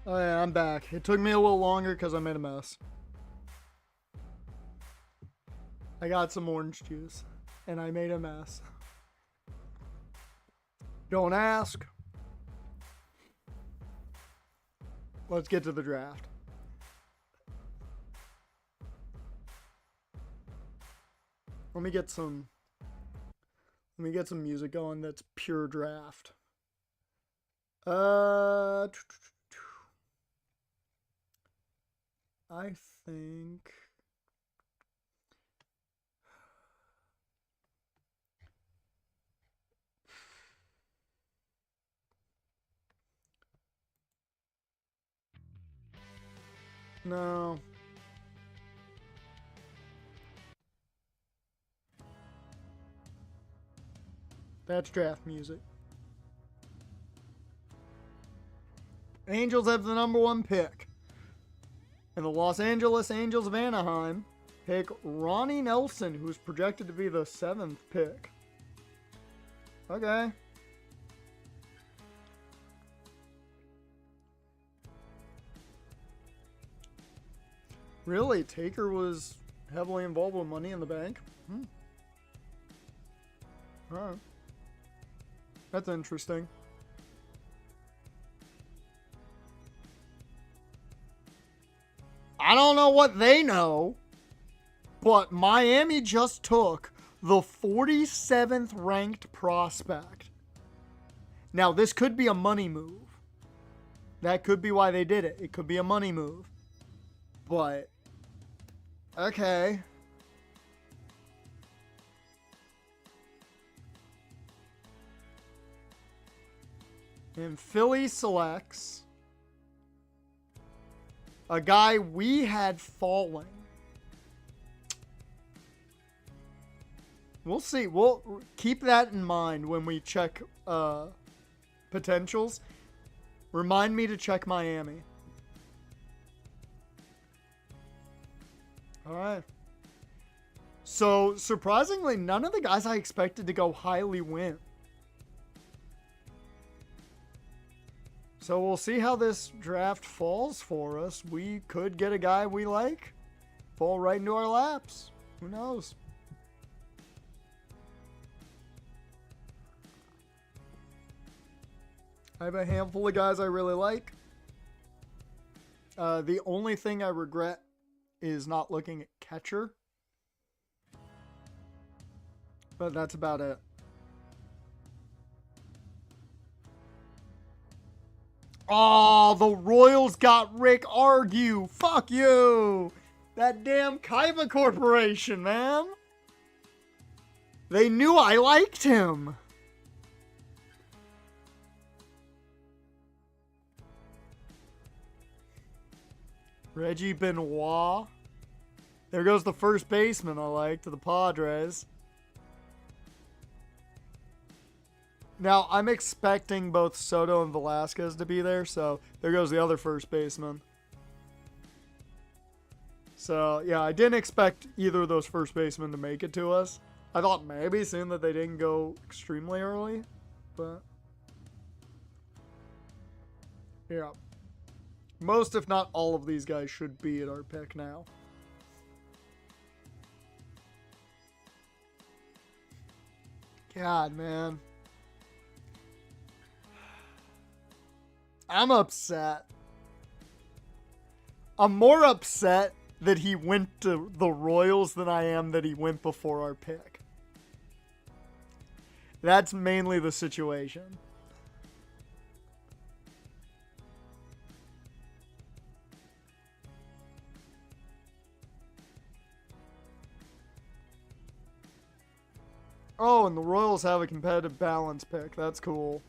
Oh yeah, I'm back. It took me a little longer because I made a mess. I got some orange juice, and I made a mess. Don't ask. Let's get to the draft. Let me get some music going that's pure draft. I think no. That's draft music. Angels have the #1 pick. And the Los Angeles Angels of Anaheim pick Ronnie Nelson, who's projected to be the 7th pick. Okay. Really? Taker was heavily involved with Money in the Bank? Alright. That's interesting. I don't know what they know, but Miami just took the 47th ranked prospect. Now, this could be a money move. That could be why they did it. It could be a money move. But, okay. And Philly selects a guy we had falling. We'll see. We'll keep that in mind when we check potentials. Remind me to check Miami. All right. So, surprisingly, none of the guys I expected to go highly win. So we'll see how this draft falls for us. We could get a guy we like, fall right into our laps. Who knows? I have a handful of guys I really like. The only thing I regret is not looking at catcher. But that's about it. Oh, the Royals got Rick Argue. Fuck you. That damn Kaiba Corporation, man. They knew I liked him. Reggie Benoit. There goes the first baseman I like to the Padres. Now, I'm expecting both Soto and Velasquez to be there, so there goes the other first baseman. So, yeah, I didn't expect either of those first basemen to make it to us. I thought maybe, seeing that they didn't go extremely early, but yeah. Most, if not all of these guys should be at our pick now. God, man. I'm upset. I'm more upset that he went to the Royals than I am that he went before our pick. That's mainly the situation. Oh, and the Royals have a competitive balance pick. That's cool.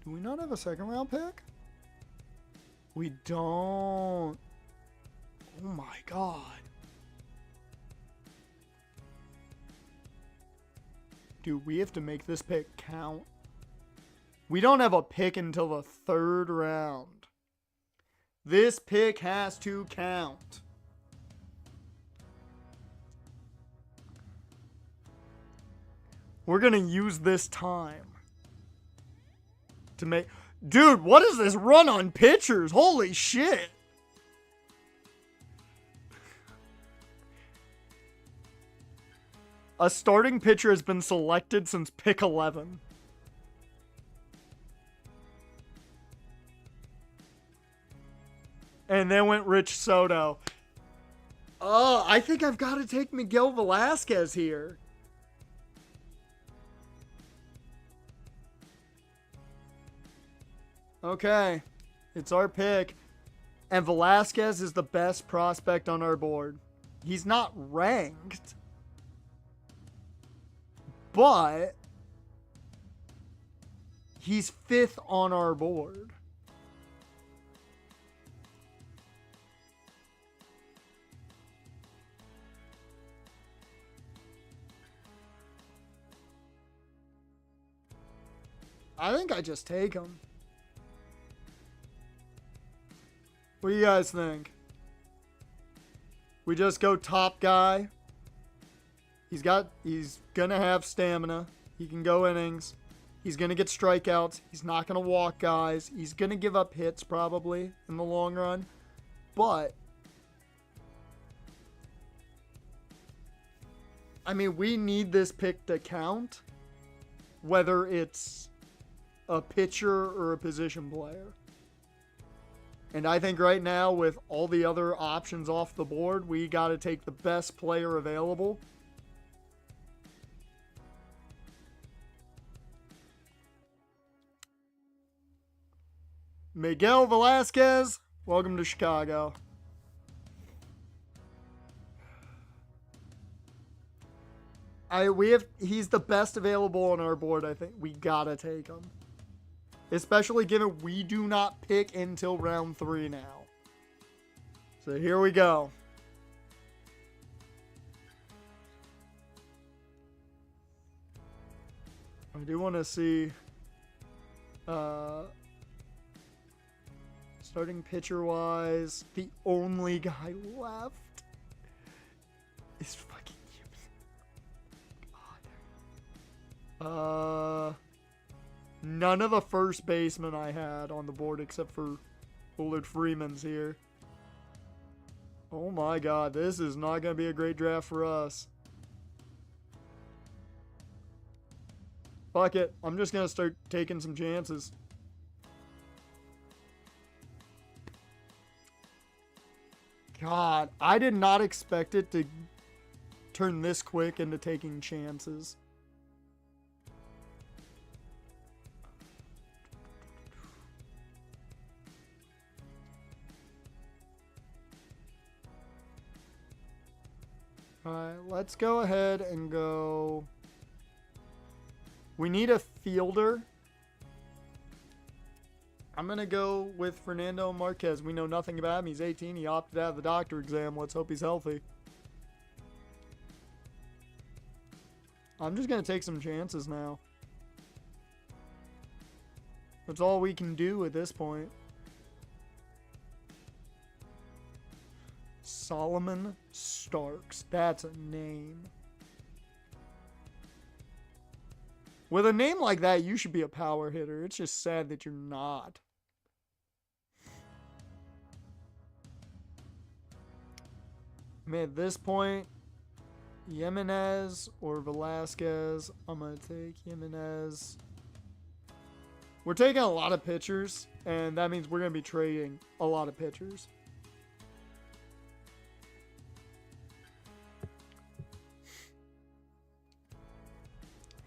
Do we not have a second round pick? We don't. Oh my god. Dude, we have to make this pick count. We don't have a pick until the 3rd round. This pick has to count. We're gonna use this time to make... Dude, what is this run on pitchers? Holy shit. A starting pitcher has been selected since pick 11. And then went Rich Soto. Oh, I think I've got to take Miguel Velasquez here. Okay. It's our pick. And Velasquez is the best prospect on our board. He's not ranked. But he's 5th on our board. I think I just take him. What do you guys think? We just go top guy. He's gonna have stamina. He can go innings. He's gonna get strikeouts. He's not gonna walk guys. He's gonna give up hits probably in the long run. But I mean, we need this pick to count, whether it's a pitcher or a position player. And I think right now, with all the other options off the board, we got to take the best player available. Miguel Velasquez, welcome to Chicago. He's the best available on our board, I think. We gotta take him. Especially given we do not pick until round 3 now. So here we go. I do want to see starting pitcher wise, the only guy left is fucking you. None of the first basemen I had on the board except for Willard Freeman's here. Oh my god, this is not going to be a great draft for us. Fuck it, I'm just going to start taking some chances. God, I did not expect it to turn this quick into taking chances. Alright, let's go ahead and go. We need a fielder. I'm going to go with Fernando Marquez. We know nothing about him. He's 18. He opted out of the doctor exam. Let's hope he's healthy. I'm just going to take some chances now. That's all we can do at this point. Solomon Starks. That's a name. With a name like that, you should be a power hitter. It's just sad that you're not. I mean, at this point, Jimenez or Velasquez. I'm going to take Jimenez. We're taking a lot of pitchers, and that means we're going to be trading a lot of pitchers.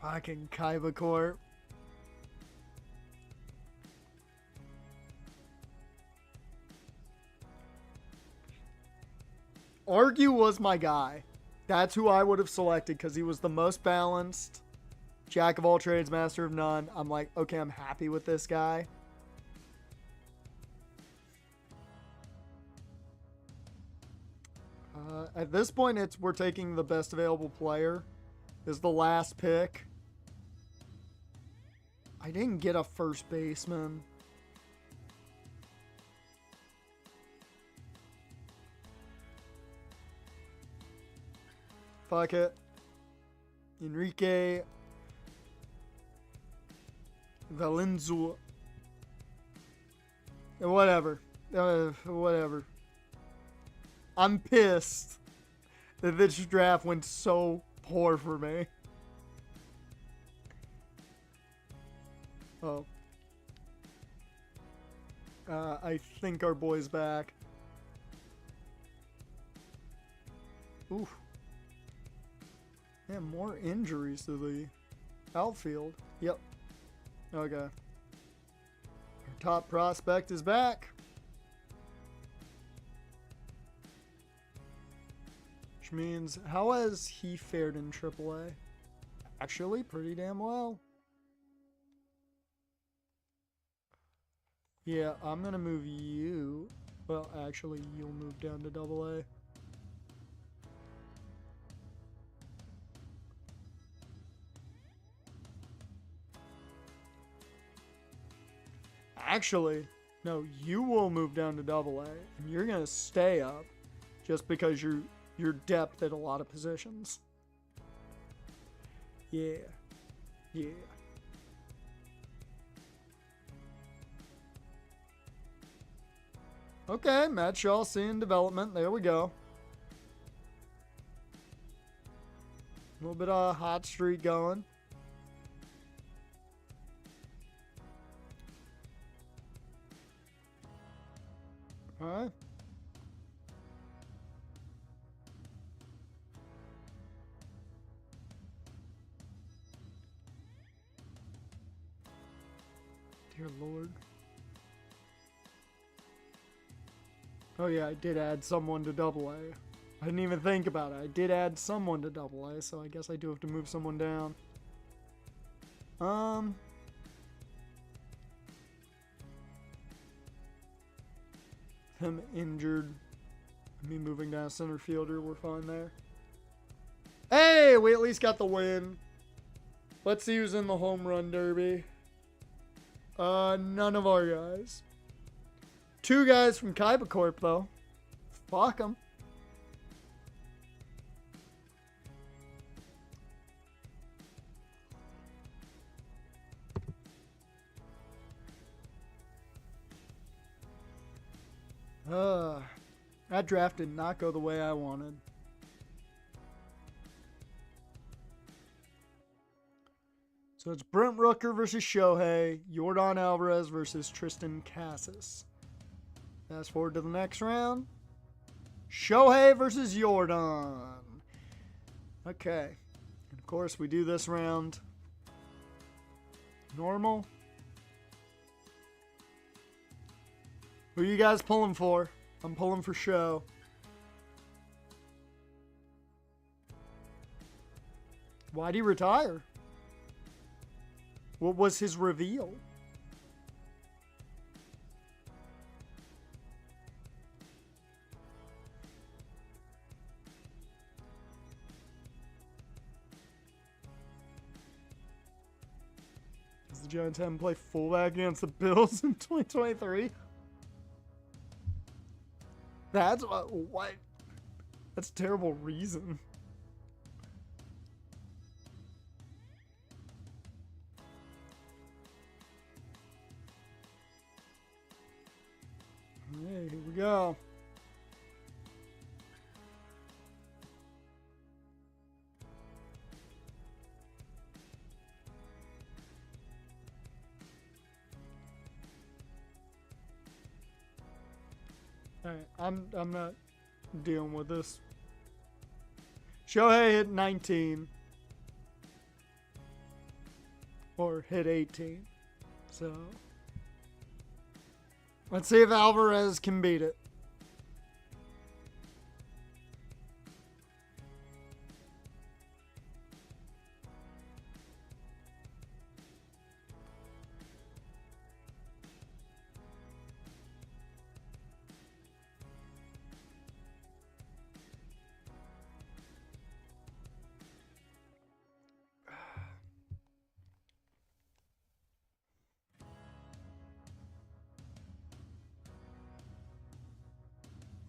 Fucking Kaiba Corp. Argue was my guy. That's who I would have selected because he was the most balanced. Jack of all trades, master of none. I'm like, okay, I'm happy with this guy. At this point, we're taking the best available player. This is the last pick. I didn't get a first baseman. Fuck it. Enrique Valenzuela. Whatever. Whatever. I'm pissed that this draft went so poor for me. Oh. I think our boy's back. Oof. Yeah, more injuries to the outfield. Yep. Okay. Our top prospect is back. Which means, how has he fared in AAA? Actually, pretty damn well. Yeah, I'm gonna move you. Well, actually, you'll move down to AA. Actually, no, you will move down to AA, and you're gonna stay up, just because you're depth at a lot of positions. Yeah, yeah. Okay, Matt Shaw seeing development. There we go. A little bit of a hot streak going. All right. Dear Lord. Oh yeah, I did add someone to AA. I didn't even think about it. I did add someone to AA, so I guess I do have to move someone down. Him injured. Me moving down center fielder, we're fine there. Hey, we at least got the win. Let's see who's in the home run derby. None of our guys. 2 guys from Kaiba Corp, though. Fuck them. That draft did not go the way I wanted. So it's Brent Rooker versus Shohei, Yordan Alvarez versus Tristan Cassis. Fast forward to the next round. Shohei versus Yordan. Okay. And of course, we do this round normal. Who are you guys pulling for? I'm pulling for Show. Why'd he retire? What was his reveal? Does the Giants have him play fullback against the Bills in 2023? That's what? That's a terrible reason. Hey, here we go. Alright, I'm not dealing with this. Shohei hit 19. Or hit 18. So let's see if Alvarez can beat it.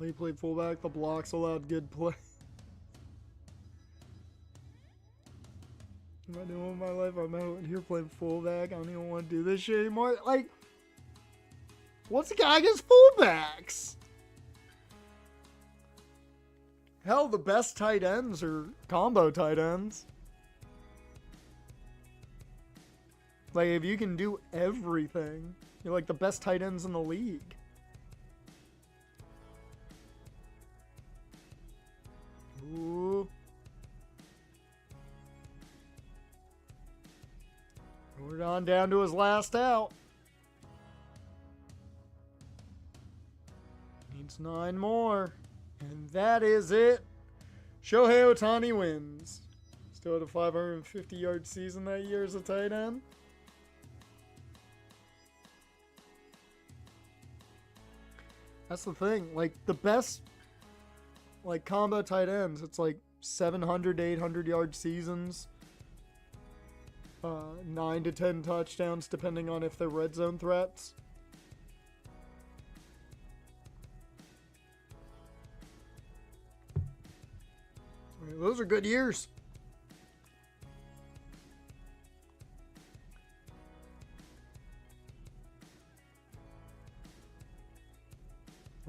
He played fullback. The blocks allowed good play. What am I doing with my life? I'm out here playing fullback. I don't even want to do this shit anymore. Like, what's the guy against fullbacks? Hell, the best tight ends are combo tight ends. Like, if you can do everything, you're like the best tight ends in the league. Ooh. We're on down to his last out. Needs 9 more. And that is it. Shohei Ohtani wins. Still had a 550-yard season that year as a tight end. That's the thing. Like, the best, like, combo tight ends, it's like 700 to 800-yard seasons. 9 to 10 touchdowns, depending on if they're red zone threats. Those are good years.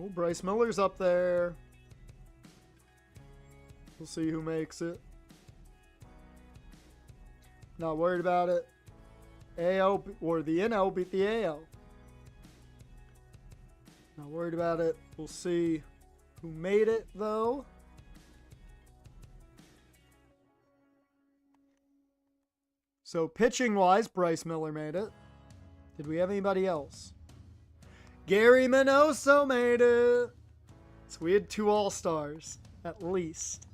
Oh, Bryce Miller's up there. We'll see who makes it. Not worried about it. AL or the NL beat the AL. Not worried about it. We'll see who made it, though. So, pitching-wise, Bryce Miller made it. Did we have anybody else? Gary Minoso made it. So, we had 2 All-Stars, at least.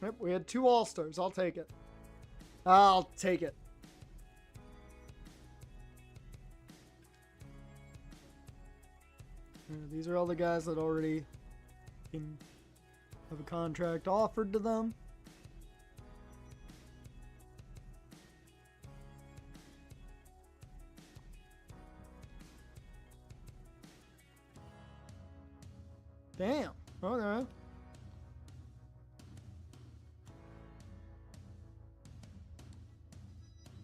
Yep, we had 2 All-Stars. I'll take it. I'll take it. These are all the guys that already have a contract offered to them. Damn. Okay.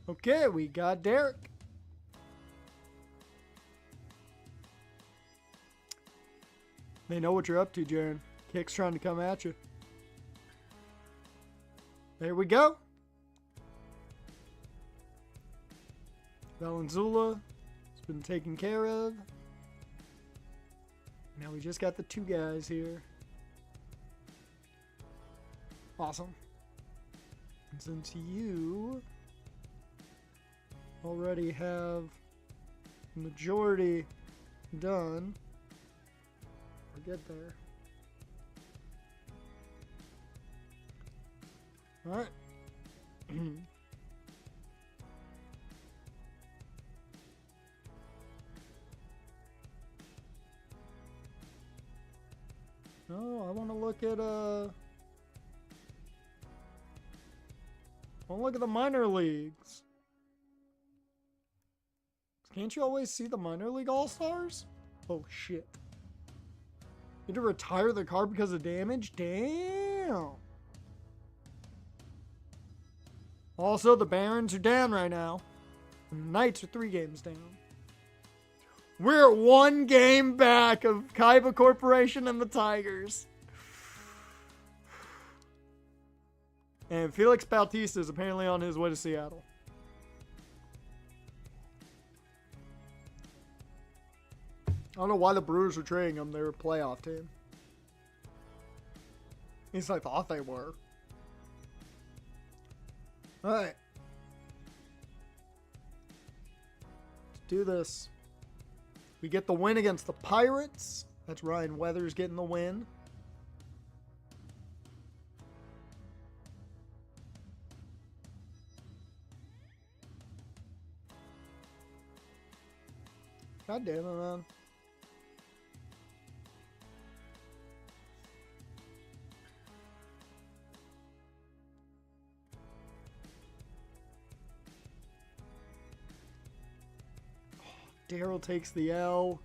Okay, we got Derek. They know what you're up to, Jaron. Kick's trying to come at you. There we go. Valenzuela has been taken care of. Now we just got the 2 guys here. Awesome. And since you already have the majority done, we'll get there. All right. No, I want to look at I want to look at the minor leagues. Can't you always see the minor league all-stars? Oh shit. You had to retire the card because of damage? Damn. Also, the Barons are down right now. And the Knights are 3 games down. We're 1 game back of Kaiba Corporation and the Tigers. And Felix Bautista is apparently on his way to Seattle. I don't know why the Brewers were trading him. They were a playoff team. At least I thought they were. Alright. Let's do this. We get the win against the Pirates. That's Ryan Weathers getting the win. God damn it, man. Daryl takes the L.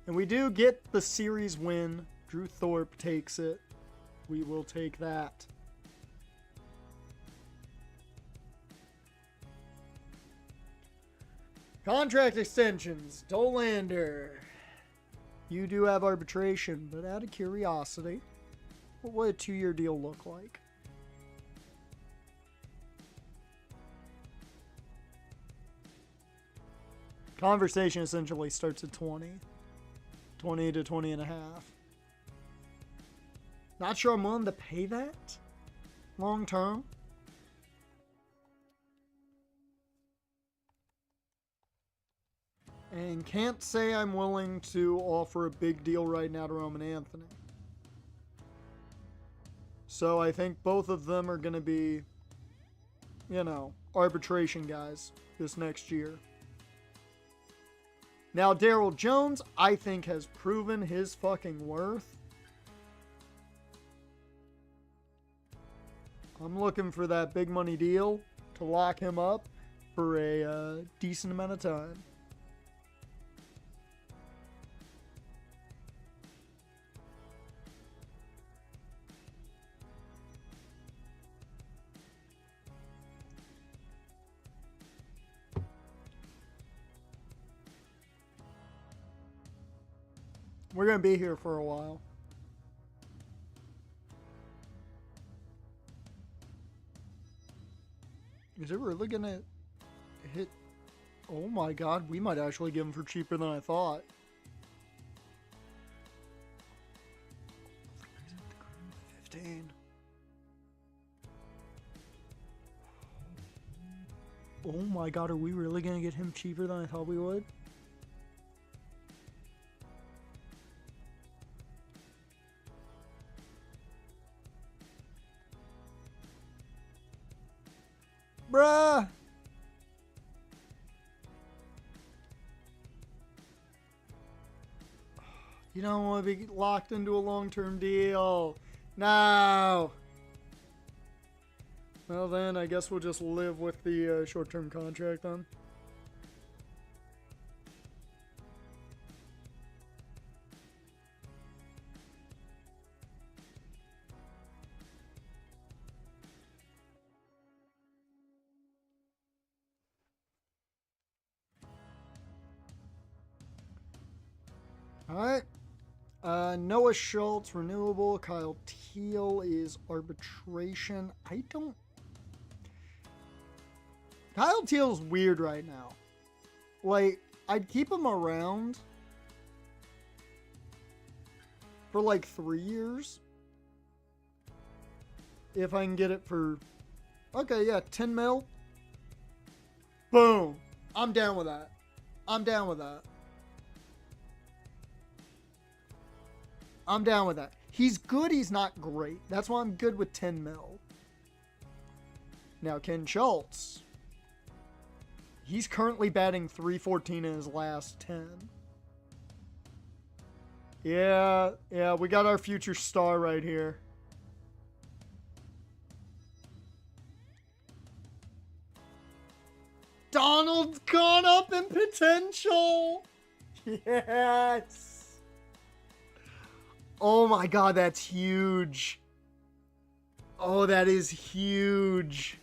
And we do get the series win. Drew Thorpe takes it. We will take that. Contract extensions. Dolander. You do have arbitration, but out of curiosity, what would a 2-year deal look like? Conversation essentially starts at 20 to 20 and a half. Not sure I'm willing to pay that long term. And can't say I'm willing to offer a big deal right now to Roman Anthony. So I think both of them are going to be, you know, arbitration guys this next year. Now, Daryl Jones, I think, has proven his fucking worth. I'm looking for that big money deal to lock him up for a decent amount of time. We're going to be here for a while. Is it really going to hit? Oh my god, we might actually get him for cheaper than I thought. $15. Oh my god, are we really going to get him cheaper than I thought we would? Bruh! You don't want to be locked into a long-term deal. No! Well then, I guess we'll just live with the short-term contract then. Alright. Noah Schultz, renewable. Kyle Teal is arbitration. Kyle Teal's weird right now. Like, I'd keep him around for like 3 years. If I can get it for, okay, yeah, 10 mil. Boom. I'm down with that. I'm down with that. I'm down with that. He's good, he's not great. That's why I'm good with 10 mil. Now, Ken Schultz. He's currently batting .314 in his last 10. Yeah, we got our future star right here. Donald's gone up in potential. Yes. Oh my god, that's huge. Oh, that is huge.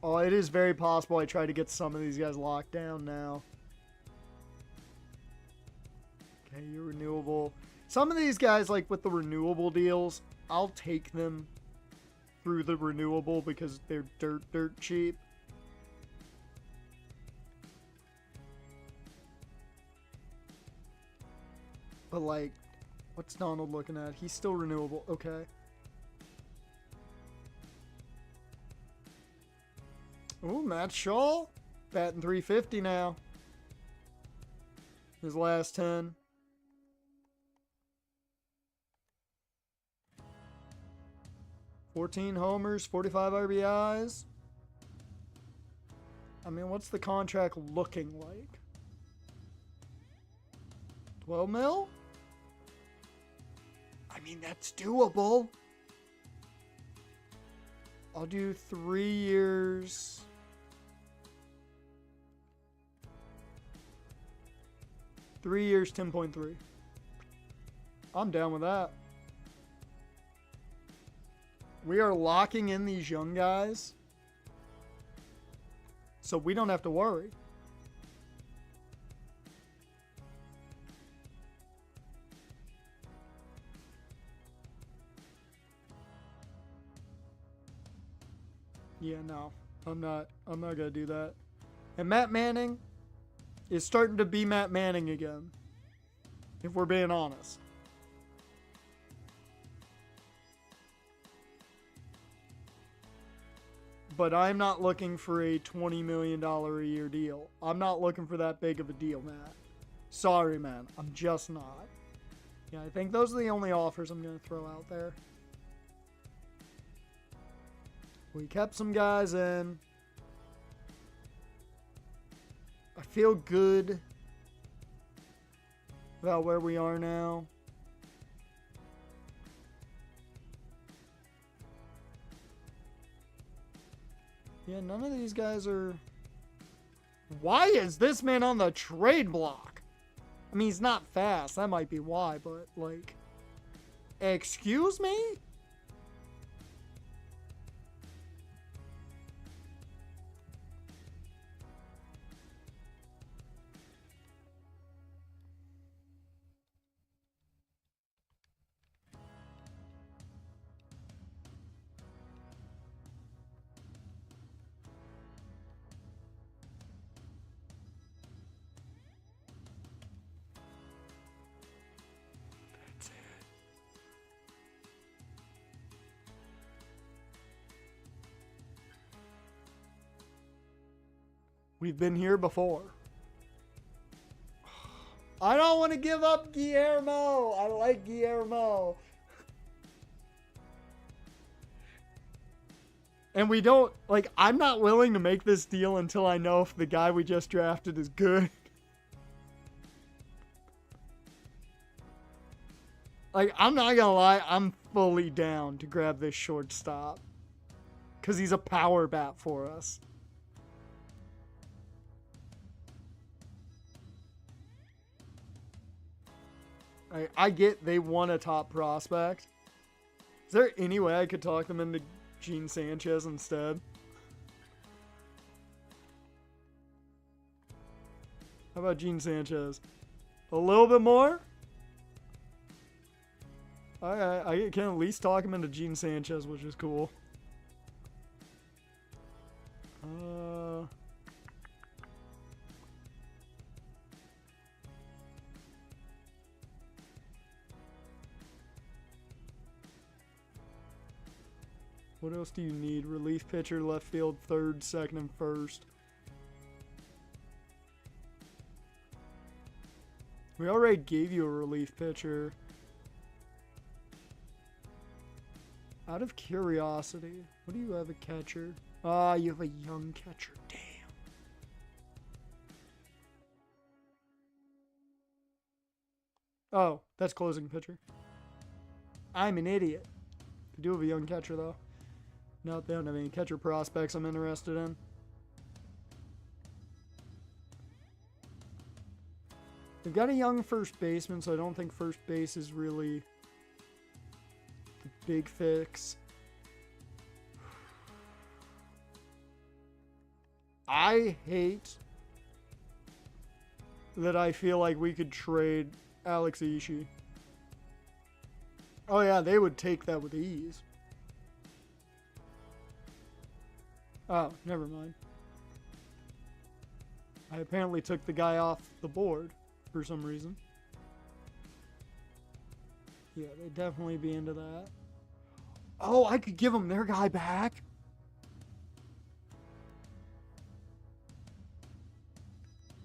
Oh, it is very possible I try to get some of these guys locked down now. Okay, you're renewable. Some of these guys, like with the renewable deals, I'll take them through the renewable because they're dirt cheap. But like, what's Donald looking at? He's still renewable. Okay. Ooh, Matt Shaw. Batting .350 now. His last 10. $14 homers, 45 RBIs. I mean, what's the contract looking like? 12 mil? I mean, that's doable. I'll do 3 years. Three years, 10.3. I'm down with that. We are locking in these young guys, so we don't have to worry. Yeah, no. I'm not gonna do that. And Matt Manning is starting to be Matt Manning again, if we're being honest. But I'm not looking for a $20 million a year deal. I'm not looking for that big of a deal, Matt. Sorry, man. I'm just not. Yeah, I think those are the only offers I'm going to throw out there. We kept some guys in. I feel good about where we are now. Yeah, none of these guys are... Why is this man on the trade block? I mean, he's not fast. That might be why, but, like... Excuse me? We've been here before. I don't want to give up Guillermo. I like Guillermo. And we don't, like, I'm not willing to make this deal until I know if the guy we just drafted is good. Like, I'm not gonna lie, I'm fully down to grab this shortstop. Because he's a power bat for us. I get they want a top prospect. Is there any way I could talk them into Gene Sanchez instead? How about Gene Sanchez? A little bit more? I can at least talk him into Gene Sanchez, which is cool. What else do you need? Relief pitcher, left field, third, second, and first. We already gave you a relief pitcher. Out of curiosity, what do you have a catcher? Ah, you have a young catcher. Damn. Oh, that's closing pitcher. I'm an idiot. They do have a young catcher, though. No, they don't have any catcher prospects I'm interested in. They've got a young first baseman, so I don't think first base is really the big fix. I hate that I feel like we could trade Alex Ishii. Oh yeah, they would take that with ease. Oh, never mind. I apparently took the guy off the board for some reason. Yeah, they'd definitely be into that. Oh, I could give them their guy back.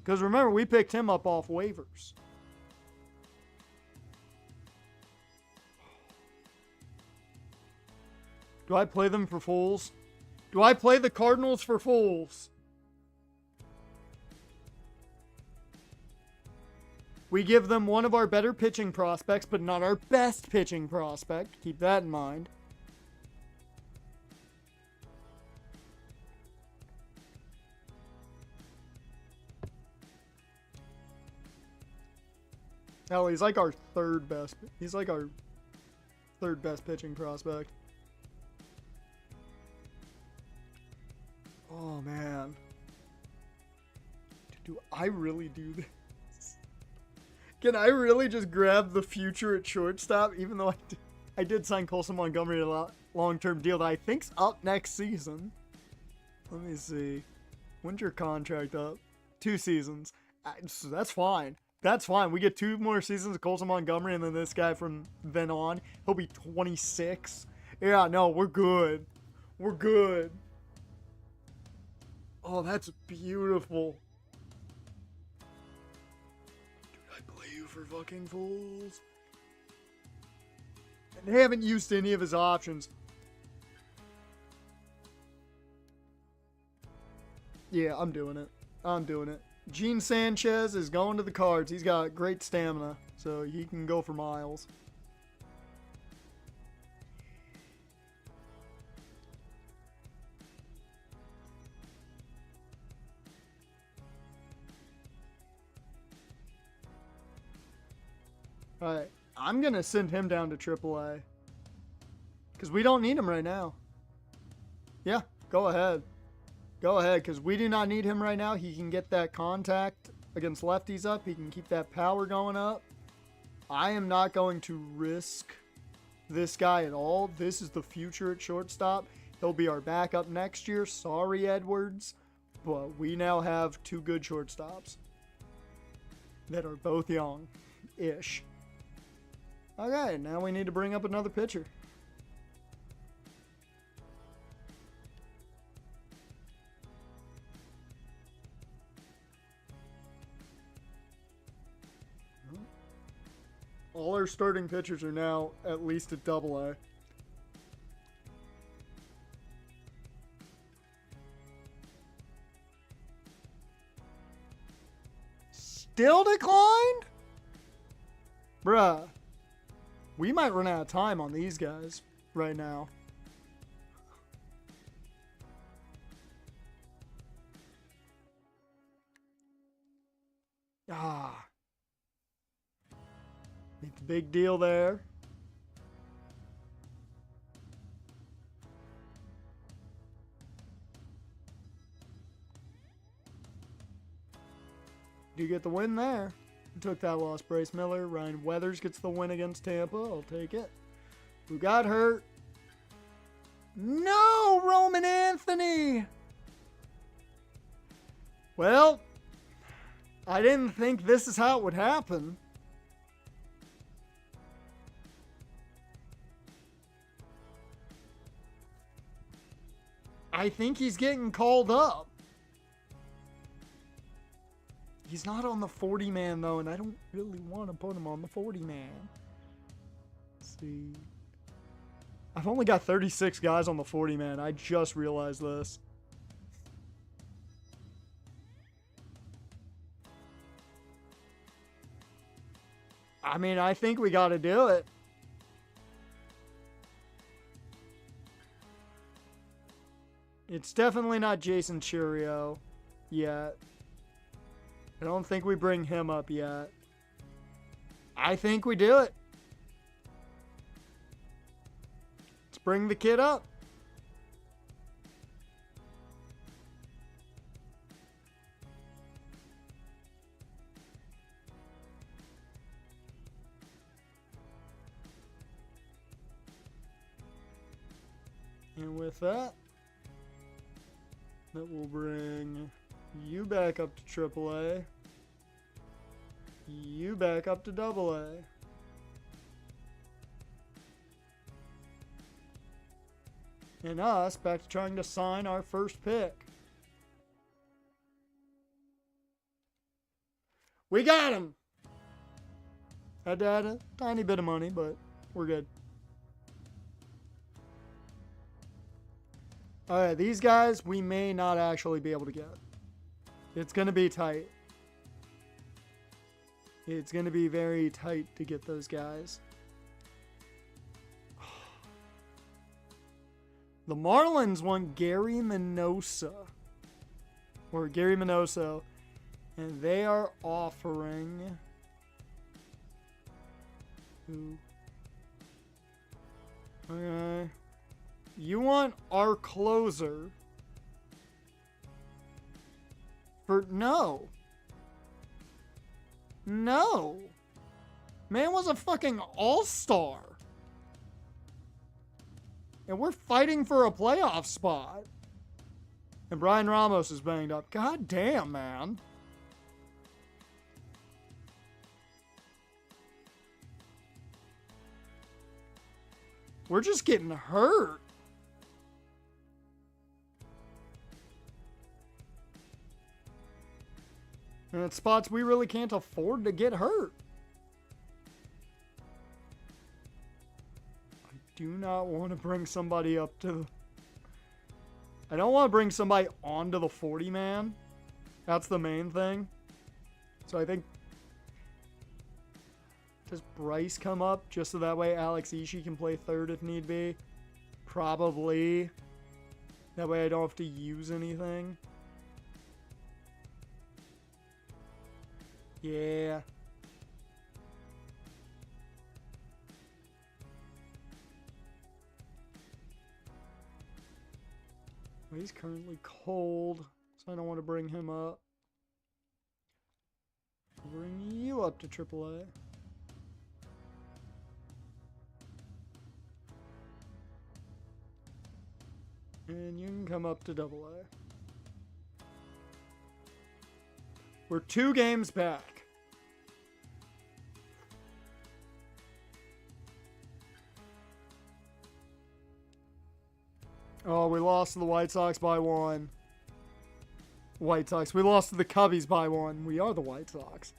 Because remember, we picked him up off waivers. Do I play them for fools? Do I play the Cardinals for fools? We give them one of our better pitching prospects, but not our best pitching prospect. Keep that in mind. Hell, he's like our third best. He's like our third best pitching prospect. Oh, man. Do I really do this? Can I really just grab the future at shortstop, even though I did sign Colson Montgomery to a long-term deal that I think's up next season? Let me see. When's your contract up? 2 seasons. So that's fine. That's fine. We get 2 more seasons of Colson Montgomery, and then this guy from then on, he'll be 26. Yeah, no, we're good. We're good. Oh, that's beautiful. Dude, I play you for fucking fools. And they haven't used any of his options. Yeah, I'm doing it. I'm doing it. Gene Sanchez is going to the Cards. He's got great stamina, so he can go for miles. Alright, I'm going to send him down to AAA. Because we don't need him right now. Yeah, go ahead. Go ahead, because we do not need him right now. He can get that contact against lefties up. He can keep that power going up. I am not going to risk this guy at all. This is the future at shortstop. He'll be our backup next year. Sorry, Edwards. But we now have 2 good shortstops that are both young-ish. Okay, now we need to bring up another pitcher. All our starting pitchers are now at least at AA. Still declined? Bruh. We might run out of time on these guys right now. Ah. Make the big deal there. Do get the win there. Took that loss. Bryce Miller. Ryan Weathers gets the win against Tampa. I'll take it. Who got hurt? No, Roman Anthony. Well, I didn't think this is how it would happen. I think he's getting called up. He's not on the 40-man, though, and I don't really want to put him on the 40-man. Let's see. I've only got 36 guys on the 40-man. I just realized this. I mean, I think we got to do it. It's definitely not Jason Churio yet. I don't think we bring him up yet. I think we do it. Let's bring the kid up. And with that, will bring you back up to AAA. You back up to AA. And us back to trying to sign our first pick. We got him! Had to add a tiny bit of money, but we're good. Alright, these guys we may not actually be able to get. It's going to be tight. It's going to be very tight to get those guys. The Marlins want Gary Minoso. Or Gary Minoso. And they are offering... Who? Okay. You want our closer. No. No. Man was a fucking all-star. And we're fighting for a playoff spot. And Brian Ramos is banged up. God damn, man. We're just getting hurt. And at spots we really can't afford to get hurt. I do not want to bring somebody up to... I don't want to bring somebody onto the 40-man. That's the main thing. So I think... Does Bryce come up just so that way Alex Ishii can play third if need be? Probably. That way I don't have to use anything. Yeah. Well, he's currently cold, so I don't want to bring him up. Bring you up to AAA. And you can come up to AA. We're 2 games back. Oh, we lost to the White Sox by 1. White Sox. We lost to the Cubbies by 1. We are the White Sox.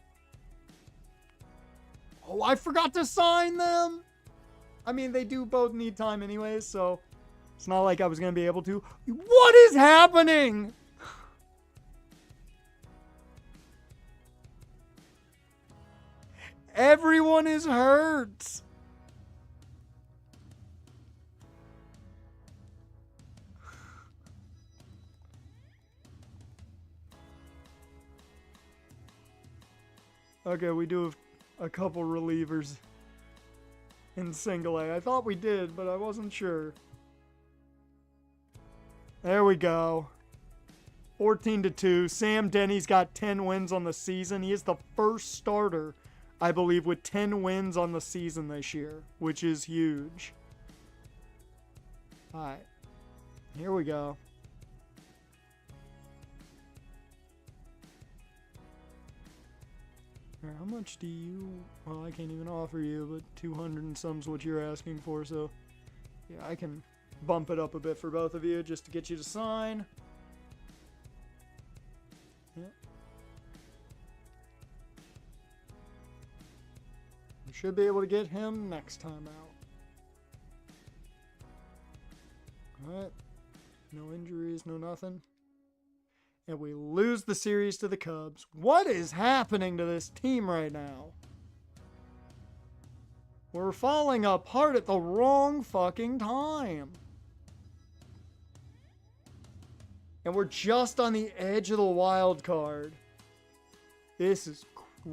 Oh, I forgot to sign them. I mean, they do both need time anyways, so it's not like I was going to be able to. What is happening? Everyone is hurt. Okay, we do have a couple relievers in single A. I thought we did, but I wasn't sure. There we go. 14-2. Sam Denny's got 10 wins on the season. He is the first starter, I believe, with 10 wins on the season this year, which is huge. All right. Here we go. How much do you... Well, I can't even offer you, but 200 and some's what you're asking for, so... Yeah, I can bump it up a bit for both of you just to get you to sign. Yep. We should be able to get him next time out. Alright. No injuries, no nothing. And we lose the series to the Cubs. What is happening to this team right now? We're falling apart at the wrong fucking time. And we're just on the edge of the wild card. This is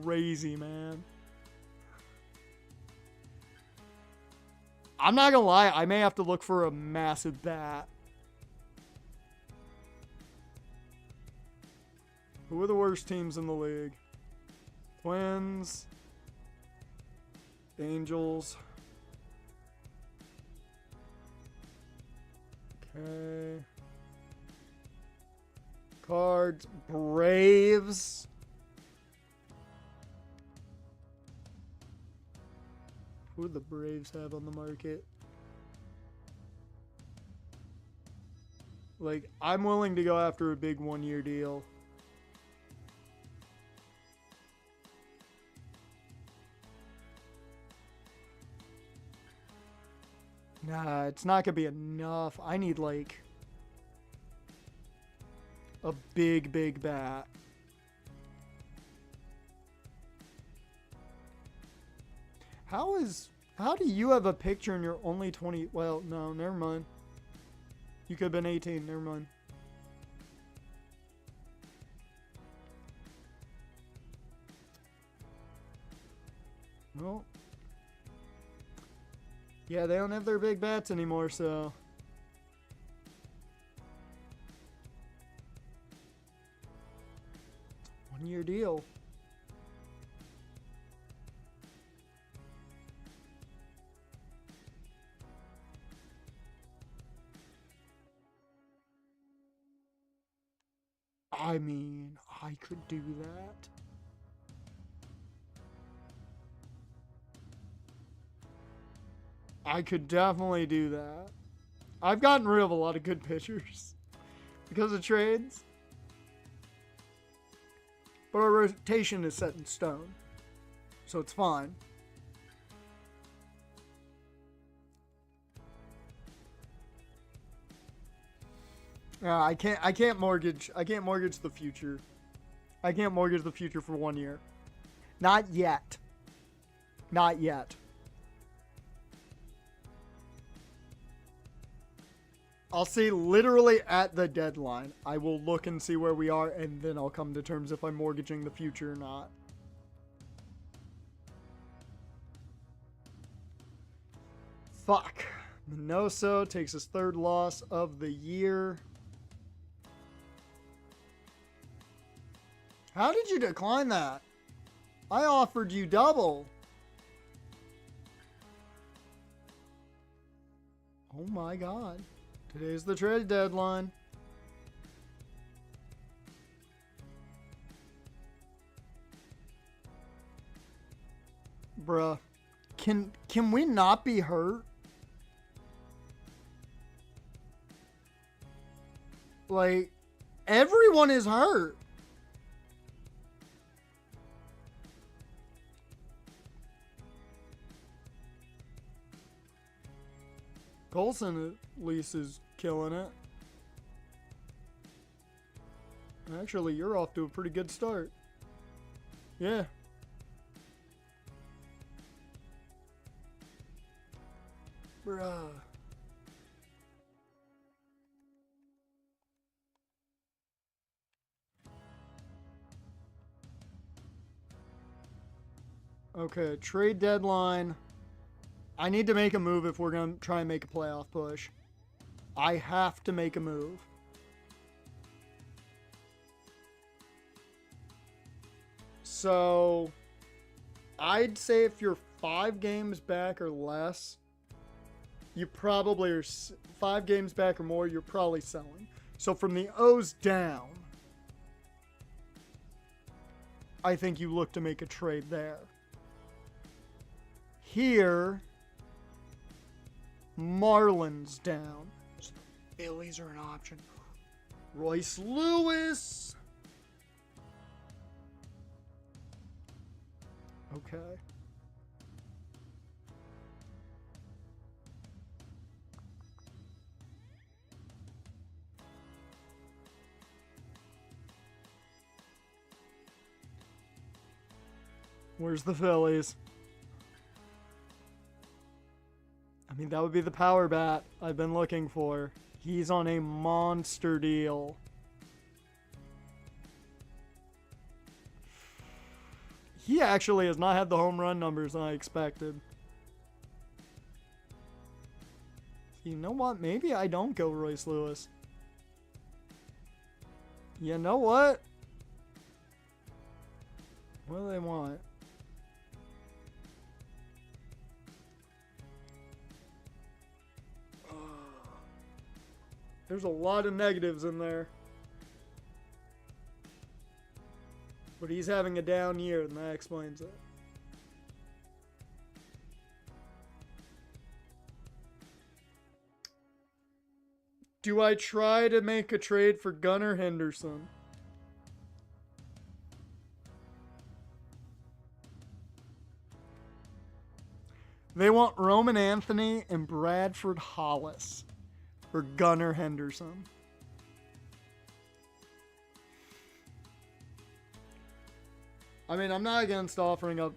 crazy, man. I'm not gonna lie, I may have to look for a massive bat. Who are the worst teams in the league? Twins. Angels. Okay. Cards. Braves. Who do the Braves have on the market? Like, I'm willing to go after a big one-year deal. Nah, it's not gonna be enough. I need, like, a big, big bat. How do you have a picture and you're only 20? Well, no, never mind. You could have been 18, never mind. Well. Yeah, they don't have their big bats anymore, so. 1-year deal. I mean, I could do that. I could definitely do that. I've gotten rid of a lot of good pitchers because of trades. But our rotation is set in stone. So it's fine. I can't mortgage the future. I can't mortgage the future for 1 year. Not yet. Not yet. I'll see literally at the deadline. I will look and see where we are, and then I'll come to terms if I'm mortgaging the future or not. Fuck. Minoso takes his 3rd loss of the year. How did you decline that? I offered you double. Oh my god. Today's the trade deadline. Bruh. Can we not be hurt? Like, everyone is hurt. Colson at least is killing it. Actually, you're off to a pretty good start. Yeah. Bruh. Okay, trade deadline. I need to make a move if we're going to try and make a playoff push. I have to make a move. So, I'd say if you're 5 games back or less, you probably are 5 games back or more, you're probably selling. So from the O's down, I think you look to make a trade there. Here, Marlins down. So the Phillies are an option. Royce Lewis. Okay. Where's the Phillies? I mean, that would be the power bat I've been looking for. He's on a monster deal. He actually has not had the home run numbers I expected. You know what? Maybe I don't go Royce Lewis. You know what? What do they want? There's a lot of negatives in there. But he's having a down year, and that explains it. Do I try to make a trade for Gunnar Henderson? They want Roman Anthony and Bradford Hollis for Gunnar Henderson. I mean, I'm not against offering up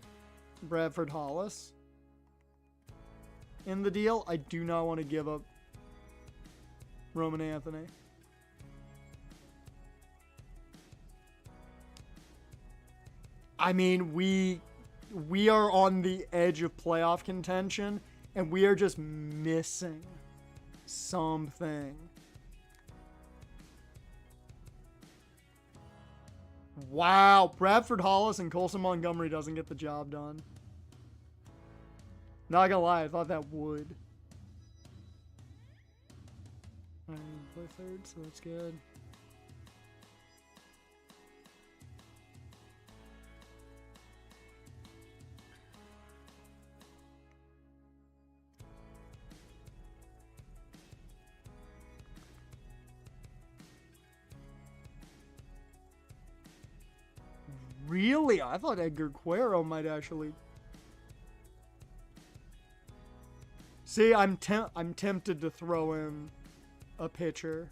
Bradford Hollis in the deal. I do not want to give up Roman Anthony. I mean, we are on the edge of playoff contention, and we are just missing something. Wow, Bradford Hollis and Colson Montgomery doesn't get the job done. Not gonna lie, I thought that would. I play third, so that's good. Really? I thought Edgar Cuero might actually. See, I'm tempted to throw in a pitcher.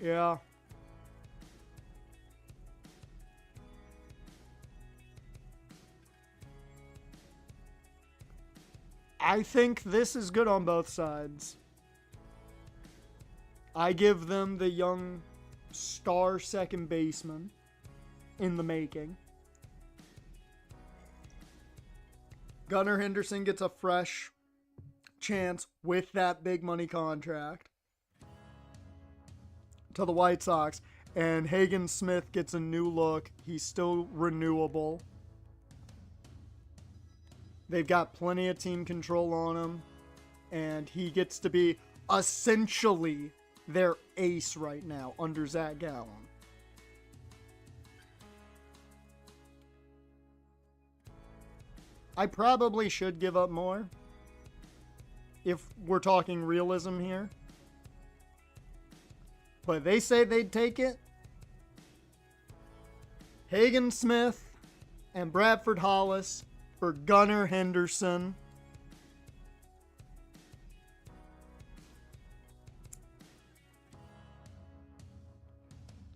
Yeah. I think this is good on both sides. I give them the young star second baseman in the making. Gunnar Henderson gets a fresh chance with that big money contract to the White Sox, and Hagen Smith gets a new look. He's still renewable. They've got plenty of team control on him, and he gets to be essentially their ace right now under Zach Gallen. I probably should give up more if we're talking realism here. But they say they'd take it. Hagen Smith and Bradford Hollis for Gunnar Henderson.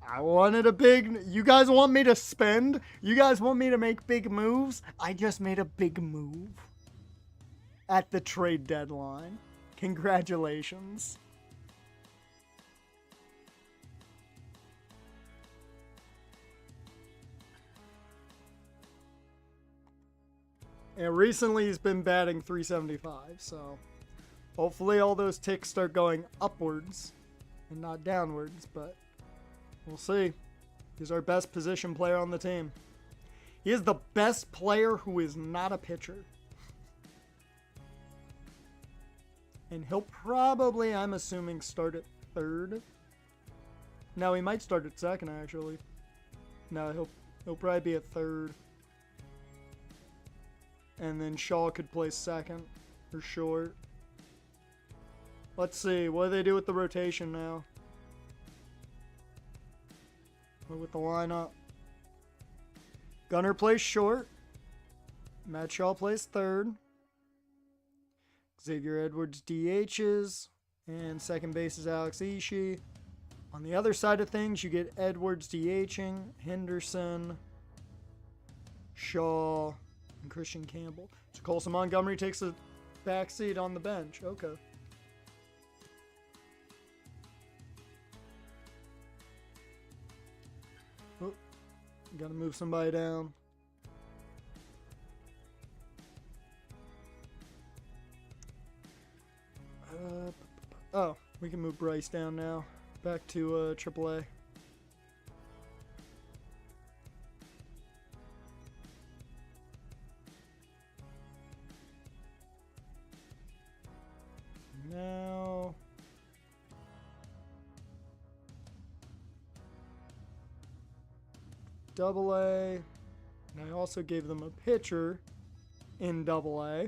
I wanted a big... You guys want me to spend? You guys want me to make big moves? I just made a big move at the trade deadline. Congratulations. And recently he's been batting .375, so hopefully all those ticks start going upwards and not downwards, but we'll see. He's our best position player on the team. He is the best player who is not a pitcher. And he'll probably, I'm assuming, start at third. No, he might start at second, actually. No, he'll probably be at third. And then Shaw could play second or short. Let's see. What do they do with the rotation now? Or with the lineup? Gunnar plays short. Matt Shaw plays third. Xavier Edwards DHs. And second base is Alex Ishii. On the other side of things, you get Edwards DHing, Henderson, Shaw, and Christian Campbell. So Colson Montgomery takes a backseat on the bench. Okay. Oh, gotta move somebody down. Oh, we can move Bryce down now. Back to AAA. Now, AA. And I also gave them a pitcher in AA,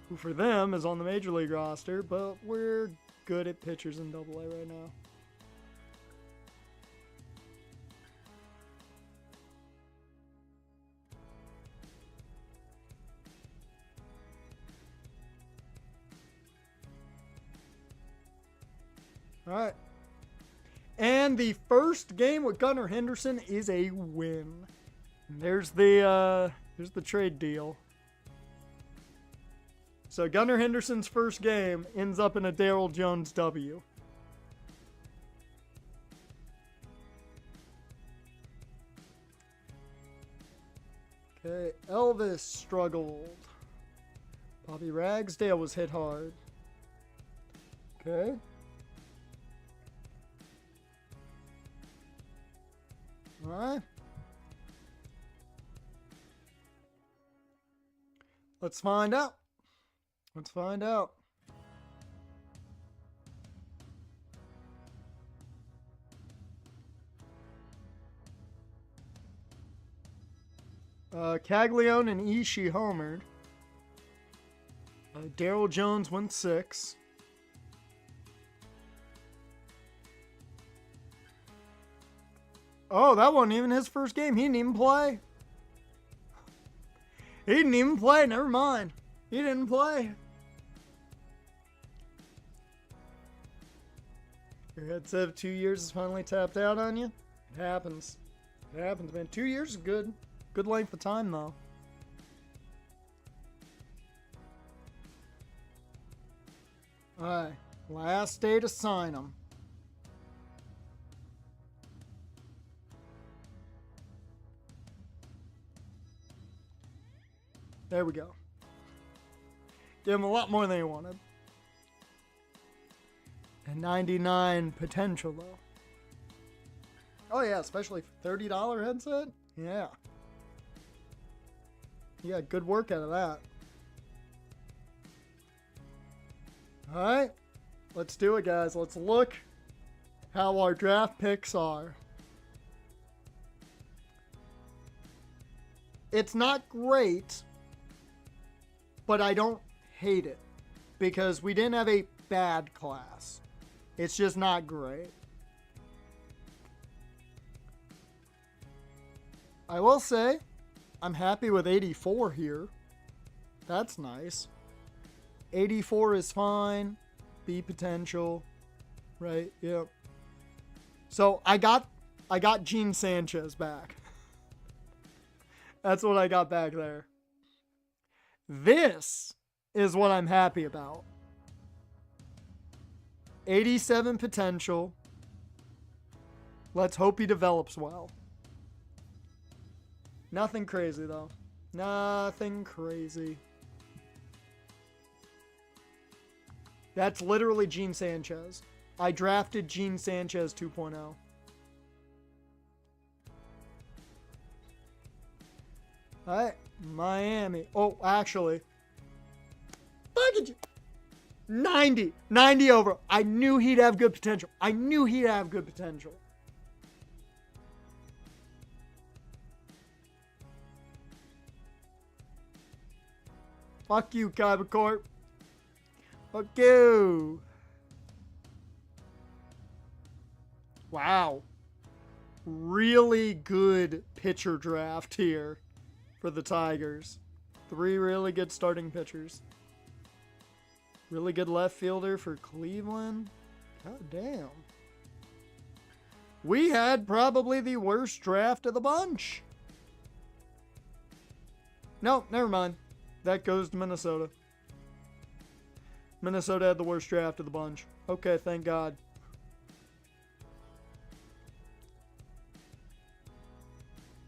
who for them is on the Major League roster, but we're good at pitchers in AA right now. All right. And the first game with Gunnar Henderson is a win. And there's the trade deal. So Gunnar Henderson's first game ends up in a Darryl Jones W. Okay, Elvis struggled. Bobby Ragsdale was hit hard. Okay. Alright. Let's find out. Let's find out. Caglione and Ishii homered. Daryl Jones went 6. Oh, that wasn't even his first game. He didn't even play. He didn't even play. Never mind. He didn't play. Your headset of 2 years is finally tapped out on you? It happens. It happens, man. 2 years is good. Good length of time, though. Alright. Last day to sign them. There we go. Give him a lot more than he wanted. And 99 potential, though. Oh, yeah, especially for $30 headset? Yeah. You got good work out of that. Alright. Let's do it, guys. Let's look how our draft picks are. It's not great, but I don't hate it because we didn't have a bad class. It's just not great. I will say, I'm happy with 84 here. That's nice. 84 is fine. B potential. Right, yep. So I got Gene Sanchez back. That's what I got back there. This is what I'm happy about. 87 potential. Let's hope he develops well. Nothing crazy, though. Nothing crazy. That's literally Gene Sanchez. I drafted Gene Sanchez 2.0. Alright, Miami. Oh, actually. Look at you. 90. 90 over. I knew he'd have good potential. I knew he'd have good potential. Fuck you, Kyber Corp. Fuck you. Wow. Really good pitcher draft here for the Tigers. 3 really good starting pitchers. Really good left fielder for Cleveland. God damn. We had probably the worst draft of the bunch. No, never mind. That goes to Minnesota. Minnesota had the worst draft of the bunch. Okay, thank God.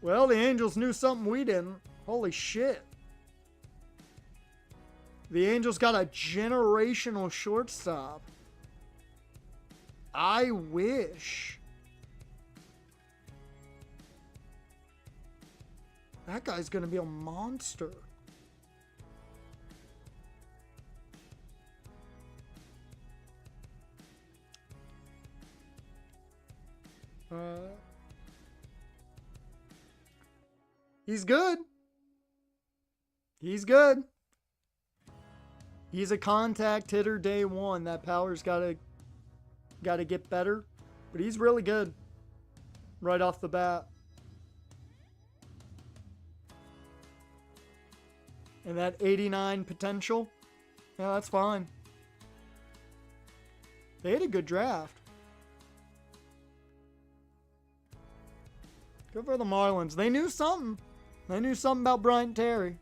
Well, the Angels knew something we didn't. Holy shit. The Angels got a generational shortstop. I wish. That guy's going to be a monster. He's good. He's good. He's a contact hitter day one. That power's gotta get better. But he's really good. Right off the bat. And that 89 potential. Yeah, that's fine. They had a good draft. Good for the Marlins. They knew something. They knew something about Bryant Terry.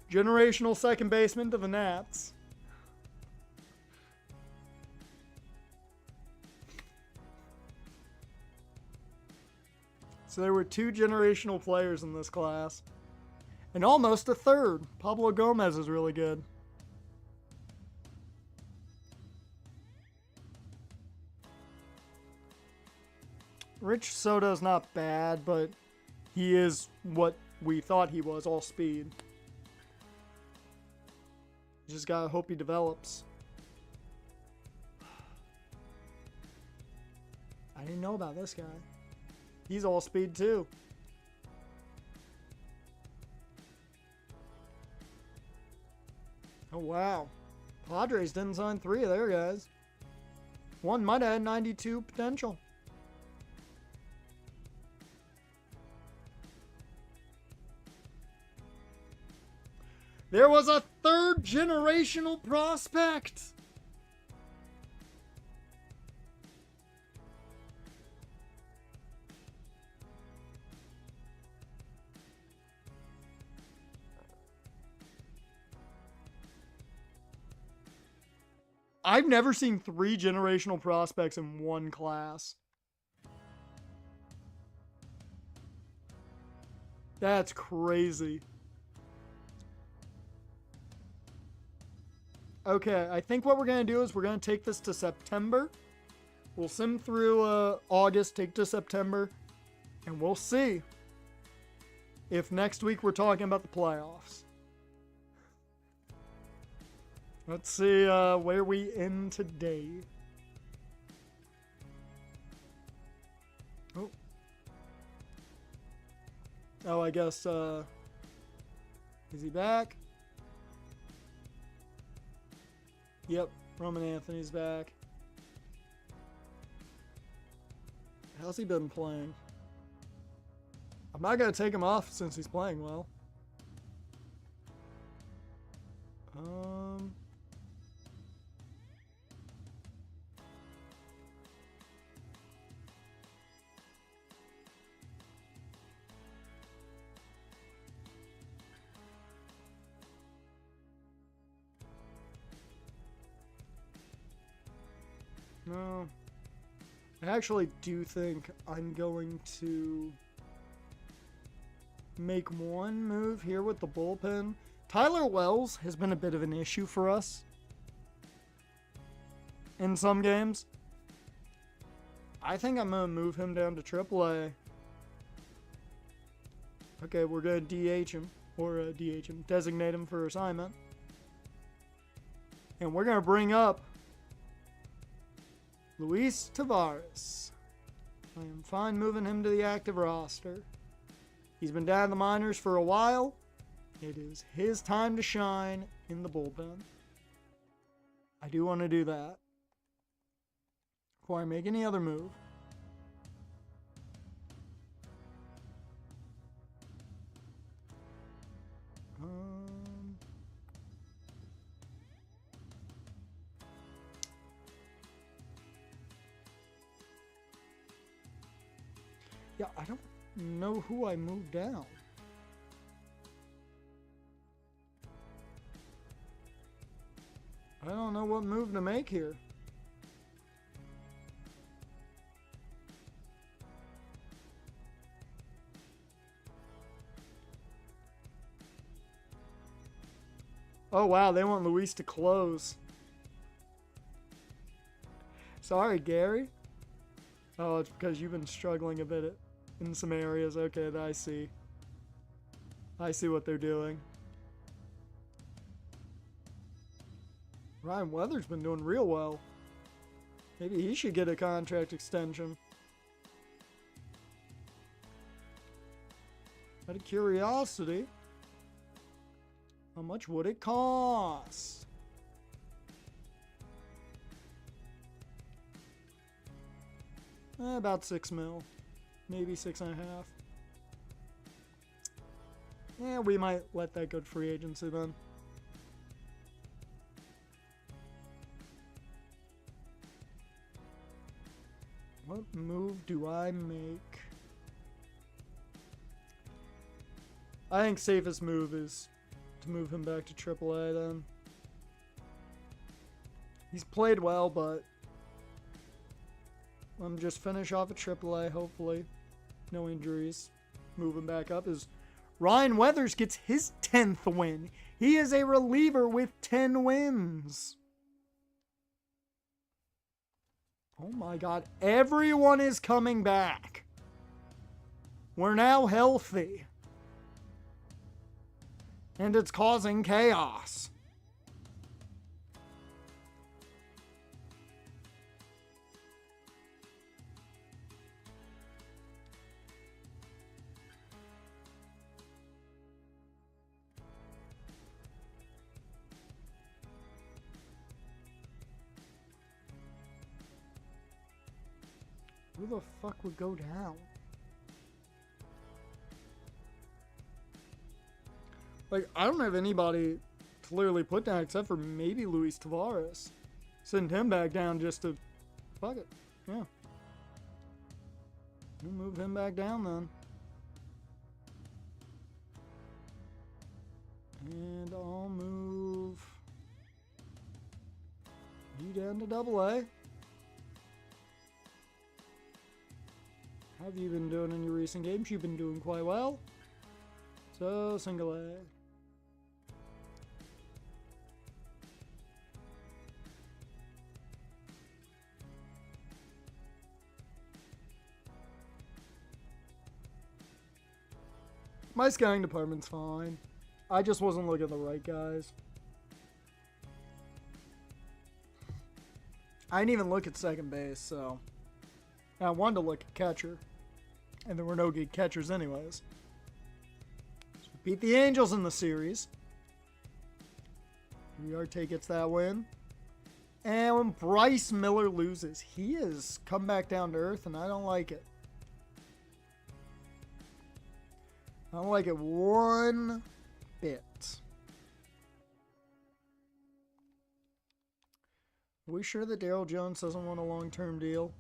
Generational second baseman to the Nats. So there were 2 generational players in this class. And almost a third. Pablo Gomez is really good. Rich Soto's not bad, but he is what we thought he was, all speed. Just gotta hope he develops. I didn't know about this guy. He's all speed too. Oh wow. Padres didn't sign 3 of their guys. One might have had 92 potential. There was a 3rd generational prospect. I've never seen 3 generational prospects in one class. That's crazy. Okay, I think what we're going to do is we're going to take this to September. We'll sim through August, take to September, and we'll see if next week we're talking about the playoffs. Let's see where we end today. Oh. Oh, I guess, is he back? Yep, Roman Anthony's back. How's he been playing? I'm not going to take him off since he's playing well. No. I actually do think I'm going to make one move here with the bullpen. Tyler Wells has been a bit of an issue for us in some games. I think I'm going to move him down to AAA. Okay, we're going to DH him, or DH him, designate him for assignment. And we're going to bring up Luis Taveras. I am fine moving him to the active roster. He's been down in the minors for a while. It is his time to shine in the bullpen. I do want to do that before I make any other move. Yeah, I don't know who I moved down. I don't know what move to make here. Oh wow, they want Luis to close. Sorry, Gary. Oh, it's because you've been struggling a bit in some areas. Okay, I see. I see what they're doing. Ryan Weather's been doing real well. Maybe he should get a contract extension. Out of curiosity, how much would it cost? About 6 mil. Maybe 6.5. Yeah, we might let that go to free agency then. What move do I make? I think safest move is to move him back to AAA then. He's played well, but I'm just finish off at AAA, hopefully. No injuries. Move him back up as Ryan Weathers gets his 10th win. He is a reliever with 10 wins. Oh my God. Everyone is coming back. We're now healthy. And it's causing chaos. Who the fuck would go down? Like, I don't have anybody clearly put down except for maybe Luis Tavares. Send him back down just to... Fuck it. Yeah. We'll move him back down then. And I'll move... you down to AA. How have you been doing in your recent games? You've been doing quite well. So, single A. My scouting department's fine. I just wasn't looking at the right guys. I didn't even look at second base, so... I wanted to look at catcher. And there were no good catchers anyways. So we beat the Angels in the series. Uriarte gets that win. And when Bryce Miller loses, he has come back down to earth, and I don't like it. I don't like it one bit. Are we sure that Daryl Jones doesn't want a long-term deal?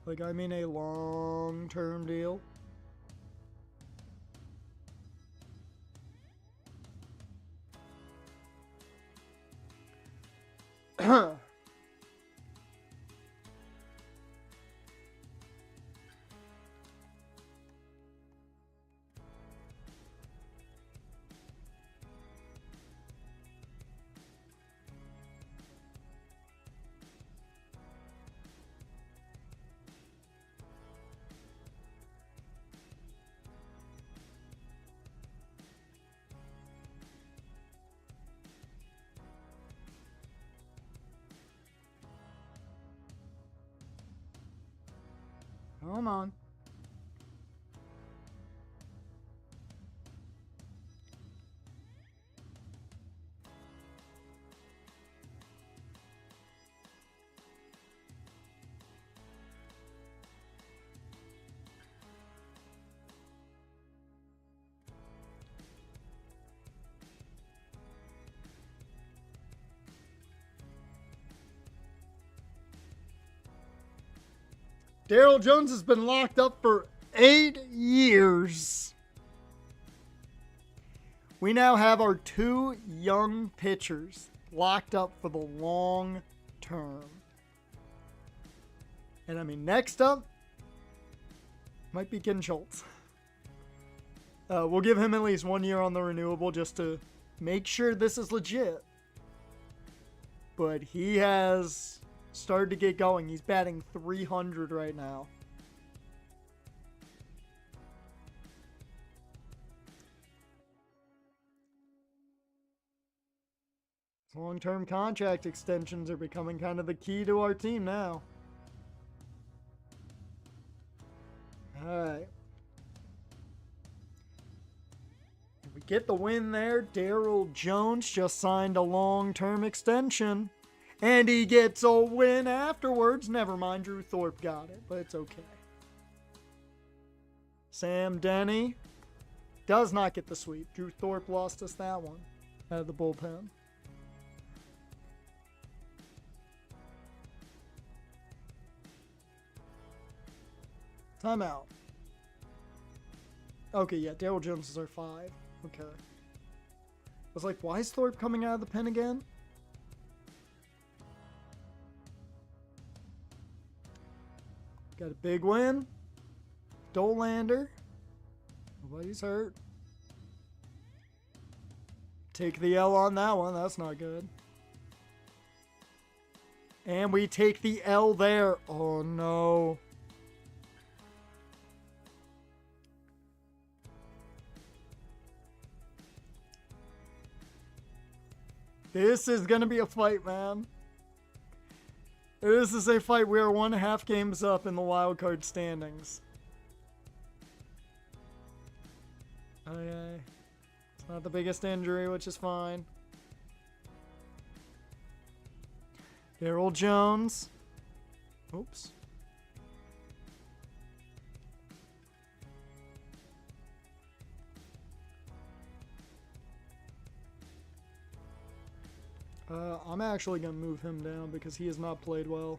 Like, I mean a long-term deal. Come on. Daryl Jones has been locked up for 8 years. We now have our 2 young pitchers locked up for the long term. And I mean, next up might be Ken Schultz. We'll give him at least 1 year on the renewable just to make sure this is legit. But he has started to get going. He's batting .300 right now. Long-term contract extensions are becoming kind of the key to our team now. Alright. We get the win there. Daryl Jones just signed a long-term extension. And he gets a win afterwards. Never mind, Drew Thorpe got it, but it's okay. Sam Denny does not get the sweep. Drew Thorpe lost us that one out of the bullpen. Timeout. Okay, yeah, Daryl Jones is our 5. Okay. I was like, why is Thorpe coming out of the pen again? Got a big win. Dolander. Nobody's hurt. Take the L on that one. That's not good. And we take the L there. Oh, no. This is going to be a fight, man. This is a fight. We are 1.5 games up in the wildcard standings. Okay. It's not the biggest injury, which is fine. Darryl Jones. Oops. I'm actually going to move him down because he has not played well.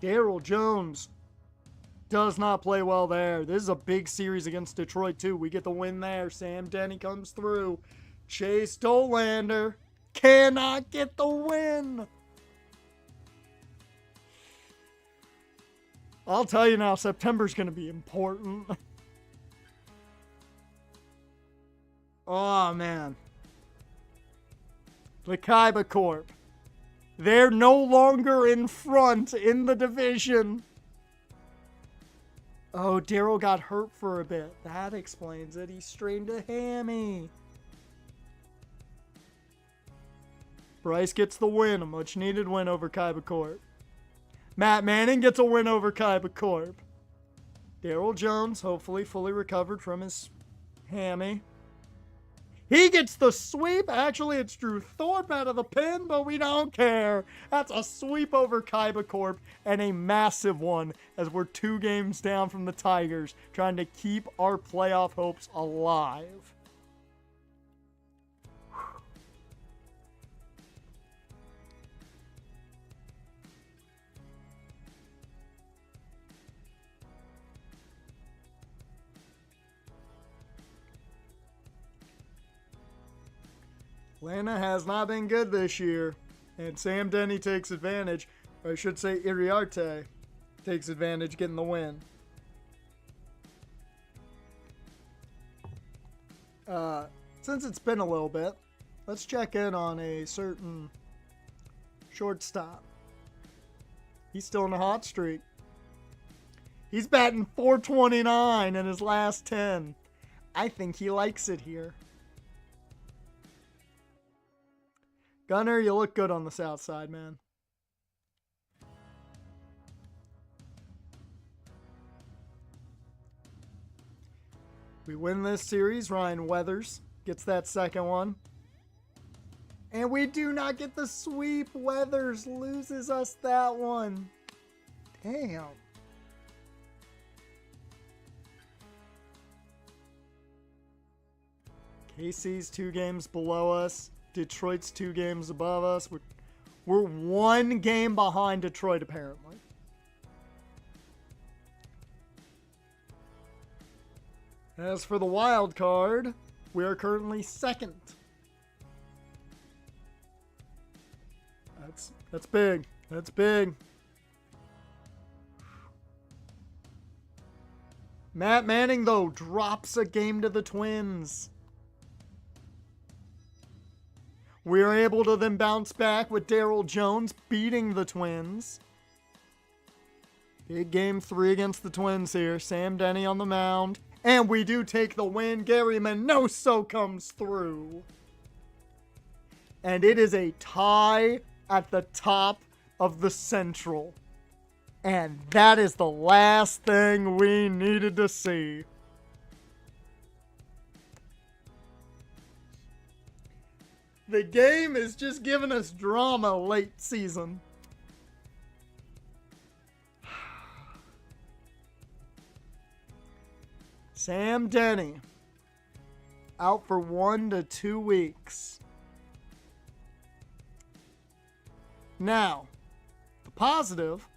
Darryl Jones does not play well there. This is a big series against Detroit, too. We get the win there. Sam Denny comes through. Chase Dollander cannot get the win. I'll tell you now, September's going to be important. Oh, man. The Kaiba Corp. They're no longer in front in the division. Oh, Darryl got hurt for a bit. That explains it. He strained a hammy. Bryce gets the win. A much-needed win over Kaiba Corp. Matt Manning gets a win over Kaiba Corp. Darryl Jones, hopefully fully recovered from his hammy. He gets the sweep. Actually, it's Drew Thorpe out of the pin, but we don't care. That's a sweep over Kaiba Corp and a massive one as we're 2 games down from the Tigers, trying to keep our playoff hopes alive. Atlanta has not been good this year, and Sam Denny takes advantage, or I should say Iriarte takes advantage getting the win. Since it's been a little bit, let's check in on a certain shortstop. He's still in a hot streak. He's batting .429 in his last 10. I think he likes it here. Gunner, you look good on the south side, man. We win this series. Ryan Weathers gets that second one. And we do not get the sweep. Weathers loses us that one. Damn. KC's 2 games below us. Detroit's 2 games above us. We're 1 game behind Detroit, apparently. As for the wild card, we are currently 2nd. That's big. That's big. Matt Manning, though, drops a game to the Twins. We are able to then bounce back with Darryl Jones beating the Twins. Big game 3 against the Twins here. Sam Denny on the mound. And we do take the win. Gary Minoso comes through. And it is a tie at the top of the Central. And that is the last thing we needed to see. The game is just giving us drama late season. Sam Denny out for 1 to 2 weeks. Now, the positive,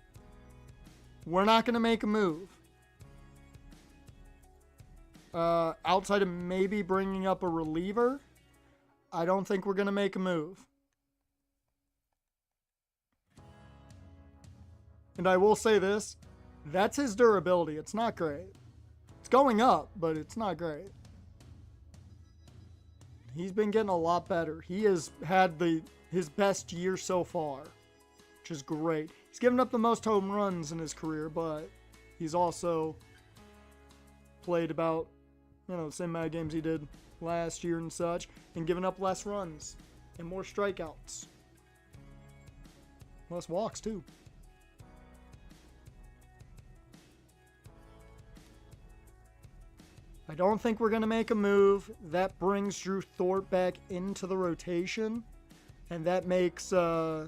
we're not going to make a move. Outside of maybe bringing up a reliever, I don't think we're going to make a move. And I will say this, That's his durability. It's not great. It's going up, but it's not great. He's been getting a lot better. He has had his best year so far, which is great. He's given up the most home runs in his career, but he's also played about, the same amount of games he did last year and such, and given up less runs and more strikeouts. Less walks, too. I don't think we're going to make a move. That brings Drew Thorpe back into the rotation. And that makes, they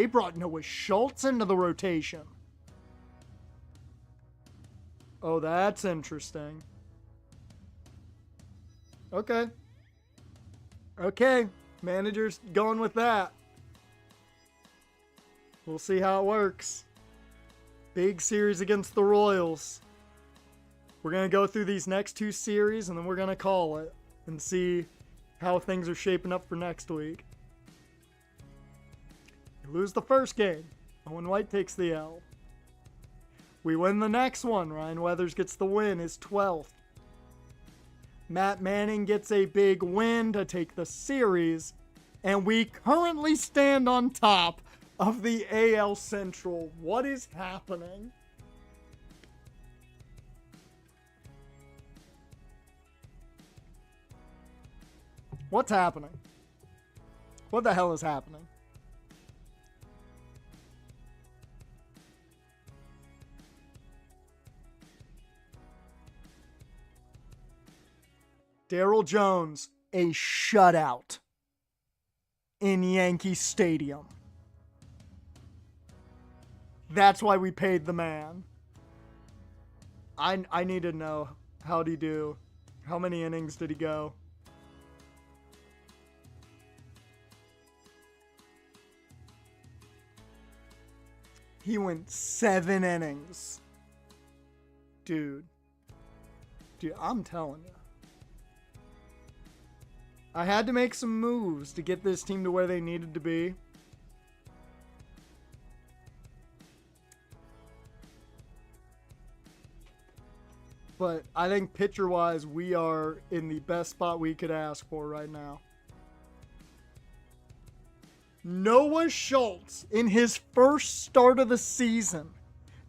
brought Noah Shultz into the rotation. Oh, that's interesting. Okay. Manager's going with that. We'll see how it works. Big series against the Royals. We're going to go through these next two series, and then we're going to call it and see how things are shaping up for next week. We lose the first game. Owen White takes the L. We win the next one. Ryan Weathers gets the win, his 12th. Matt Manning gets a big win to take the series, and we currently stand on top of the AL Central. What is happening? What's happening? What the hell is happening? Darryl Jones, a shutout in Yankee Stadium. That's why we paid the man. I need to know, how'd he do? How many innings did he go? He went 7 innings. Dude, I'm telling you. I had to make some moves to get this team to where they needed to be. But I think pitcher-wise, we are in the best spot we could ask for right now. Noah Schultz, in his first start of the season,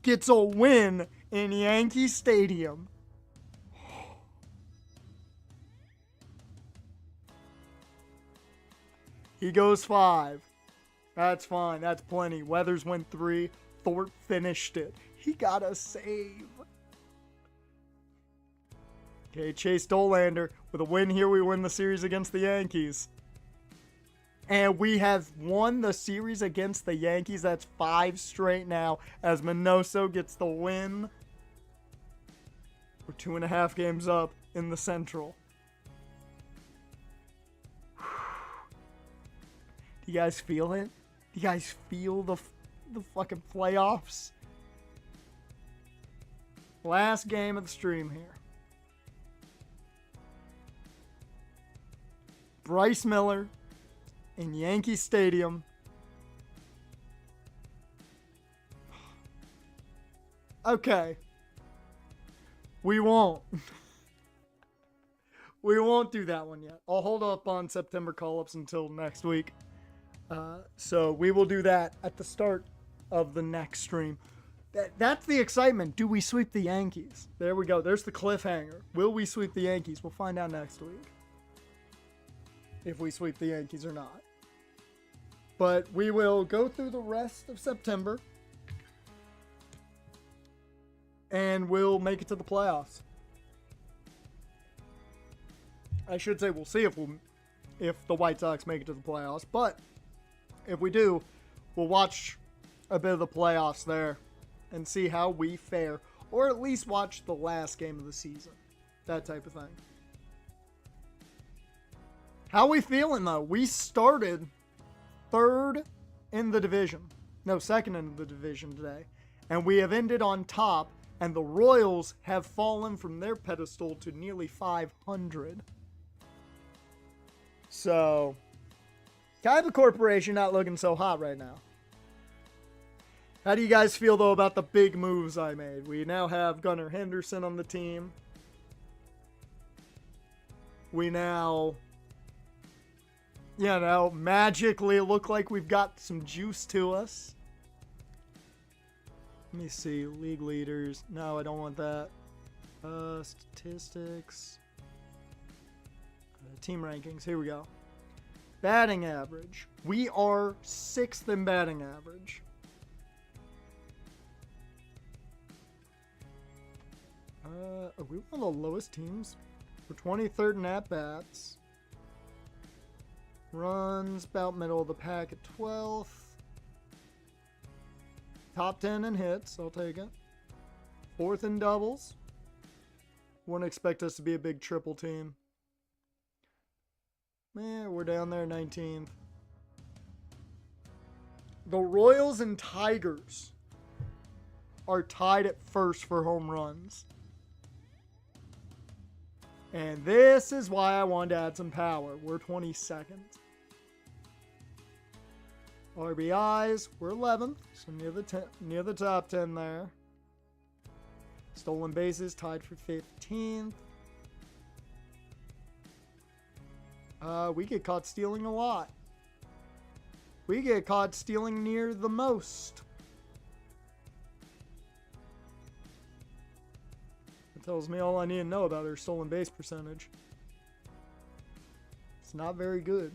gets a win in Yankee Stadium. He goes 5. That's fine. That's plenty. Weathers went 3. Thorpe finished it. He got a save. Okay, Chase Dolander. With a win here, we win the series against the Yankees. And we have won the series against the Yankees. That's 5 straight now as Minoso gets the win. We're 2.5 games up in the Central. Do you guys feel it? Do you guys feel the fucking playoffs? Last game of the stream here. Bryce Miller in Yankee Stadium. Okay. We won't. We won't do that one yet. I'll hold up on September call-ups until next week. So we will do that at the start of the next stream. That's the excitement. Do we sweep the Yankees? There we go. There's the cliffhanger. Will we sweep the Yankees? We'll find out next week. If we sweep the Yankees or not. But we will go through the rest of September. And we'll make it to the playoffs. I should say we'll see if the White Sox make it to the playoffs. But if we do, we'll watch a bit of the playoffs there and see how we fare. Or at least watch the last game of the season. That type of thing. How we feeling, though? We started second in the division today. And we have ended on top. And the Royals have fallen from their pedestal to nearly 500. So, Kaiba Corporation not looking so hot right now. How do you guys feel, though, about the big moves I made? We now have Gunnar Henderson on the team. We now, magically look like we've got some juice to us. Let me see. League leaders. No, I don't want that. Statistics. Team rankings. Here we go. Batting average. We are 6th in batting average. Are we one of the lowest teams? We're 23rd in at-bats. Runs, about middle of the pack at 12th. Top 10 in hits, I'll take it. 4th in doubles. Wouldn't expect us to be a big triple team. Man, we're down there 19th. The Royals and Tigers are tied at first for home runs. And this is why I wanted to add some power. We're 22nd. RBIs, we're 11th, so near the top 10 there. Stolen bases, tied for 15th. We get caught stealing a lot. We get caught stealing near the most. Tells me all I need to know about her stolen base percentage. It's not very good.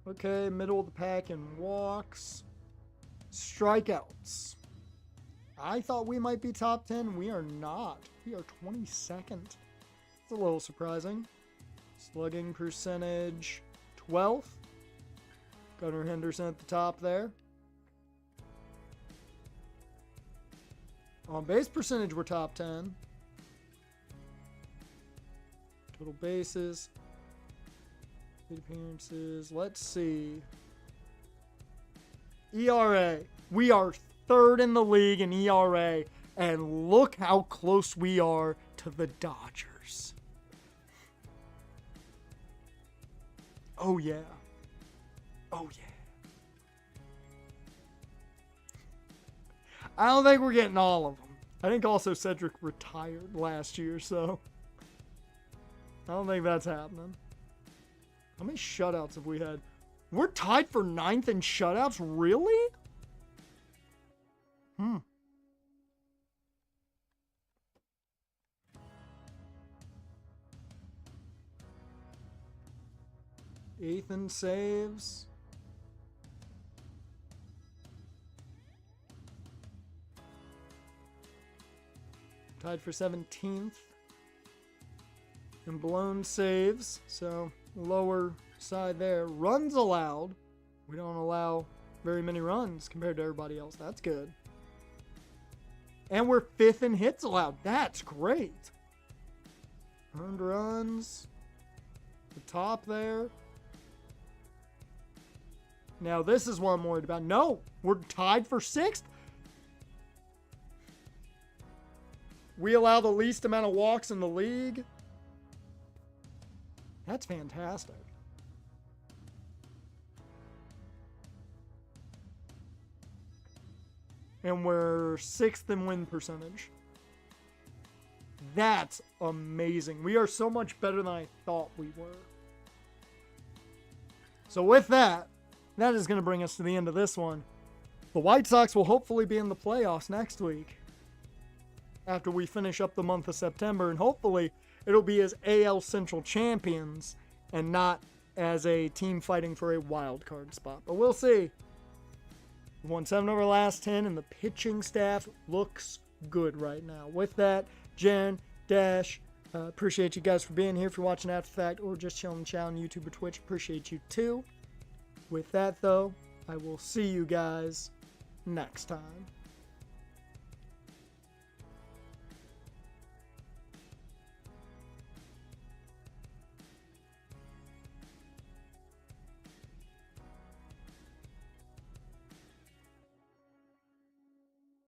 Okay, middle of the pack in walks. Strikeouts. I thought we might be top 10. We are not. We are 22nd. It's a little surprising. Slugging percentage, 12th. Gunnar Henderson at the top there. On base percentage, we're top 10. Total bases. Plate appearances. Let's see. ERA. We are 3rd in the league in ERA. And look how close we are to the Dodgers. Oh, yeah. Oh, yeah. I don't think we're getting all of them. I think also Cedric retired last year, so I don't think that's happening. How many shutouts have we had? We're tied for 9th in shutouts? Really? 8th in saves. Tied for 17th in blown saves, so lower side there. Runs allowed. We don't allow very many runs compared to everybody else. That's good. And we're 5th in hits allowed. That's great. Earned runs. The top there. Now this is what I'm worried about. No, we're tied for 6th. We allow the least amount of walks in the league. That's fantastic. And we're 6th in win percentage. That's amazing. We are so much better than I thought we were. So with that, that is going to bring us to the end of this one. The White Sox will hopefully be in the playoffs next week, after we finish up the month of September, and hopefully it'll be as AL Central champions and not as a team fighting for a wild card spot. But we'll see. We won 7 over the last 10, and the pitching staff looks good right now. With that, Jen, Dash, appreciate you guys for being here. If you're watching after the fact or just chilling chat on YouTube or Twitch, appreciate you too. With that, though, I will see you guys next time.